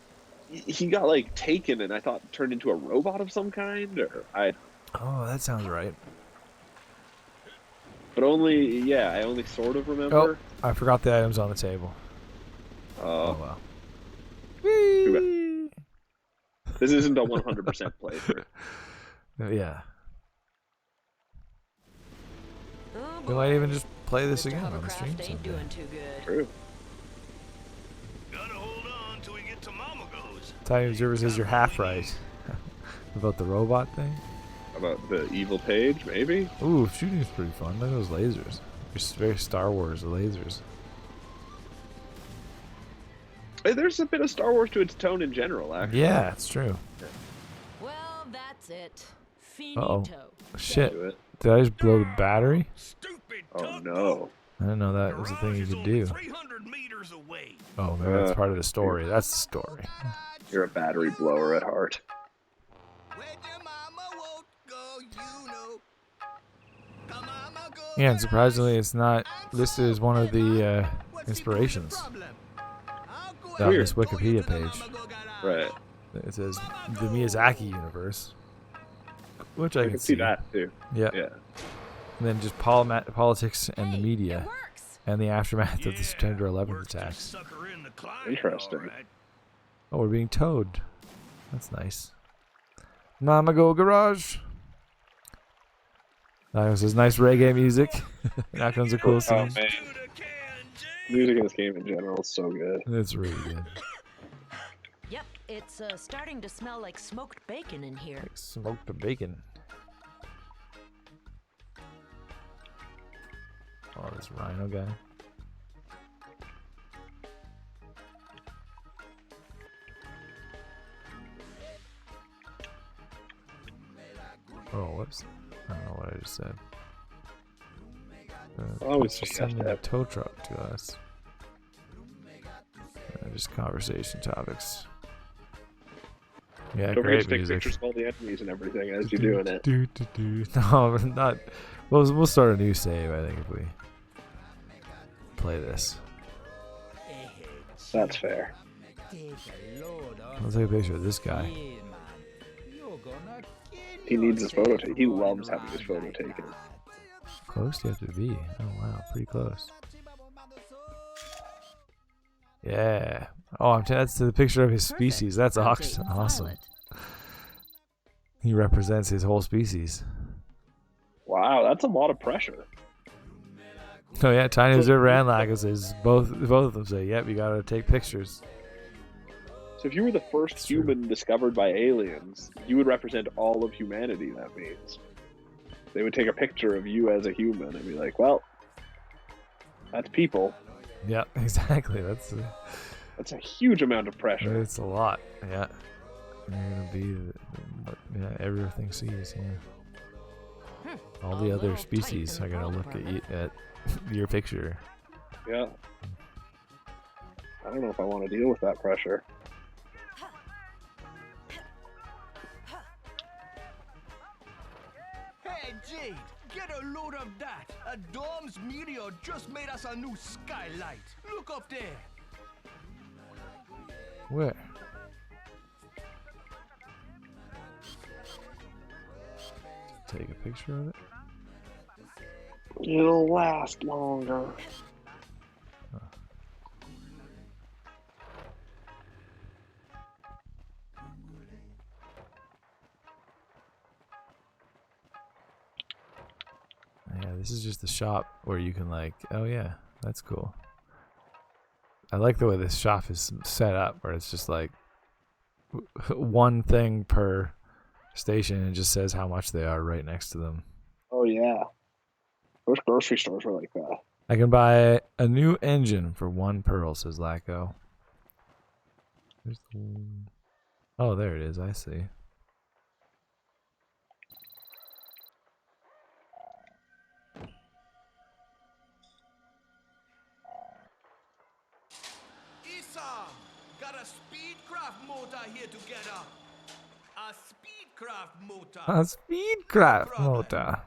He got like taken and I thought turned into a robot of some kind, or Oh, that sounds right. But only, I only sort of remember. Oh, I forgot the items on the table. Oh well. This isn't a 100% playthrough. Yeah. Oh, We might even just play this Mr. again on the Hovercraft stream ain't someday. doing too good. True. Gotta hold on till we get to Mama Goes. Time Observer says you're half right. About the robot thing? About the evil Page, maybe? Ooh, shooting's pretty fun. Look at those lasers. It's very Star Wars, the lasers. Hey, there's a bit of Star Wars to its tone in general, actually. Yeah, it's true. Well, that's it. Uh-oh. Finito. Shit. Did I just blow the battery? Oh, no. I didn't know that was a thing you could do. Oh, maybe that's part of the story. That's the story. You're a battery blower at heart. Yeah, and surprisingly, it's not listed as one of the inspirations. on this Wikipedia page. Right. It says the Miyazaki universe, which I can see that too. Yeah. Yeah. And then just politics and the media, and the aftermath of the September 11th attacks. Interesting. Oh, we're being towed. That's nice. Mama Go Garage. That was nice reggae music. Now comes a cool scene. Man. Music in this game in general is so good. It's really good. Yep, it's starting to smell like smoked bacon in here. Like smoked bacon. Oh, this rhino guy. Oh, whoops. I don't know what I just said. Always just sending a tow truck to us. Just conversation topics. Yeah, don't great forget to take music. pictures of all the enemies and everything as you're doing it. No, not. We'll start a new save, I think, if we play this. That's fair. I'll take a picture of this guy. He needs his photo taken. He loves having his photo taken. Close do you have to be? Oh wow, pretty close. Yeah. Oh, that's the picture of his species. That's awesome. He represents his whole species. Wow, that's a lot of pressure. Oh yeah, Tiny Observer and Lago says both of them say, "Yep, you gotta take pictures." So if you were the first human discovered by aliens, you would represent all of humanity. That means they would take a picture of you as a human and be like, "Well, that's people." Yeah, exactly. That's a huge amount of pressure. It's a lot. Yeah, you're gonna be everything sees. Yeah, all the other species are gonna look at your picture. Yeah. I don't know if I want to deal with that pressure. Hey, Jade, get a load of that. A Dom's meteor just made us a new skylight. Look up there. Where? Take a picture of it. It'll last longer. Huh. Yeah, this is just the shop where you can oh yeah, that's cool. I like the way this shop is set up, where it's just one thing per station and it just says how much they are right next to them. Oh yeah. Those grocery stores are like that. I can buy a new engine for 1 pearl, says Lacko. Oh, there it is. I see. Got a Speedcraft motor here together. A Speedcraft motor. A Speedcraft motor.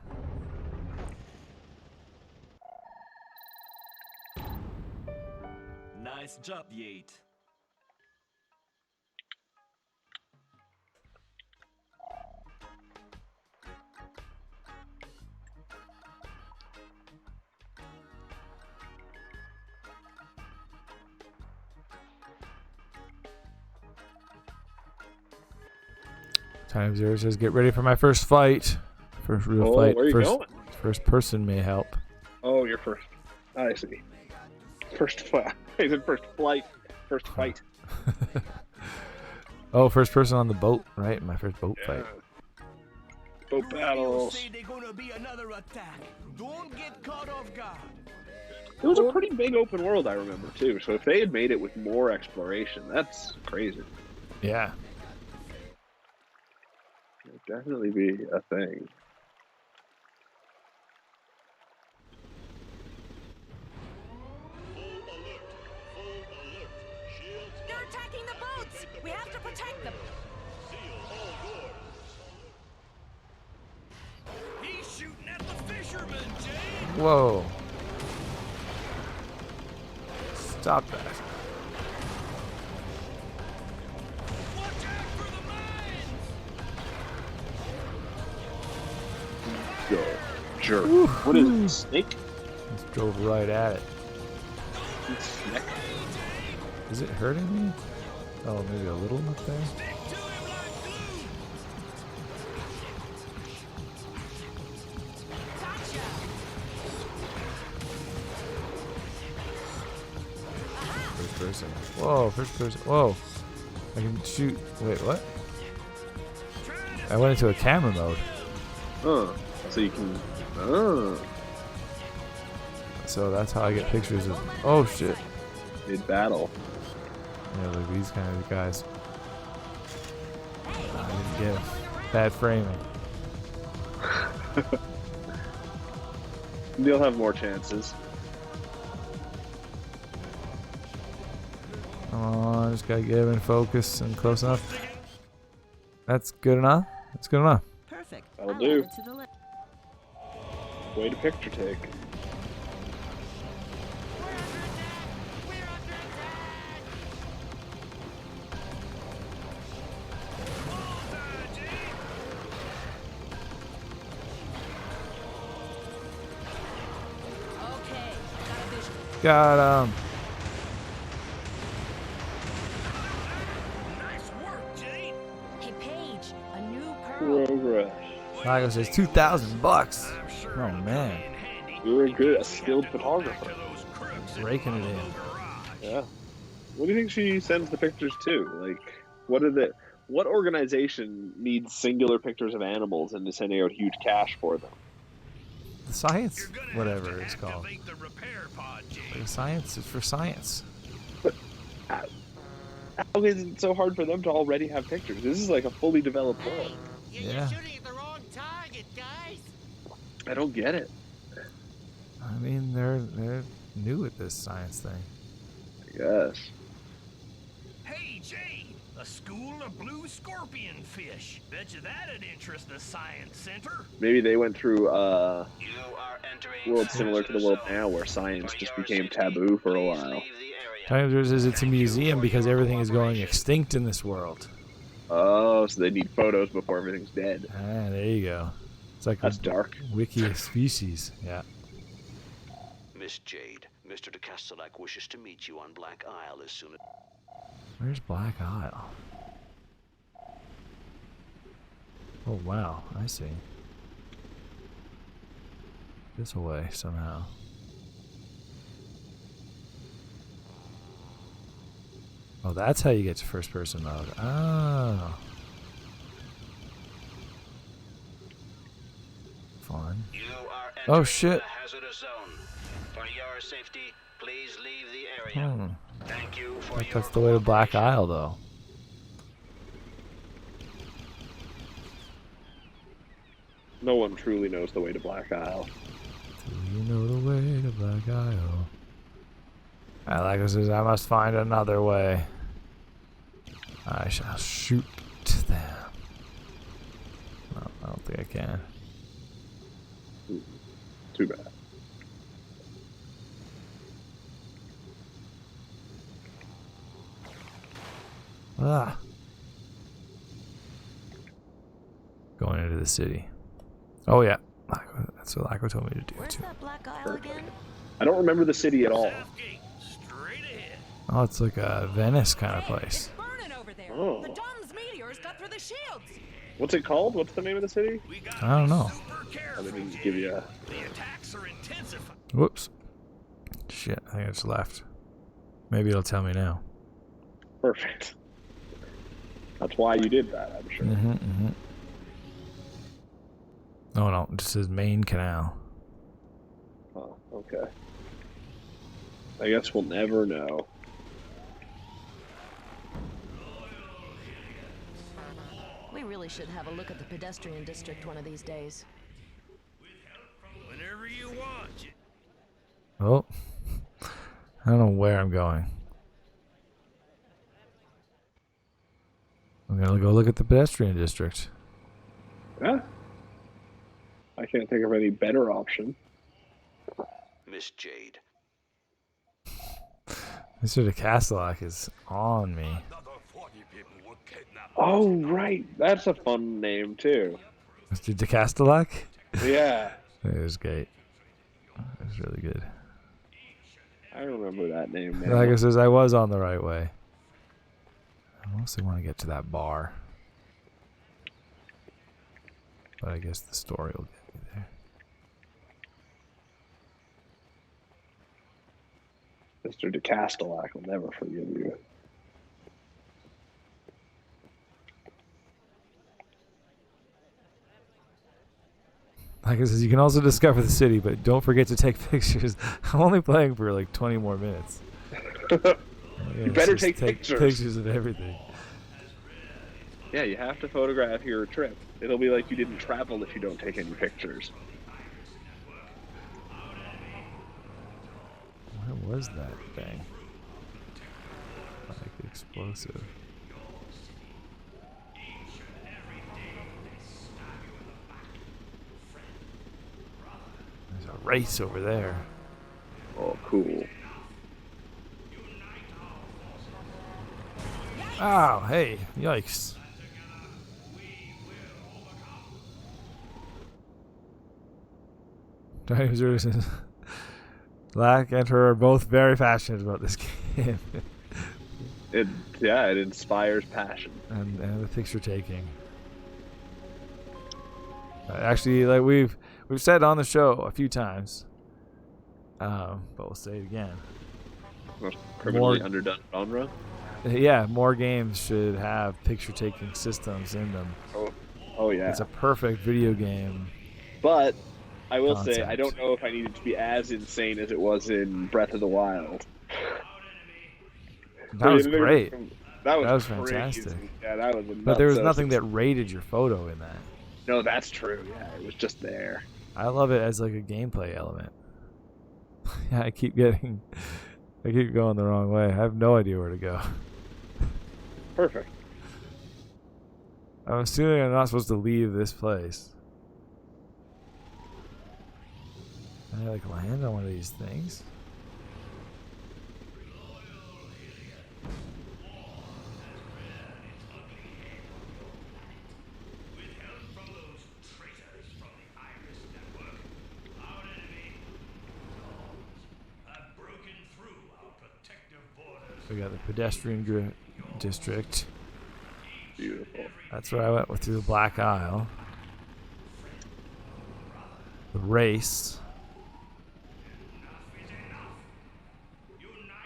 Nice job, Yate. Time Zero says, "Get ready for my first fight. First real fight. Where are you going? First person may help." Oh, your first. I see. First fight. Is it first flight? First fight. Oh, first person on the boat, right? My first boat fight. Boat battles. Say they're gonna be another attack. Don't get caught off guard. It was a pretty big open world, I remember too. So if they had made it with more exploration, that's crazy. Yeah. It would definitely be a thing. They're attacking the boats! We have to protect them! He's shooting at the fishermen, Jade! Whoa. Stop that. jerk. What is it, a snake? Just drove right at it. Snake. Is it hurting me? Oh, maybe a little up there? First person. Whoa, first person. Whoa. I can shoot. Wait, what? I went into a camera mode. Oh, so you can. Oh. So that's how I get pictures of. Oh shit. Mid battle. Yeah, like these kind of guys. I didn't get it. Bad framing. You'll have more chances. Come on, just gotta get him in focus and close enough. That's good enough. That's good enough. Perfect. That'll I'll do. add it to the list. Way to picture take. Got him. Nice work, Jade. Hey, Paige, a new pearl. Progress. Michael says $2,000. Oh man, You're a skilled photographer. raking it in. Yeah. What do you think she sends the pictures to? Like, what organization needs singular pictures of animals and is sending out huge cash for them? The science, whatever it's called. Activate the repair pod, Jade. The science is for science. How is it so hard for them to already have pictures? This is like a fully developed world. Yeah. shooting at the wrong target, guys. I don't get it. I mean, they're new at this science thing. I guess. Hey, Jade, a school of blue scorpion fish. Bet you that'd interest the science center. Maybe they went through You are entering world similar to the world now where science just became taboo for a while. Times says it's a museum because everything is going extinct in this world. Oh, so they need photos before everything's dead. Ah, there you go. It's like That's a dark. wiki of species. Yeah. Miss Jade, Mr. de Castellac wishes to meet you on Black Isle as soon as... Where's Black Isle? Oh wow, I see. This way somehow. Oh, that's how you get to first person mode. Oh. Fun. Oh shit. hazardous zone. For your safety, please leave the area. Thank you for your That's the way to Black Isle though. No one truly knows the way to Black Isle. Do you know the way to Black Isle? Like says, I must find another way. I shall shoot them. No, I don't think I can. Too bad. Ah. Going into the city. Oh yeah, that's what Laco told me to do Where's too. that Black Isle again? I don't remember the city at all. Straight ahead. Oh, it's like a Venice kind of place. Burning over there. Oh. The Dom's meteors got through the shields. What's it called? What's the name of the city? I don't know. I didn't give you a... The attacks are intensifying. Whoops. Shit, I think I just left. Maybe it'll tell me now. Perfect. That's why you did that, I'm sure. Oh no, it just says main canal. Oh, okay. I guess we'll never know. We really should have a look at the pedestrian district one of these days. Whenever you want. Oh. I don't know where I'm going. I'm gonna go look at the pedestrian district. Yeah. I can't think of any better option. Miss Jade. Mr. de Castellac is on me. Oh, right. That's a fun name, too. Mr. de Castellac? Yeah. It was great. It was really good. I remember that name now. Like I says, I was on the right way. I mostly want to get to that bar. But I guess the story will get me there. Mr. de Castellac will never forgive you. Like I says, you can also discover the city, but don't forget to take pictures. I'm only playing for like 20 more minutes. You better take pictures. Pictures of everything. Yeah, you have to photograph your trip. It'll be like you didn't travel if you don't take any pictures. Where was that thing? Like explosive. There's a race over there. Oh, cool. Oh, hey, yikes. Black and her are both very passionate about this game. It inspires passion. And the picture taking. Actually, like we've said on the show a few times, but we'll say it again. Criminally underdone genre. Yeah, more games should have picture-taking systems in them. Oh yeah. It's a perfect video game. But I will concept. say, I don't know if I need it to be as insane as it was in Breath of the Wild. That was great. That was fantastic. Crazy. Yeah, that was. But there was nothing that rated your photo in that. No, that's true. Yeah, it was just there. I love it as like a gameplay element. Yeah, I keep going the wrong way. I have no idea where to go. Perfect. I'm assuming I'm not supposed to leave this place. Can I like land on one of these things? We got the pedestrian district. Beautiful. That's where I went through the Black Isle. The race.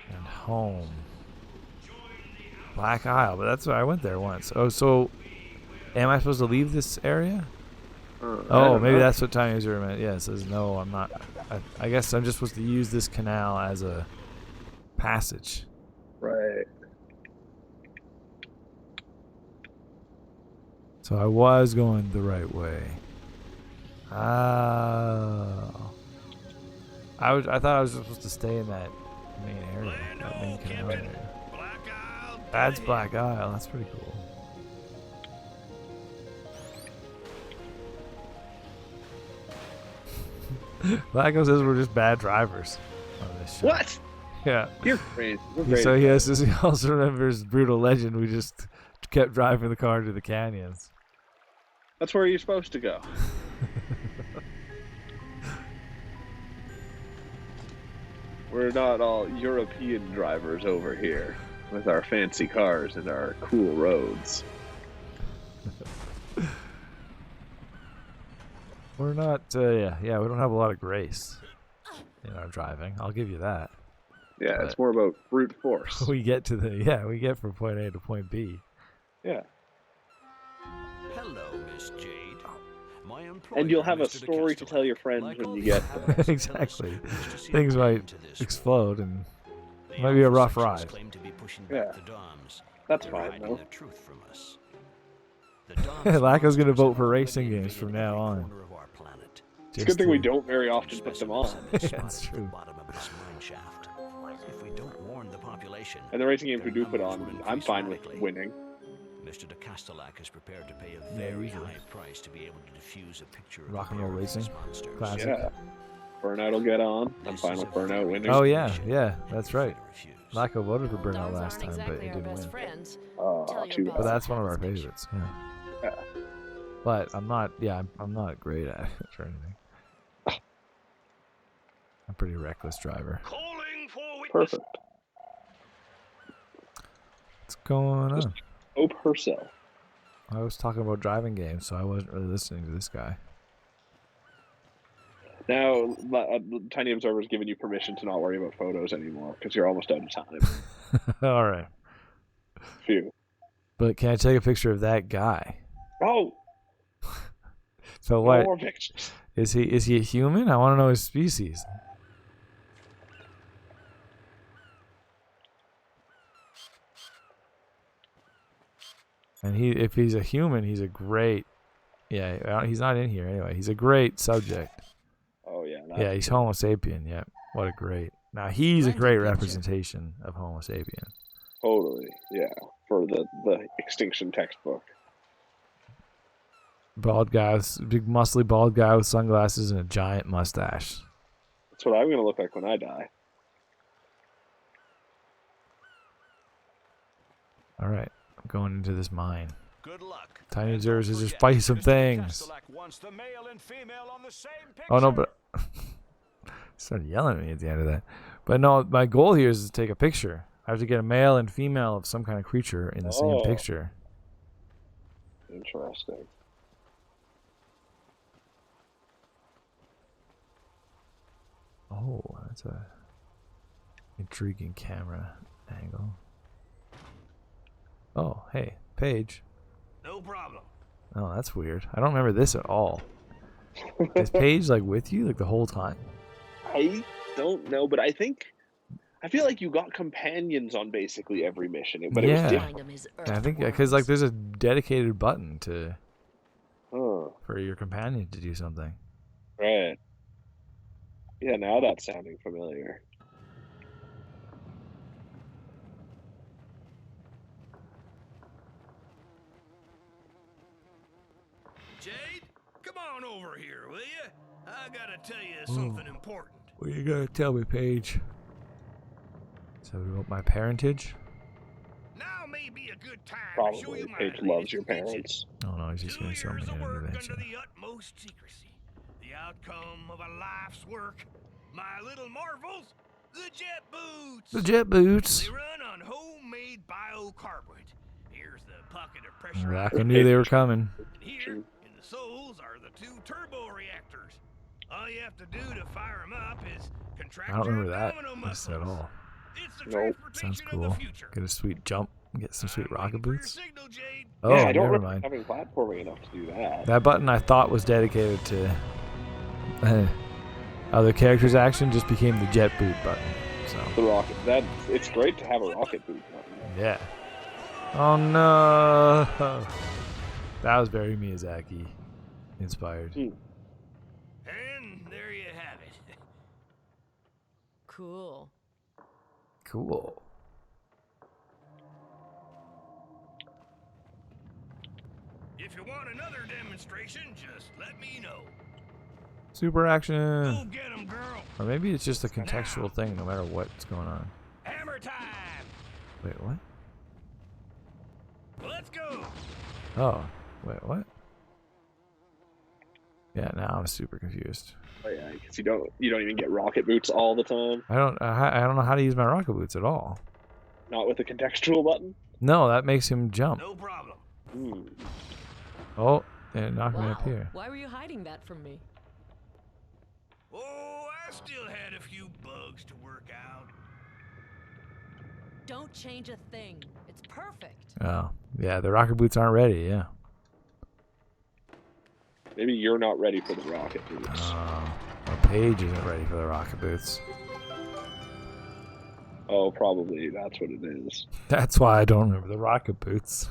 And home. Black Isle, but that's where I went there once. Oh, so am I supposed to leave this area? Maybe that's what time user meant. Yeah, it says no, I'm not. I guess I'm just supposed to use this canal as a passage. Right. So I was going the right way. Oh. I thought I was supposed to stay in that main area, that main canal area. That's Black Isle. That's pretty cool. Blacko says we're just bad drivers on this show. What? Yeah. You're crazy. So he also remembers Brutal Legend. We just kept driving the car to the canyons. That's where you're supposed to go. We're not all European drivers over here with our fancy cars and our cool roads. We're not, we don't have a lot of grace in our driving. I'll give you that. Yeah, But it's more about brute force. we get from point A to point B. Yeah. Hello, Miss Jade. My And you'll have a story to tell your friends when you get there. Exactly. Things might explode and it might be a rough ride. Yeah. That's fine, though. Lacko's going to vote for racing games from now on. It's a good thing we don't very often put them on. That's true. If we don't warn the population, And the racing games we do put on, I'm fine with winning. Mr. de Castellac is prepared to pay a very high price to be able to diffuse a picture of Rock and roll racing. Classic. Yeah. Burnout will get on. I'm fine with Burnout winning. Oh yeah, that's right. Lacko voted for Burnout last time, but it didn't win. Too bad. But that's one of our favorites. Yeah. Yeah. But I'm not great at it or anything. a pretty reckless driver. Perfect. What's going on? Hope herself. I was talking about driving games, so I wasn't really listening to this guy. Now, Tiny Observer's giving you permission to not worry about photos anymore because you're almost out of time. All right. Phew. But can I take a picture of that guy? Oh. So what? More pictures. Is he a human? I want to know his species. And if he's a human, he's a great. Yeah, he's not in here anyway. He's a great subject. Oh yeah. Yeah, he's Homo sapien. Yeah, what a great. Now he's a great representation of Homo sapien. Totally. Yeah, for the extinction textbook. Bald guy, big muscly bald guy with sunglasses and a giant mustache. That's what I'm gonna look like when I die. All right, I'm going into this mine. Good luck. Tiny Observers is just fight some things. Oh no, but started yelling at me at the end of that. But no, my goal here is to take a picture. I have to get a male and female of some kind of creature in the same picture. Interesting. Oh, that's a intriguing camera angle. Oh, hey, Paige. No problem. Oh, that's weird. I don't remember this at all. Is Paige like with you like the whole time? I don't know, but I feel like you got companions on basically every mission, but it was different. I think because like there's a dedicated button to for your companion to do something. Right. Yeah, now that's sounding familiar. Jade, come on over here, will you? I gotta tell you something important. What you gotta tell me, Paige? So about my parentage? Now may be a good time to show Probably you my Paige loves your parents. Oh no, he's just gonna show me an work intervention. under the utmost secrecy. The outcome of a life's work. My little marvels, the jet boots. The jet boots. They run on homemade biocarburant. Here's the pocket of pressure. I knew they were coming. And here, in the soles, are the 2 turbo reactors. All you have to do to fire them up is contract I don't remember your that abdominal this muscles. at all. It's the Nope. Sounds transportation of cool. the future. Get a sweet jump. Get some sweet rocket boots. Signal, Jade. Oh, Yeah, I don't never remember mind. having platforming enough to do that. That button I thought was dedicated to other characters' action just became the jet boot button. So The rocket. It's great to have a rocket boot button. yeah. Oh no. That was very Miyazaki inspired. And there you have it. Cool. Cool. If you want another demonstration, just let me know. Super action. Go get 'em, girl. Or maybe it's just a contextual thing no matter what's going on. Hammer time. Wait, what? Let's go. Oh, wait, what? Yeah, now I'm super confused. Oh yeah, because you don't even get rocket boots all the time. I don't know how to use my rocket boots at all. Not with the contextual button. No, that makes him jump. No problem. Oh, and it knocked me up here. Why were you hiding that from me? Oh, I still had a few bugs to work out. Don't change a thing. It's perfect. Oh, yeah, the rocket boots aren't ready, yeah. Maybe you're not ready for the rocket boots. Well, Paige isn't ready for the rocket boots. Oh, probably that's what it is. That's why I don't remember the rocket boots.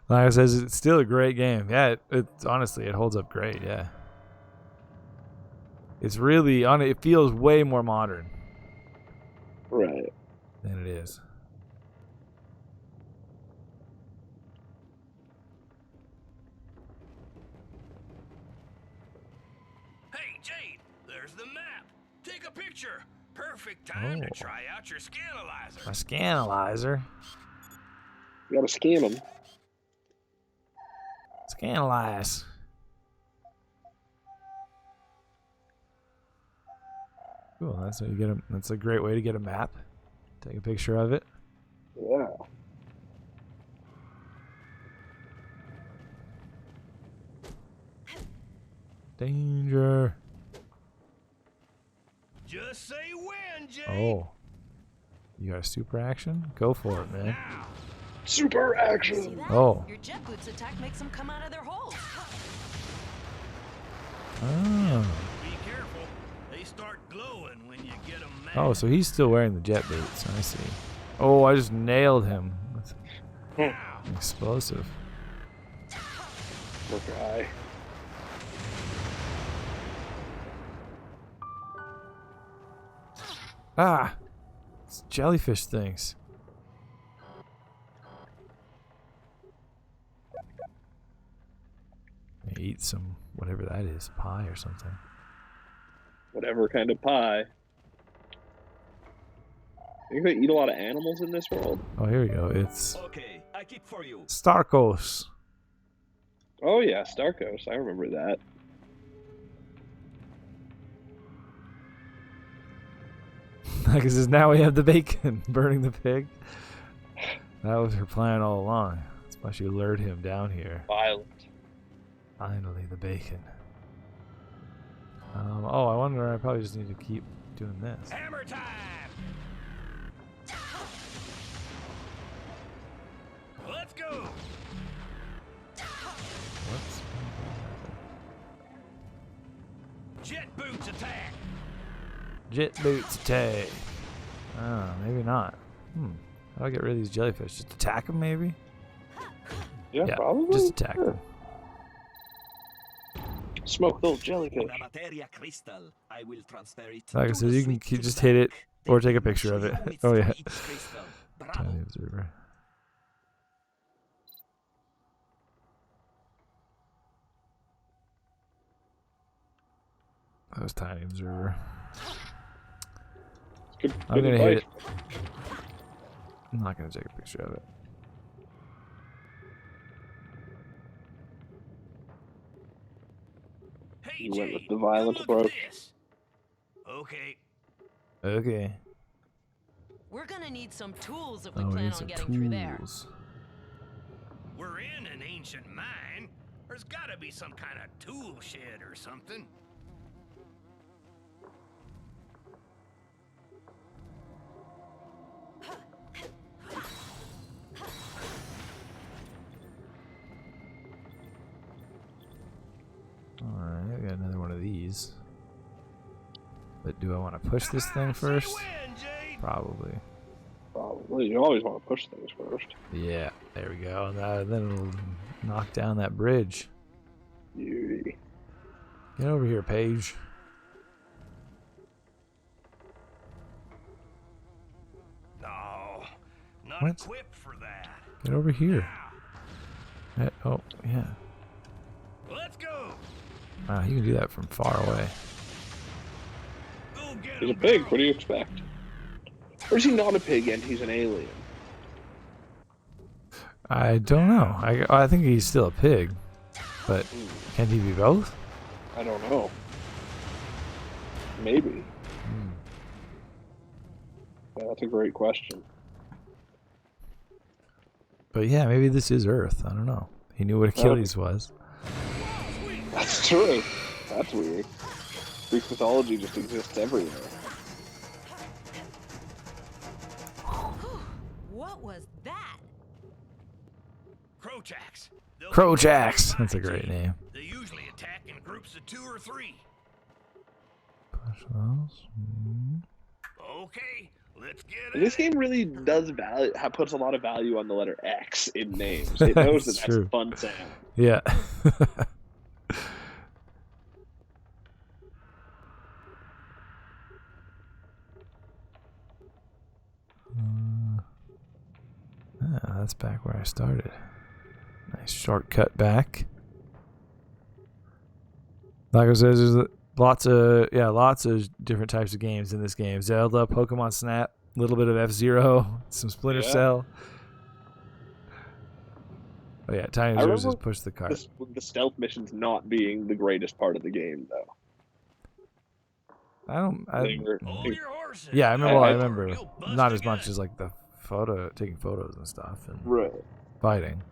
Like I says, it's still a great game. Yeah, it's honestly, it holds up great, yeah. It's really, it feels way more modern. Right. Than it is. Hey, Jade, there's the map. Take a picture. Perfect time to try out your scanalyzer. My scanalyzer. You gotta scan them. Scanalyze. Cool. That's how you get that's a great way to get a map. Take a picture of it. Yeah. Danger. Just say when, Jay. Oh. You got a super action? Go for it, man. Super action. See that? Oh. Your jet boots attack makes them come out of their holes. Oh. Be careful. They start glowing when you get them mad. Oh, so he's still wearing the jet boots. I see. Oh, I just nailed him. That's explosive. Poor guy. Ah! It's jellyfish things. Eat some, whatever that is, pie or something. Whatever kind of pie. You can eat a lot of animals in this world. Oh, here we go. It's Okay, I keep for you. Starkos. Oh yeah, Starkos. I remember that. Because now we have the bacon burning the pig. That was her plan all along. That's why she lured him down here. Violent. Finally, the bacon. Oh, I wonder. I probably just need to keep doing this. Hammer time! Let's go! What's Jet boots attack! Jet boots attack. Oh, maybe not. How do I get rid of these jellyfish? Just attack them, maybe? Yeah, probably. Just attack them. Smoke those jellyfish. Like I said, you can just hit it or take a picture of it. Oh, yeah. Tiny observer. That was tiny observer. I'm gonna hit it. I'm not gonna take a picture of it. Hey, You went with Jay, the violent come look at approach. this. Okay. Okay. We're gonna need some tools if we Oh, we plan need on some getting through there. tools. We're in an ancient mine. There's gotta be some kind of tool shed or something. Alright, I got another one of these. But do I want to push this thing first? Probably. Probably. You always want to push things first. Yeah, there we go. And then it'll knock down that bridge. Beauty. Get over here, Paige. No, not What? equipped for that. Get over here. Oh, yeah. Let's go. Wow, you can do that from far away. Go get He's a him, pig. girl. What do you expect? Or is he not a pig and he's an alien? I don't know. I think he's still a pig. But can he be both? I don't know. Maybe. Yeah, that's a great question. But yeah, maybe this is Earth. I don't know. He knew what Achilles was. That's true. That's weird. Greek mythology just exists everywhere. What was that? Crowjacks. They'll Crowjacks. That's a great name. They usually attack in groups of 2 or 3. Push those. Okay, let's get And this game really does puts a lot of value on the letter X in names. It knows that that's true. a fun sound. Yeah. That's back where I started. Nice shortcut back. Like I said, there's lots of different types of games in this game. Zelda, Pokemon Snap, a little bit of F-Zero, some Splinter Cell. Oh yeah, Tiny Zero's just push the cart. The stealth missions not being the greatest part of the game, though. Yeah, I remember. I remember not as much as like the taking photos and stuff and fighting.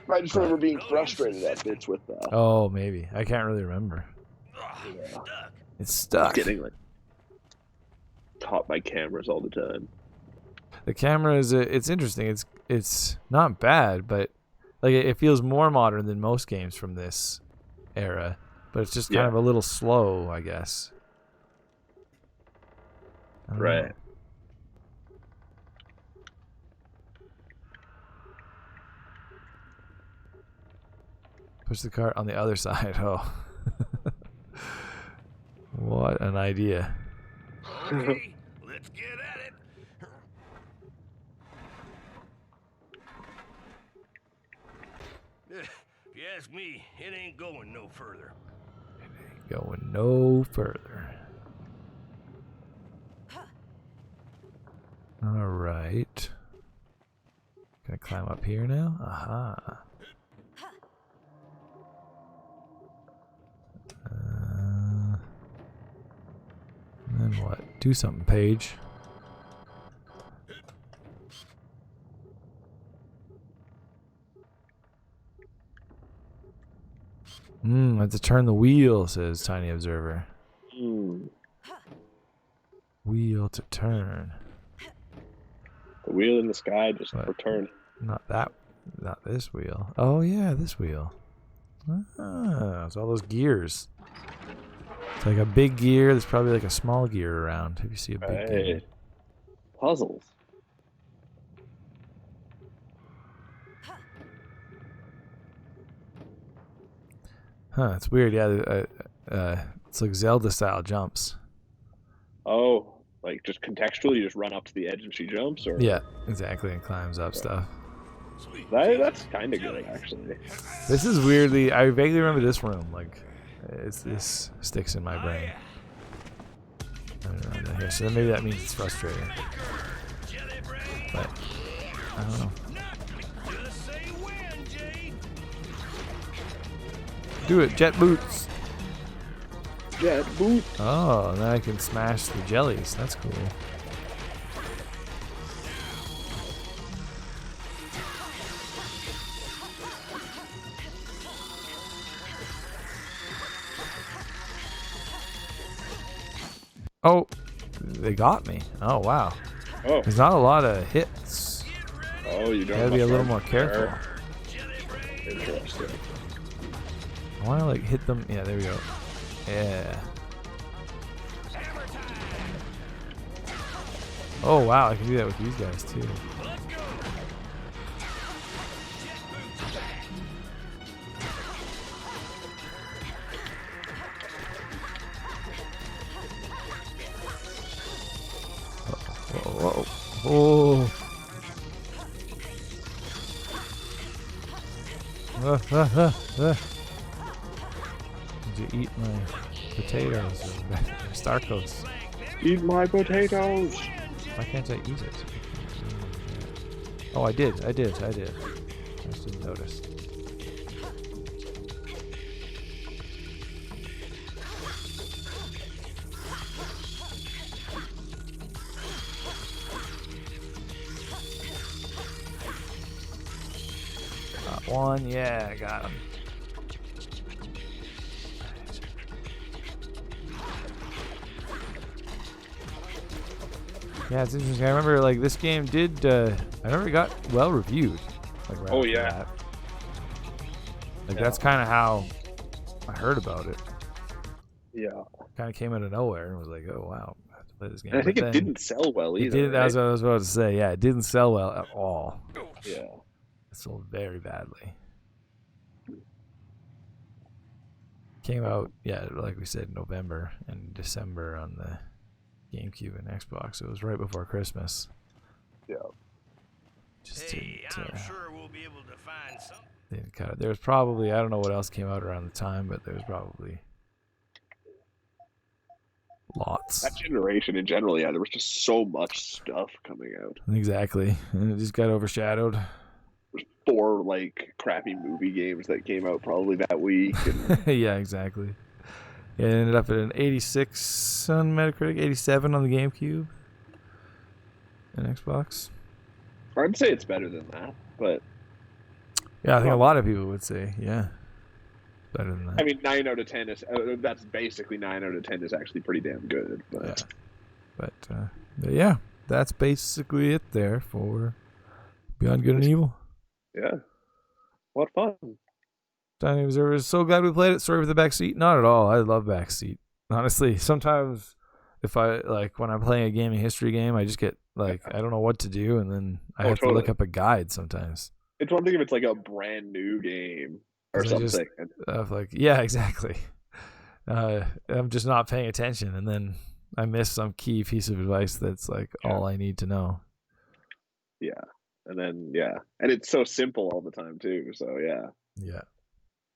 I just remember being frustrated at bits with that. Oh, maybe I can't really remember. Yeah. It's stuck. Getting like caught by cameras all the time. The camera is it's interesting. It's not bad, but like it feels more modern than most games from this era. But it's just kind of a little slow, I guess. I don't know. Push the cart on the other side. Oh. What an idea. Okay, let's get at it. If you ask me, it ain't going no further. Going no further. All right. Gonna climb up here now? Aha. And then what? Do something, Paige. I have to turn the wheel, says Tiny Observer. Wheel to turn. The wheel in the sky just for turn. Not this wheel. Oh yeah, this wheel. Ah, it's all those gears. It's like a big gear. There's probably like a small gear around. If you see a big gear. Puzzles. Huh, it's weird. Yeah, it's like Zelda-style jumps. Oh, like just contextually, you just run up to the edge and she jumps, or yeah, exactly, and climbs up stuff. That's kind of good, actually. This is weirdly. I vaguely remember this room. Like, this sticks in my brain. I don't know here, so maybe that means it's frustrating. But I don't know. Do it, jet boots. Jet boots. Oh, now I can smash the jellies. That's cool. Oh, they got me. Oh, wow. Oh. There's not a lot of hits. Oh, you don't gotta be a little more careful. Interesting. I want to like hit them. Yeah, there we go. Yeah. Oh wow, I can do that with these guys too. Whoa, whoa, whoa. Did you eat my potatoes or Starkos? Eat my potatoes! Why can't I eat it? Oh, I did. I just didn't notice. Got one. Yeah, I got him. Yeah, it's interesting. I remember like this game did. I remember it got well reviewed. Like, right oh yeah. That. Like that's kind of how I heard about it. Yeah. Kind of came out of nowhere and was like, oh wow, I have to play this game. And I think it didn't sell well either. It did, that's what I was about to say. Yeah, it didn't sell well at all. Yeah. It sold very badly. Came out, yeah, like we said, November and December on the GameCube and Xbox. It was right before Christmas. Yeah. Just hey, I'm sure we'll be able to find something. Didn't cut it. There was probably, I don't know what else came out around the time, but there was probably lots. That generation in general, yeah, there was just so much stuff coming out. Exactly. And it just got overshadowed. There's 4 like crappy movie games that came out probably that week. And... yeah, exactly. It ended up at an 86 on Metacritic, 87 on the GameCube and Xbox. I'd say it's better than that, but yeah, I think a lot of people would say, yeah, better than that. I mean, 9 out of 10 is that's basically 9 out of 10 is actually pretty damn good. But but yeah, that's basically it there for Beyond Good and Evil. Yeah, what fun! Tiny Observer is so glad we played it. Sorry for the backseat. Not at all. I love backseat. Honestly, sometimes if I when I'm playing a gaming history game, I just get I don't know what to do, and then I have to look up a guide sometimes. It's one thing if it's like a brand new game or something. Yeah, exactly. I'm just not paying attention, and then I miss some key piece of advice that's all I need to know. Yeah, and then and it's so simple all the time too. So yeah.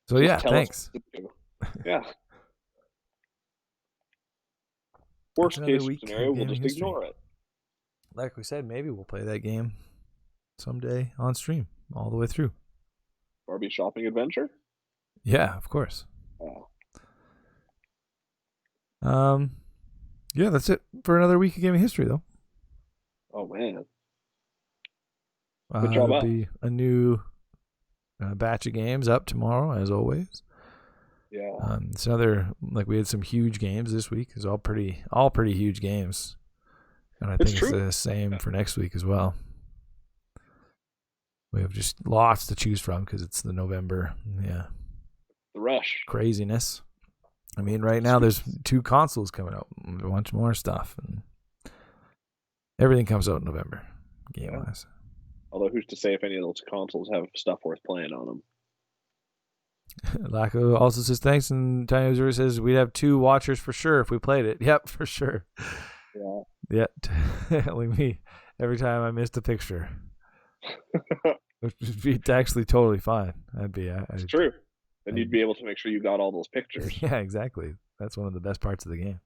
So thanks. Yeah. Worst case scenario, we'll just ignore it. Like we said, maybe we'll play that game someday on stream all the way through. Barbie Shopping Adventure? Yeah, of course. Oh. Yeah, that's it for another week of gaming history, though. Oh man. There'll be a new batch of games up tomorrow, as always. Yeah. It's another we had some huge games this week. It's all pretty huge games, and I think it's the same for next week as well. We have just lots to choose from because it's the November, the rush craziness. I mean, right now there's 2 consoles coming out, a bunch more stuff, and everything comes out in November, game-wise. Although, who's to say if any of those consoles have stuff worth playing on them? Laco also says thanks, and Tiny Observer says we'd have 2 watchers for sure if we played it. Yep, for sure. Yeah. Like me, every time I missed a picture. Which would be actually totally fine. It's true. Then you'd be able to make sure you got all those pictures. Yeah, exactly. That's one of the best parts of the game.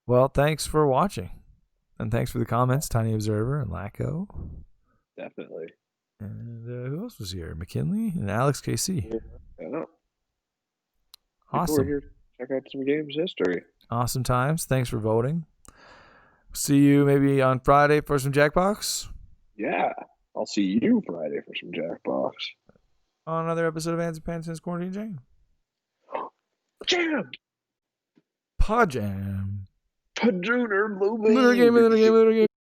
Well, thanks for watching. And thanks for the comments, Tiny Observer and Laco. Definitely. And who else was here? McKinley and Alex KC. Yeah. Awesome. We're here to check out some games history. Awesome times. Thanks for voting. See you maybe on Friday for some Jackbox. Yeah. I'll see you Friday for some Jackbox. On another episode of Antsy Panson's Quarantine Jam. Jam! Pod Jam. Padrooner, Blue Little game.